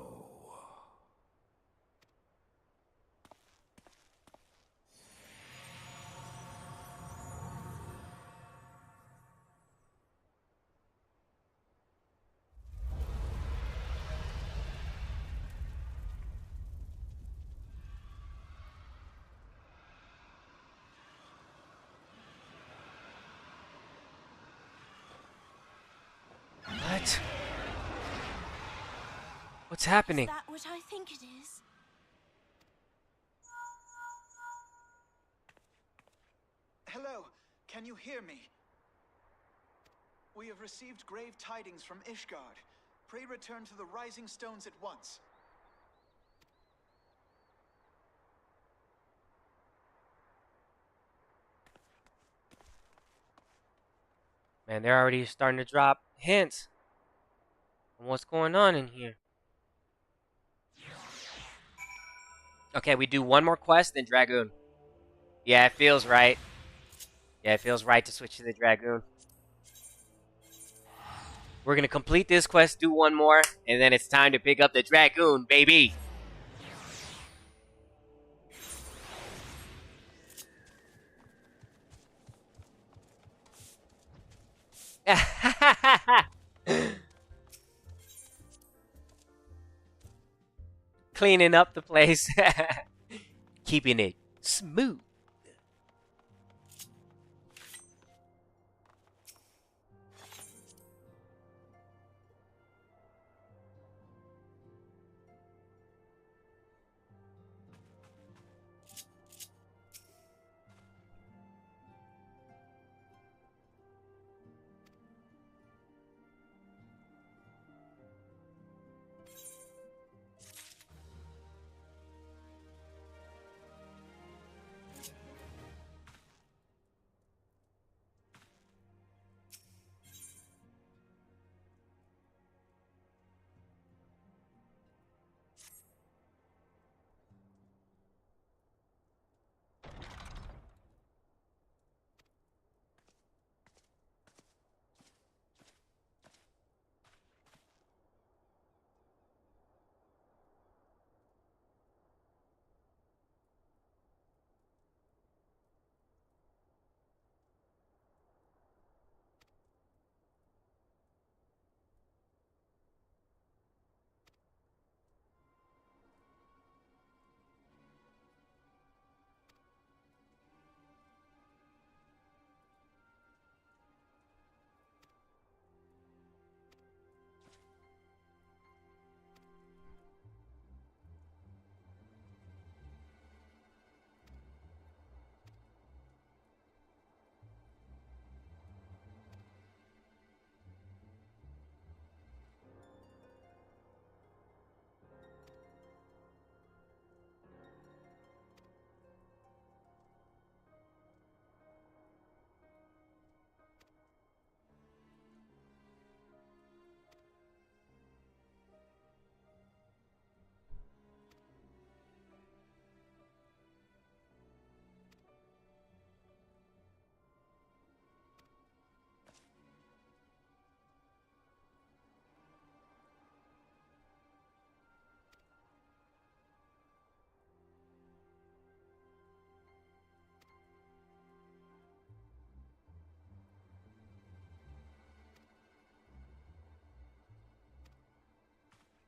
Speaker 1: What? What's happening?
Speaker 9: Is that what I think it is?
Speaker 7: Hello, can you hear me? We have received grave tidings from Ishgard. Pray return to the Rising Stones at once.
Speaker 1: Man, they're already starting to drop hints on what's going on in here. Okay, we do one more quest, then Dragoon. Yeah, it feels right. Yeah, it feels right to switch to the Dragoon. We're gonna complete this quest, do one more, and then it's time to pick up the Dragoon, baby! Cleaning up the place. Keeping it smooth.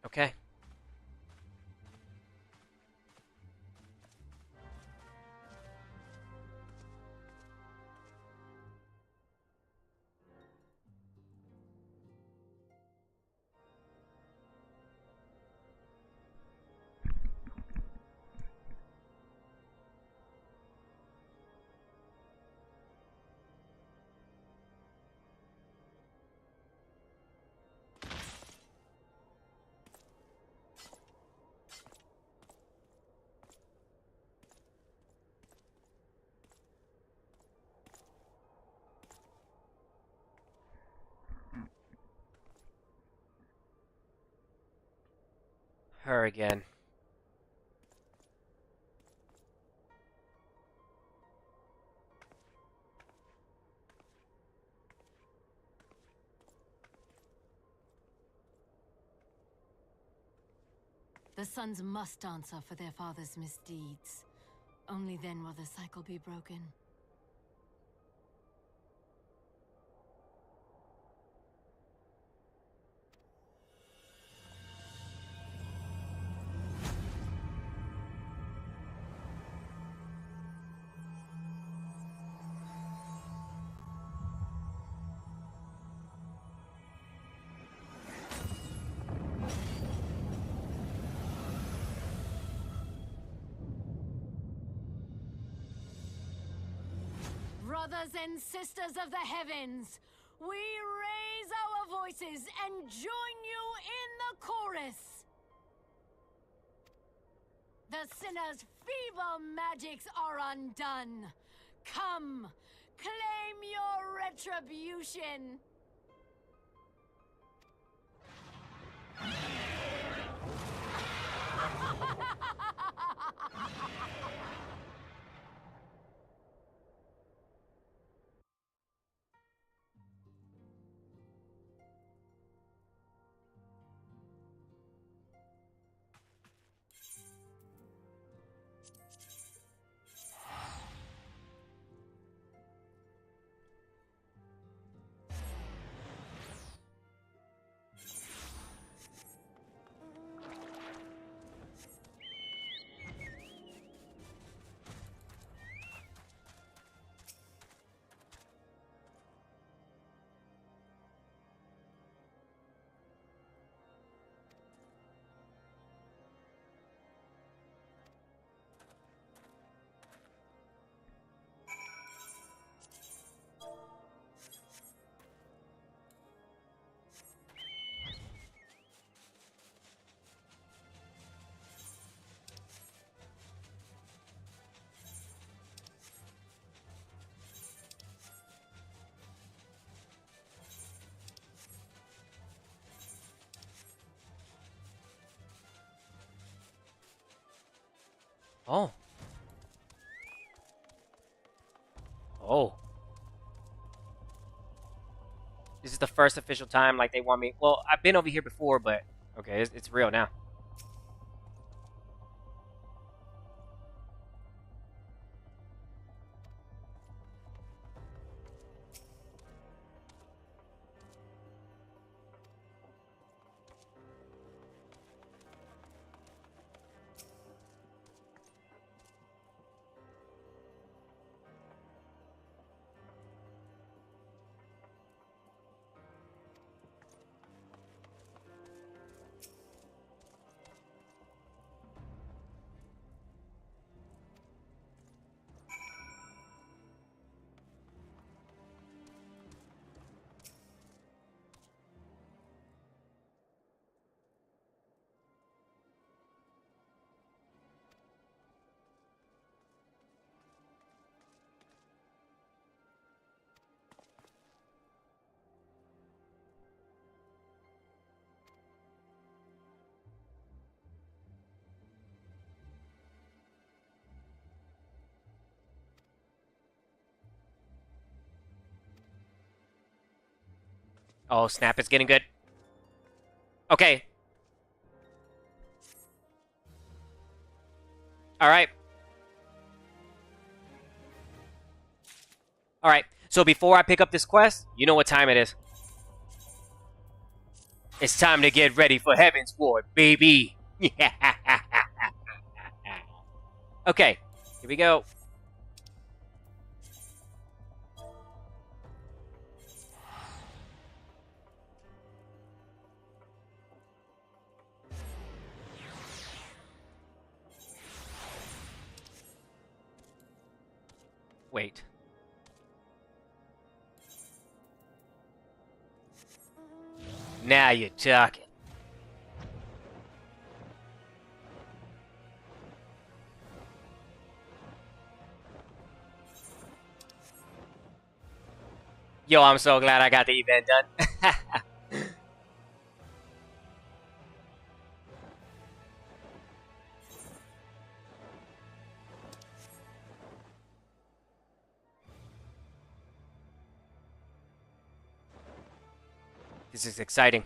Speaker 1: Okay. Her again.
Speaker 12: The sons must answer for their father's misdeeds. Only then will the cycle be broken. Brothers and sisters of the heavens, we raise our voices and join you in the chorus. The sinner's feeble magics are undone. Come, claim your retribution.
Speaker 1: Oh. Oh. This is the first official time, like, they want me. Well, I've been over here before, but okay, it's real now. Oh, snap, it's getting good. Okay. Alright. Alright, so before I pick up this quest, you know what time it is. It's time to get ready for Heavensward, baby. Okay, here we go. Wait. Now you're talking. Yo, I'm so glad I got the event done. This is exciting.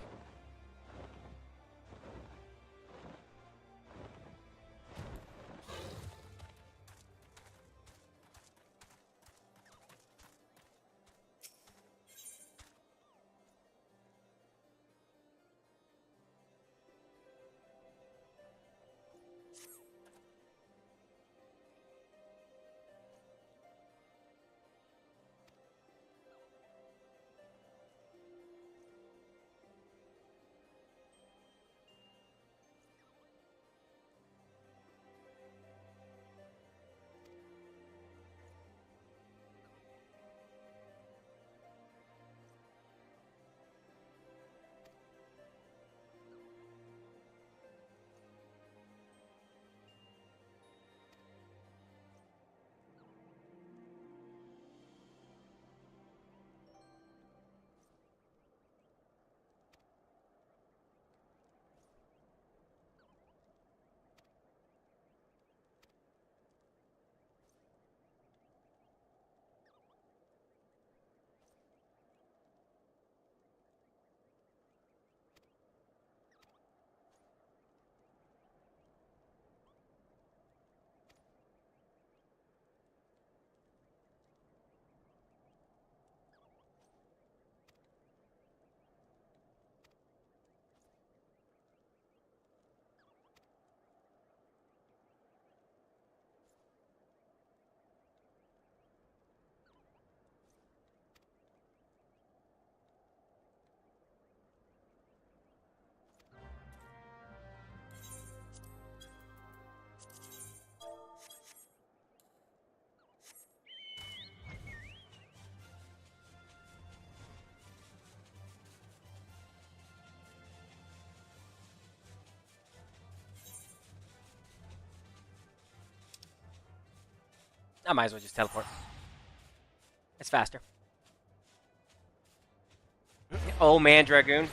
Speaker 1: I might as well just teleport. It's faster. Oh man, Dragoon.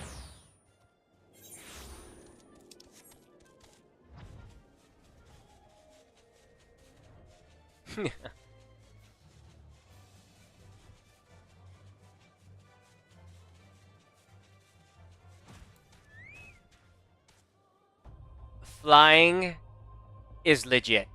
Speaker 1: Flying is legit.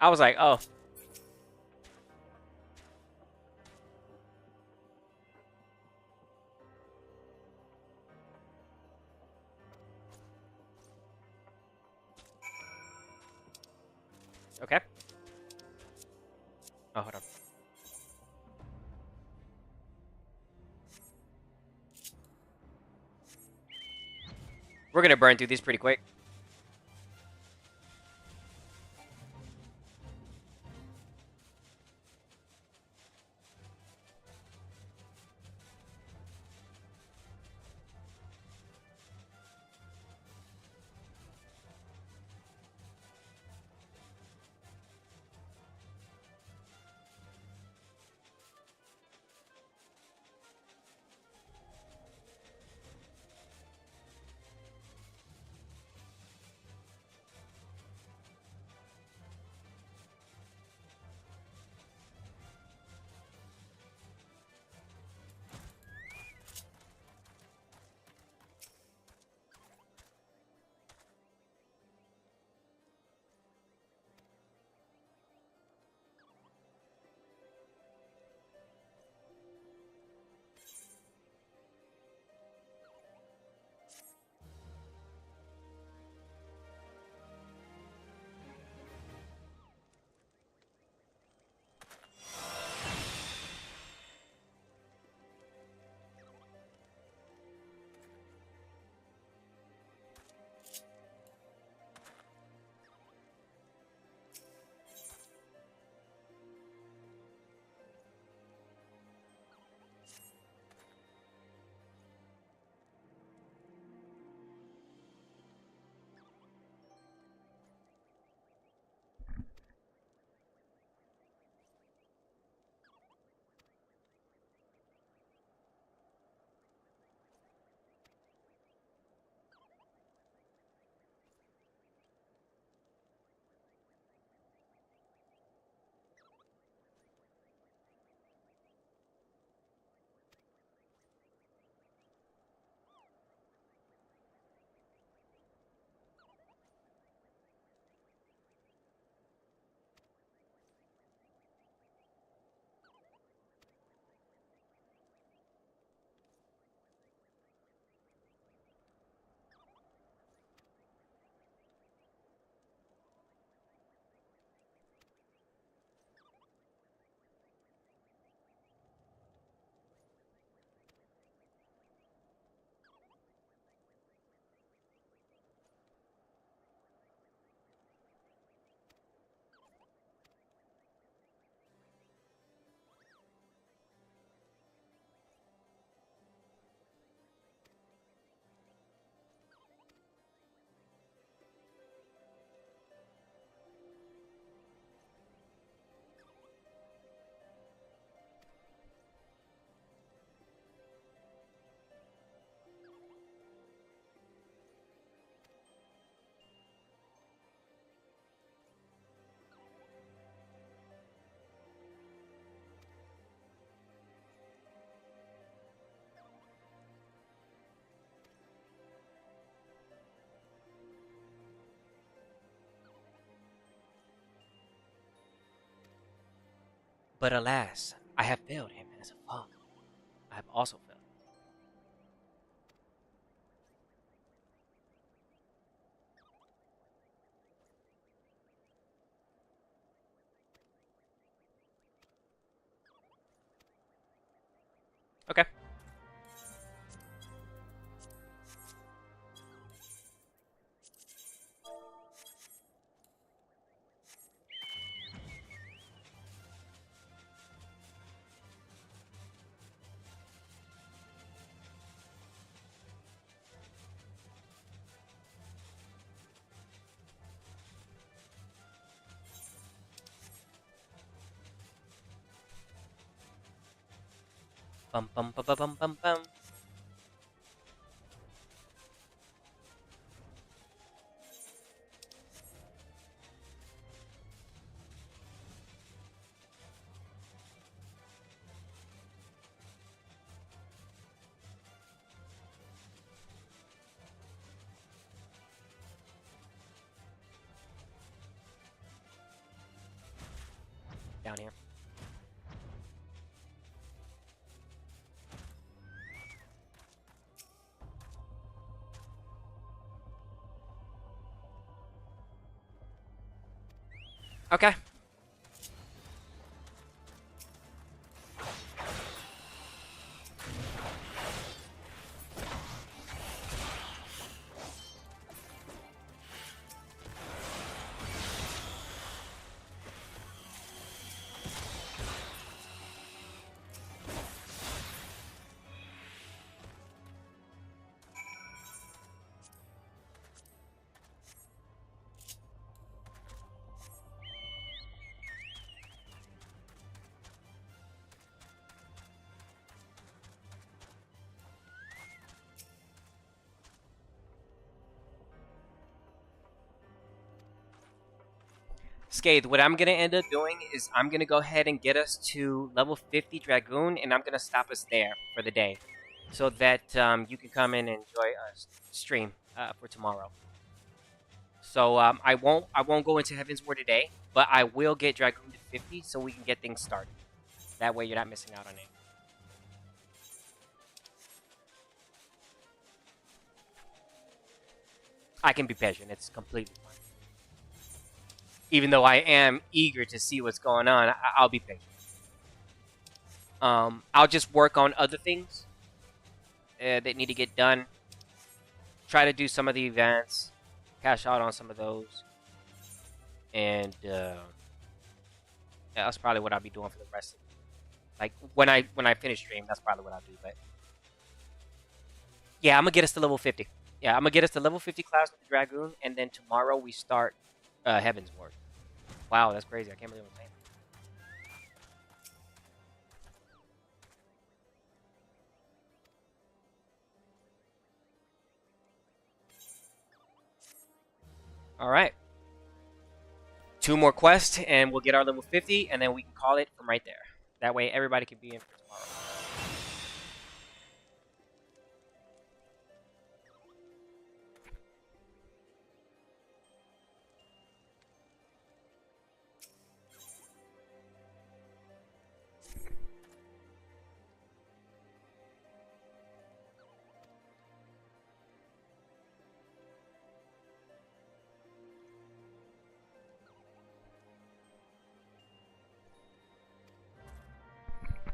Speaker 1: I was like, oh. Okay. Oh, hold on. We're gonna burn through these pretty quick. But alas, I have failed him as a father. I have also failed. Okay. Bum bum bum bum bum bum bum. Down here. Okay. Scathe, what I'm going to end up doing is I'm going to go ahead and get us to level 50 Dragoon, and I'm going to stop us there for the day so that you can come in and enjoy a stream for tomorrow. So I won't go into Heavensward today, but I will get Dragoon to 50 so we can get things started. That way you're not missing out on it. I can be patient. It's completely fine. Even though I am eager to see what's going on, I'll be patient. I'll just work on other things that need to get done. Try to do some of the events. Cash out on some of those. And yeah, that's probably what I'll be doing for the rest of it. Like, when I finish stream, that's probably what I'll do. But yeah, I'm going to get us to level 50. Yeah, I'm going to get us to level 50 class with the Dragoon. And then tomorrow we start Heavensward. Wow, that's crazy. I can't believe I'm saying that. Alright. 2 more quests, and we'll get our level 50, and then we can call it from right there. That way, everybody can be in for tomorrow.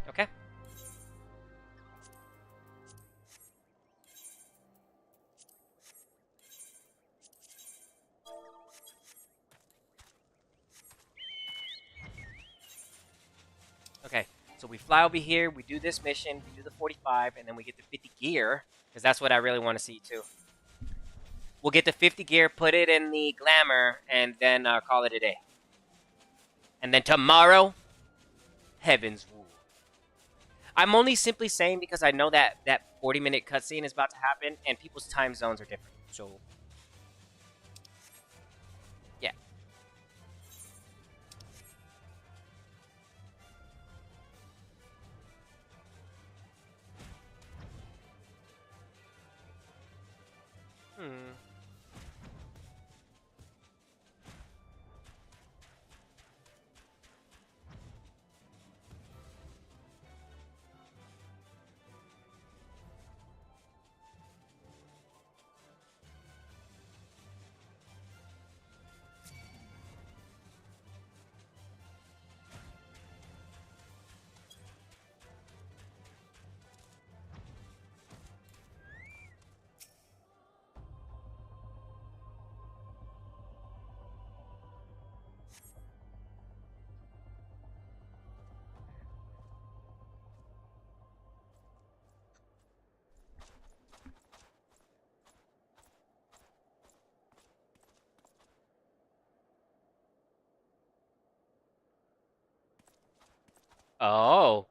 Speaker 1: Okay. Okay, so we fly over here, we do this mission, we do the 45, and then we get the 50 gear, because that's what I really want to see, too. We'll get the 50 gear, put it in the glamour, and then call it a day. And then tomorrow, Heavensward. I'm only simply saying because I know that that 40-minute cutscene is about to happen, and people's time zones are different, so... yeah. Oh.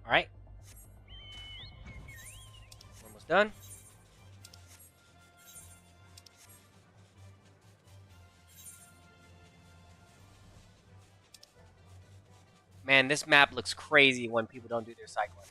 Speaker 1: Alright. Almost done. Man, this map looks crazy when people don't do their cycling.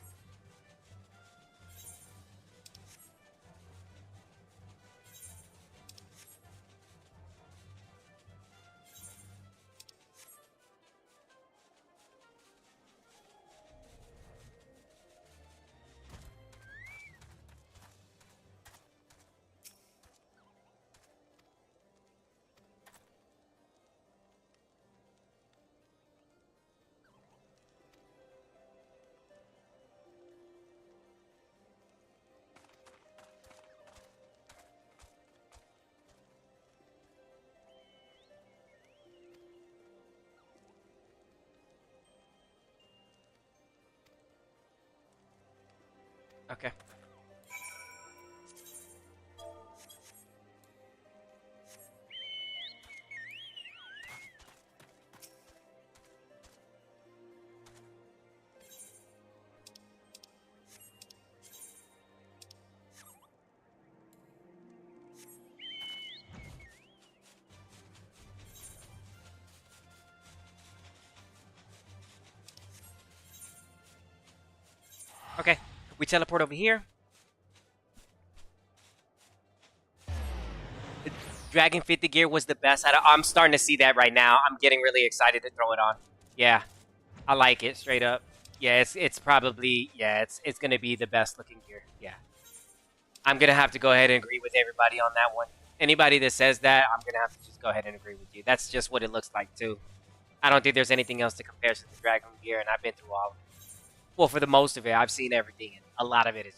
Speaker 1: Okay. Okay, we teleport over here. Dragon 50 gear was the best. I'm starting to see that right now. I'm getting really excited to throw it on. Yeah, I like it straight up. Yeah, it's probably, yeah, it's gonna be the best looking gear. Yeah, I'm gonna have to go ahead and agree with everybody on that one. Anybody that says that, I'm gonna have to just go ahead and agree with you. That's just what it looks like too. I don't think there's anything else to compare to the Dragon gear, and I've been through all of it. Well, for the most of it, I've seen everything, and a lot of it is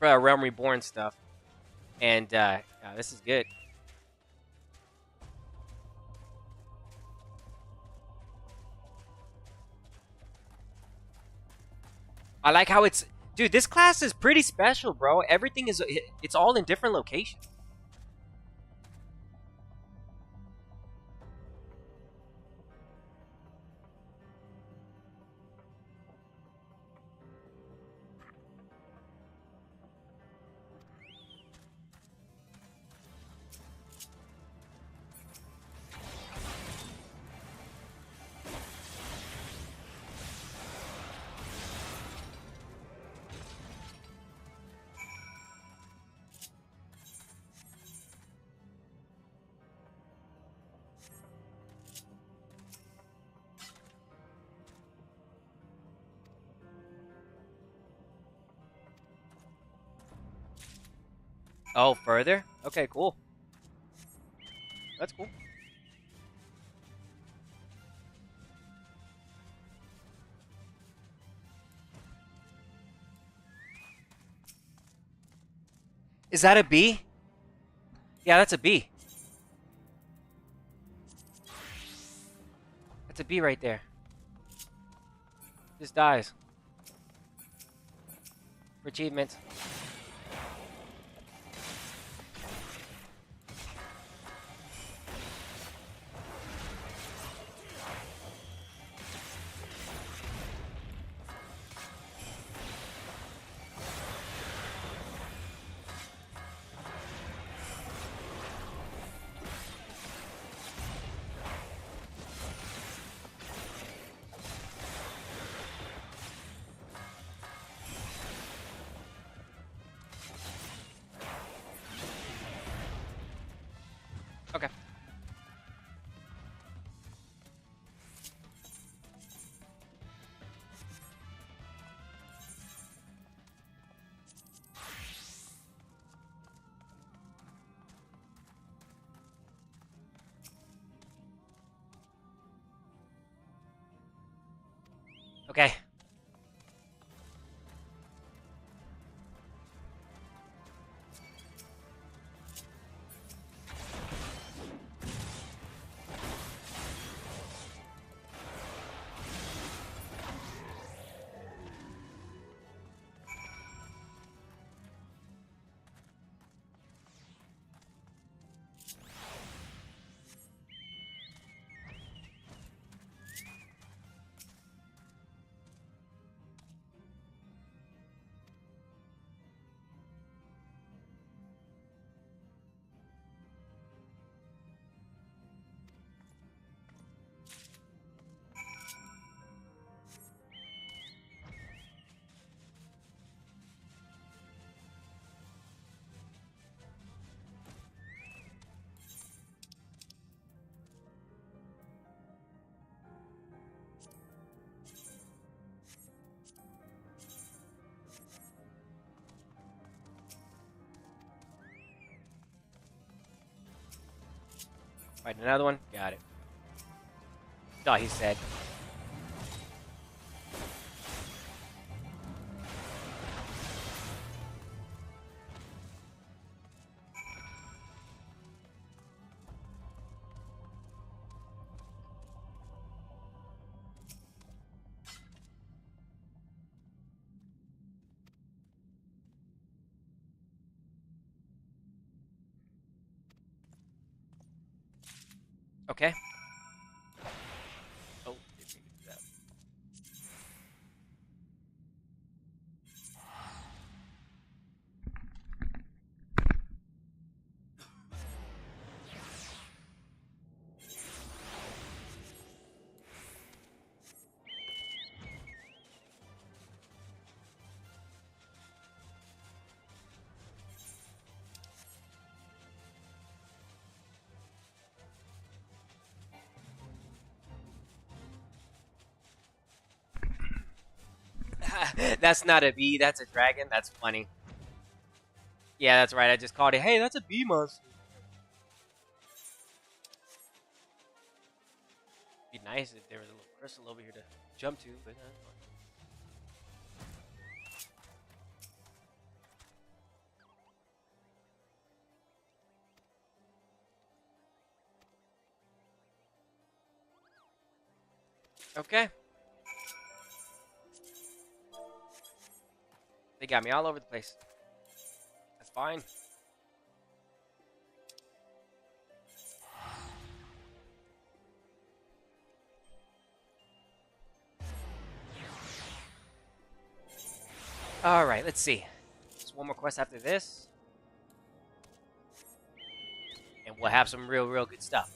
Speaker 1: for Realm Reborn stuff. And this is good. I like how it's... Dude, this class is pretty special, bro. Everything is... It's all in different locations. Oh, further? Okay, cool. That's cool. Is that a B? Yeah, that's a B. That's a B right there. Just dies. For achievements. Okay. Okay. Right, another one. Got it. Oh, he's dead. Okay. Oh, didn't mean to do that. That's not a bee, that's a dragon. That's funny. Yeah, that's right. I just called it. Hey, that's a bee monster. It'd be nice if there was a little crystal over here to jump to, but that's fine. Okay. They got me all over the place. That's fine. Alright, let's see. Just one more quest after this. And we'll have some real good stuff.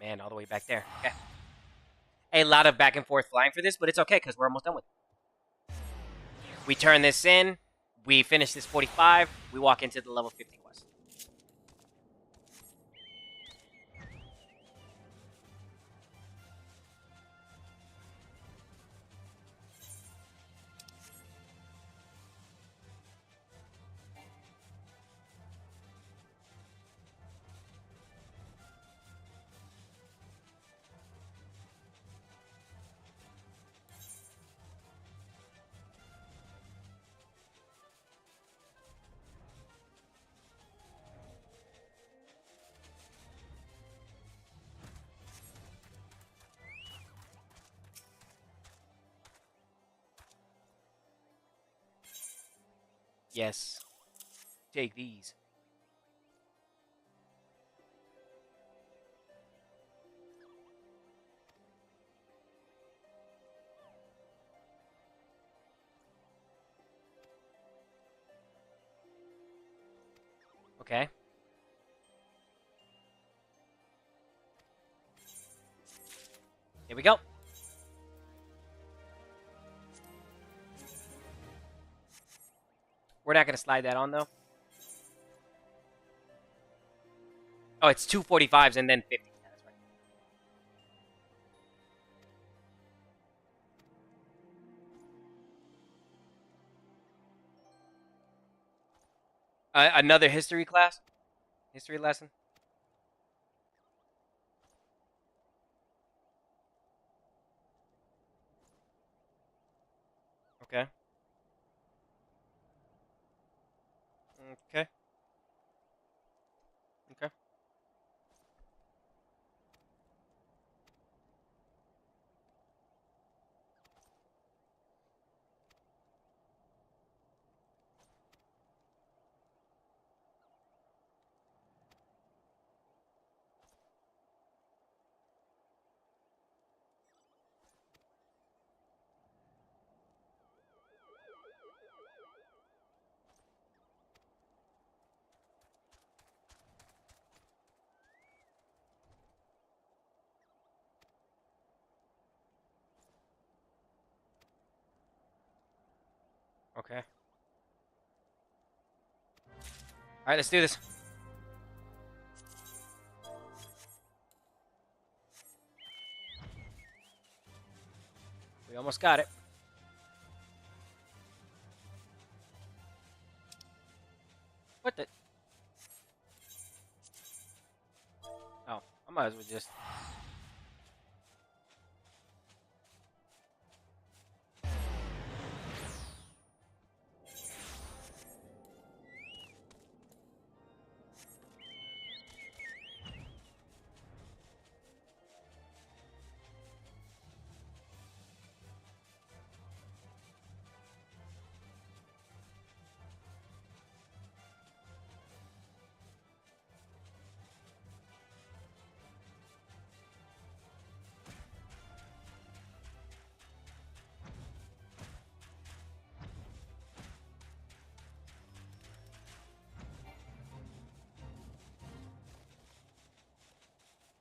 Speaker 1: Man, all the way back there. Okay. A lot of back and forth flying for this, but it's okay because we're almost done with it. We turn this in. We finish this 45. We walk into the level 50 quest. Yes. Take these. Okay. Here we go. We're not going to slide that on, though. Oh, it's 245s and then 50. That's right. Another history class? History lesson? Okay. Okay. Okay. Okay. Alright, let's do this. We almost got it. What the? Oh, I might as well just...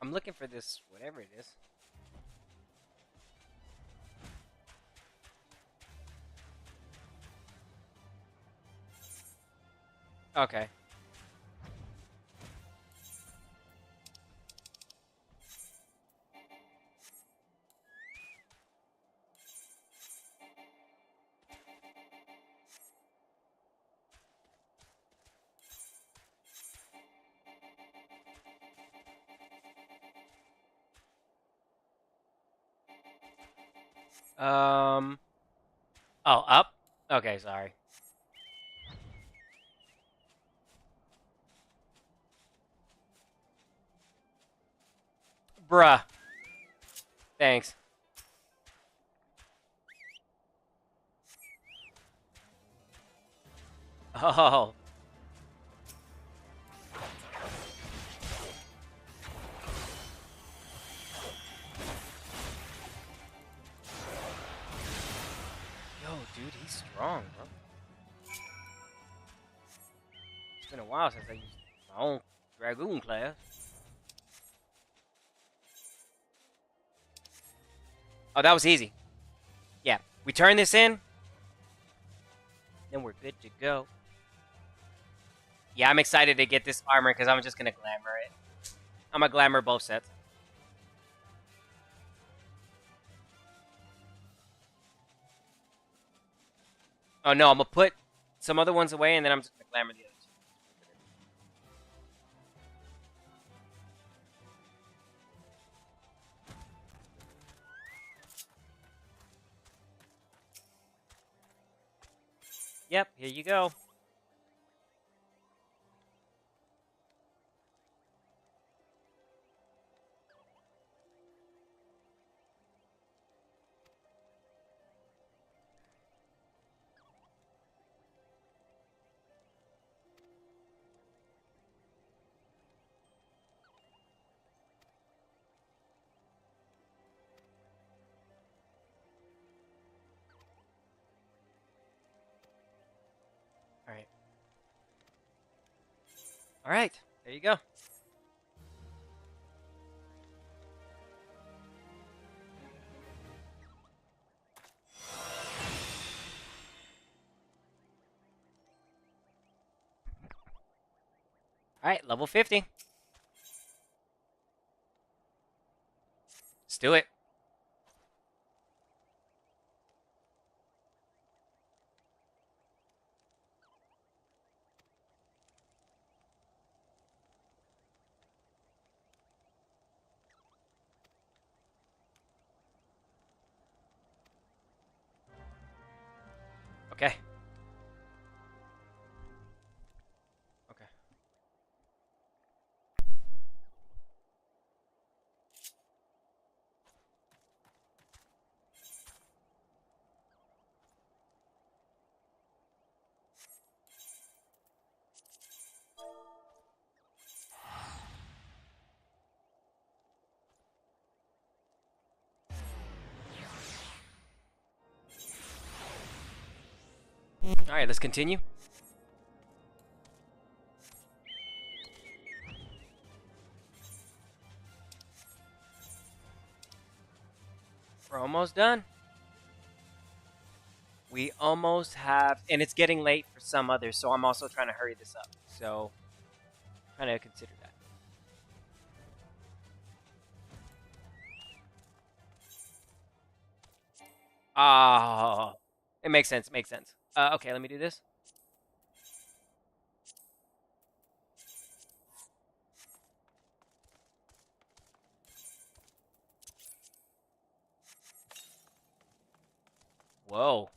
Speaker 1: I'm looking for this, whatever it is. Okay. Oh, up? Okay, sorry. Bruh. Thanks. Oh. Yo, dude, he's strong, bro. It's been a while since I used my own Dragoon class. Oh, that was easy. Yeah, we turn this in, then we're good to go. Yeah, I'm excited to get this armor because I'm just going to glamour it. I'm going to glamour both sets. Oh, no, I'm going to put some other ones away, and then I'm just going to glamour the others. Yep, here you go. Alright. Alright, there you go. Alright, level 50. Let's do it. Okay. Okay. Alright, let's continue. We're almost done. We almost have, and it's getting late for some others, so I'm also trying to hurry this up. So, trying to consider that. Oh, it makes sense. It makes sense. Okay, let me do this. Whoa.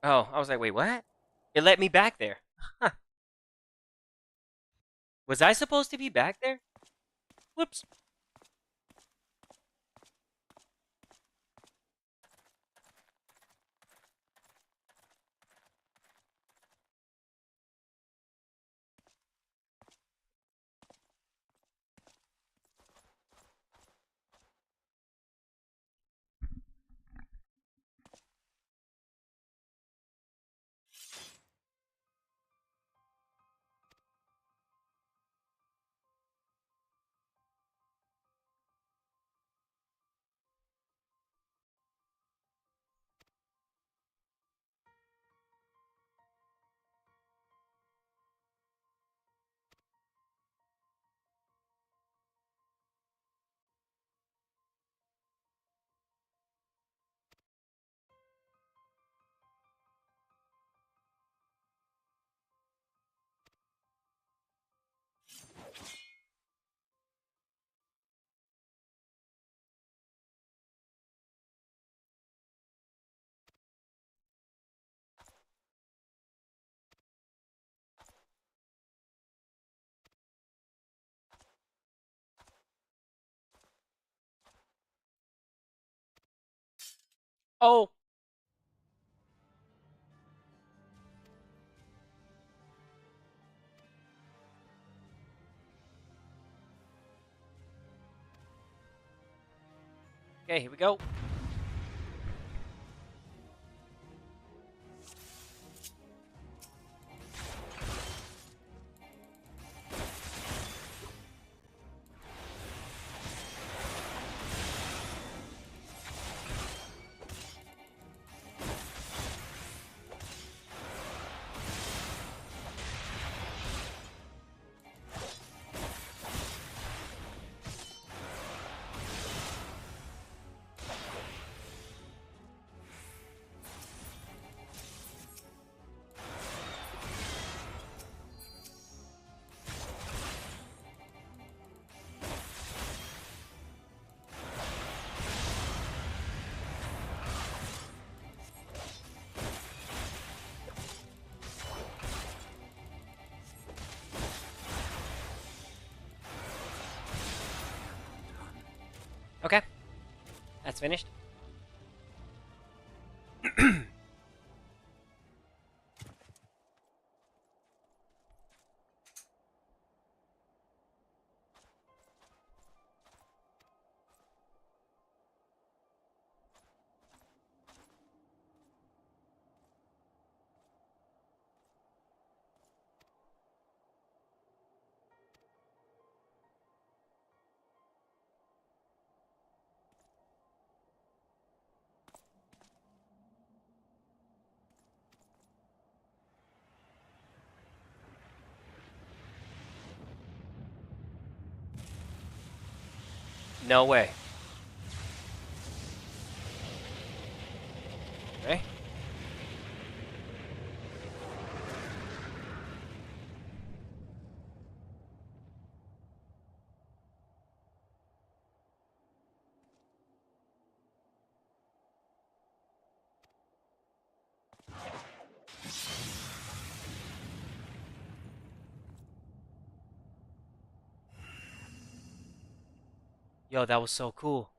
Speaker 1: Oh, I was like, wait, what? It let me back there. Huh. Was I supposed to be back there? Whoops. Oh! Okay, here we go. Okay. That's finished. No way. Okay. Yo, that was so cool.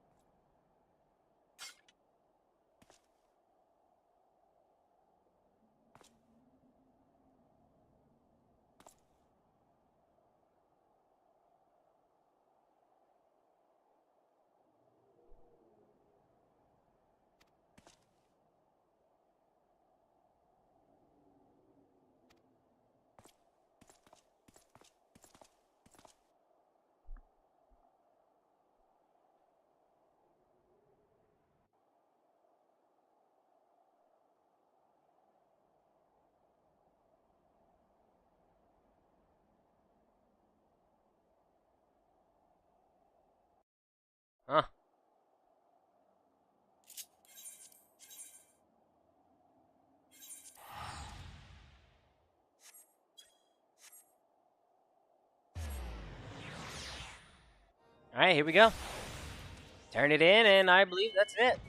Speaker 1: Huh. Alright, here we go. Turn it in, and I believe that's it.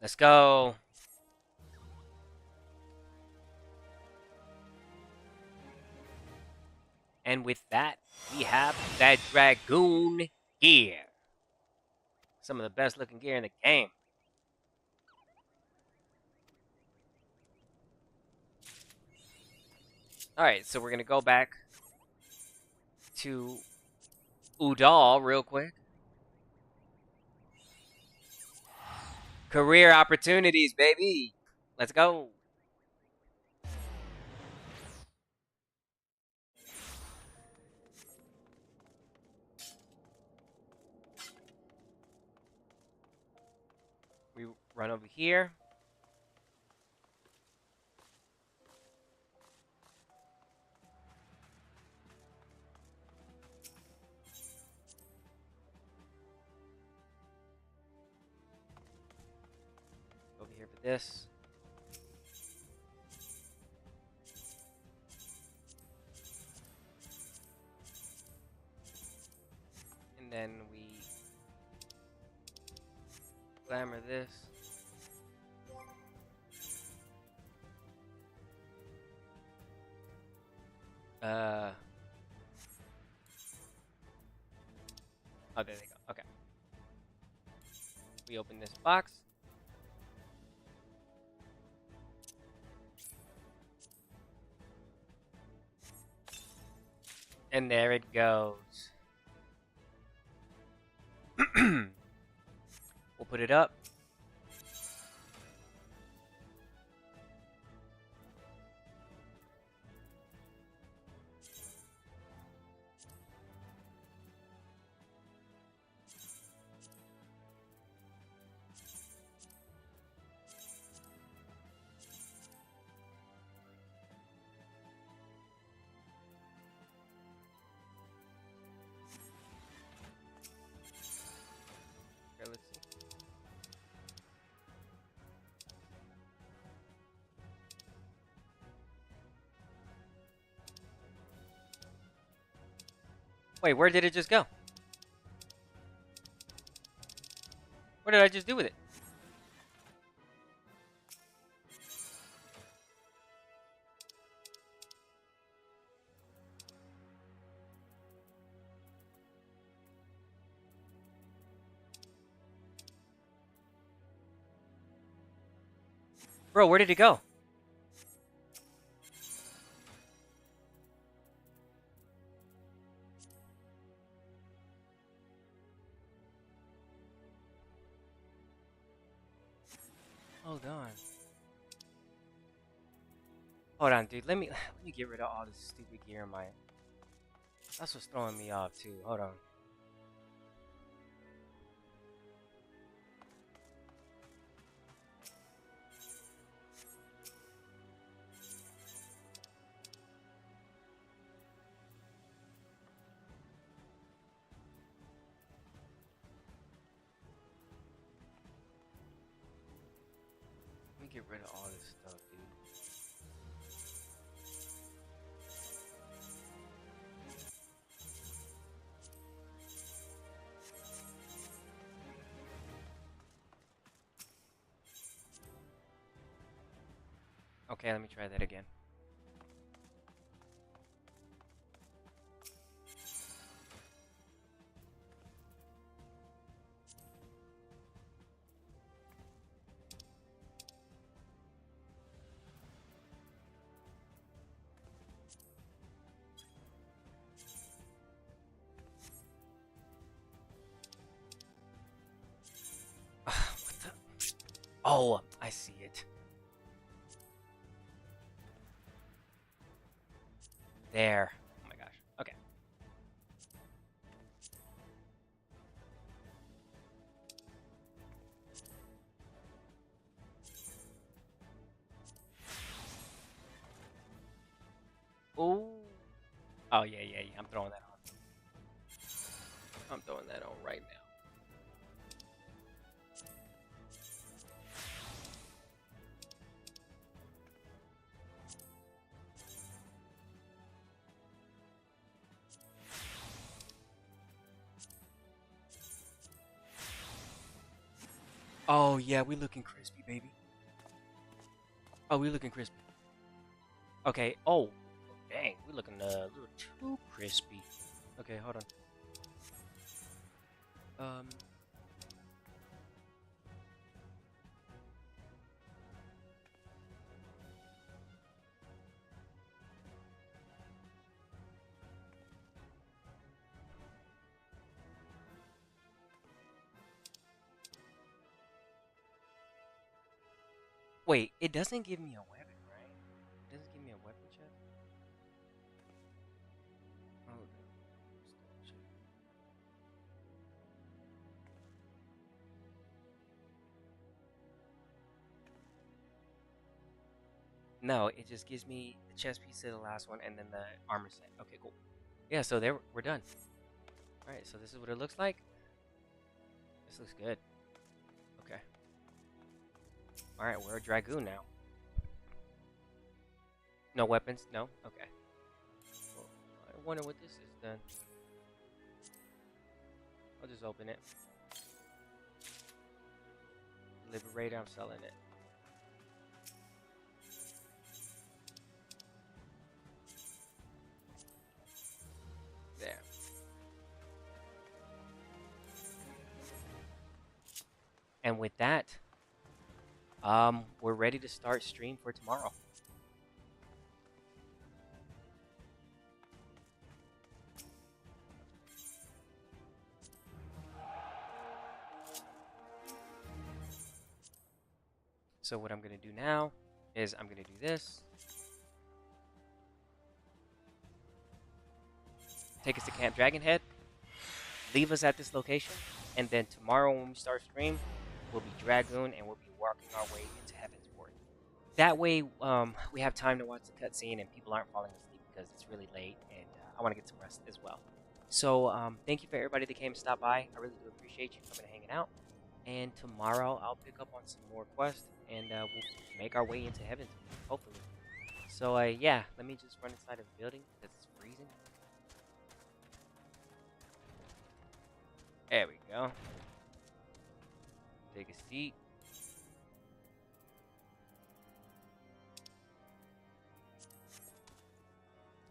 Speaker 1: Let's go. And with that, we have that Dragoon gear. Some of the best looking gear in the game. Alright, so we're going to go back to Udall real quick. Career opportunities, baby. Let's go. We run over here. Over here for this. And then we glamour this. Oh, there they go. Okay. We open this box. And there it goes. We'll put it up. Okay, let's see. Wait, where did it just go? What did I just do with it? Bro, where did it go? Hold on. Hold on, dude. Let me get rid of all this stupid gear in my. That's what's throwing me off too. Hold on. Let me get rid of all this stuff, dude. Okay, let me try that again. What the? Oh, I see it. There. Oh my gosh. Okay. Oh. Oh, yeah. I'm throwing that on. I'm throwing that on right now. Oh yeah, we looking crispy, baby. Oh, we looking crispy. Okay. Oh, dang, we looking a little too crispy. Okay, hold on. Wait, it doesn't give me a weapon, right? It doesn't give me a weapon chest? Hold on. Let's double check. No, it just gives me the chest piece of the last one and then the armor set. Okay, cool. Yeah, so there we're done. Alright, so this is what it looks like. This looks good. Okay. Alright, we're a Dragoon now. No weapons? No? Okay. Well, I wonder what this is then. I'll just open it. Liberator, I'm selling it. There. And with that, we're ready to start stream for tomorrow. So what I'm going to do now is I'm going to do this. Take us to Camp Dragonhead. Leave us at this location. And then tomorrow when we start stream, we'll be Dragoon and we'll be walking our way into Heavensward. That way we have time to watch the cutscene and people aren't falling asleep because it's really late and I want to get some rest as well. So thank you for everybody that came and stopped by. I really do appreciate you coming and hanging out. And tomorrow I'll pick up on some more quests and we'll make our way into Heaven, hopefully. So yeah, let me just run inside of the building because it's freezing. There we go. Take a seat.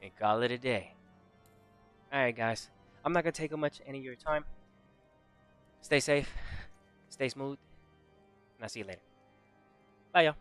Speaker 1: And call it a day. Alright guys, I'm not going to take up much any of your time. Stay safe, stay smooth, and I'll see you later. Bye y'all.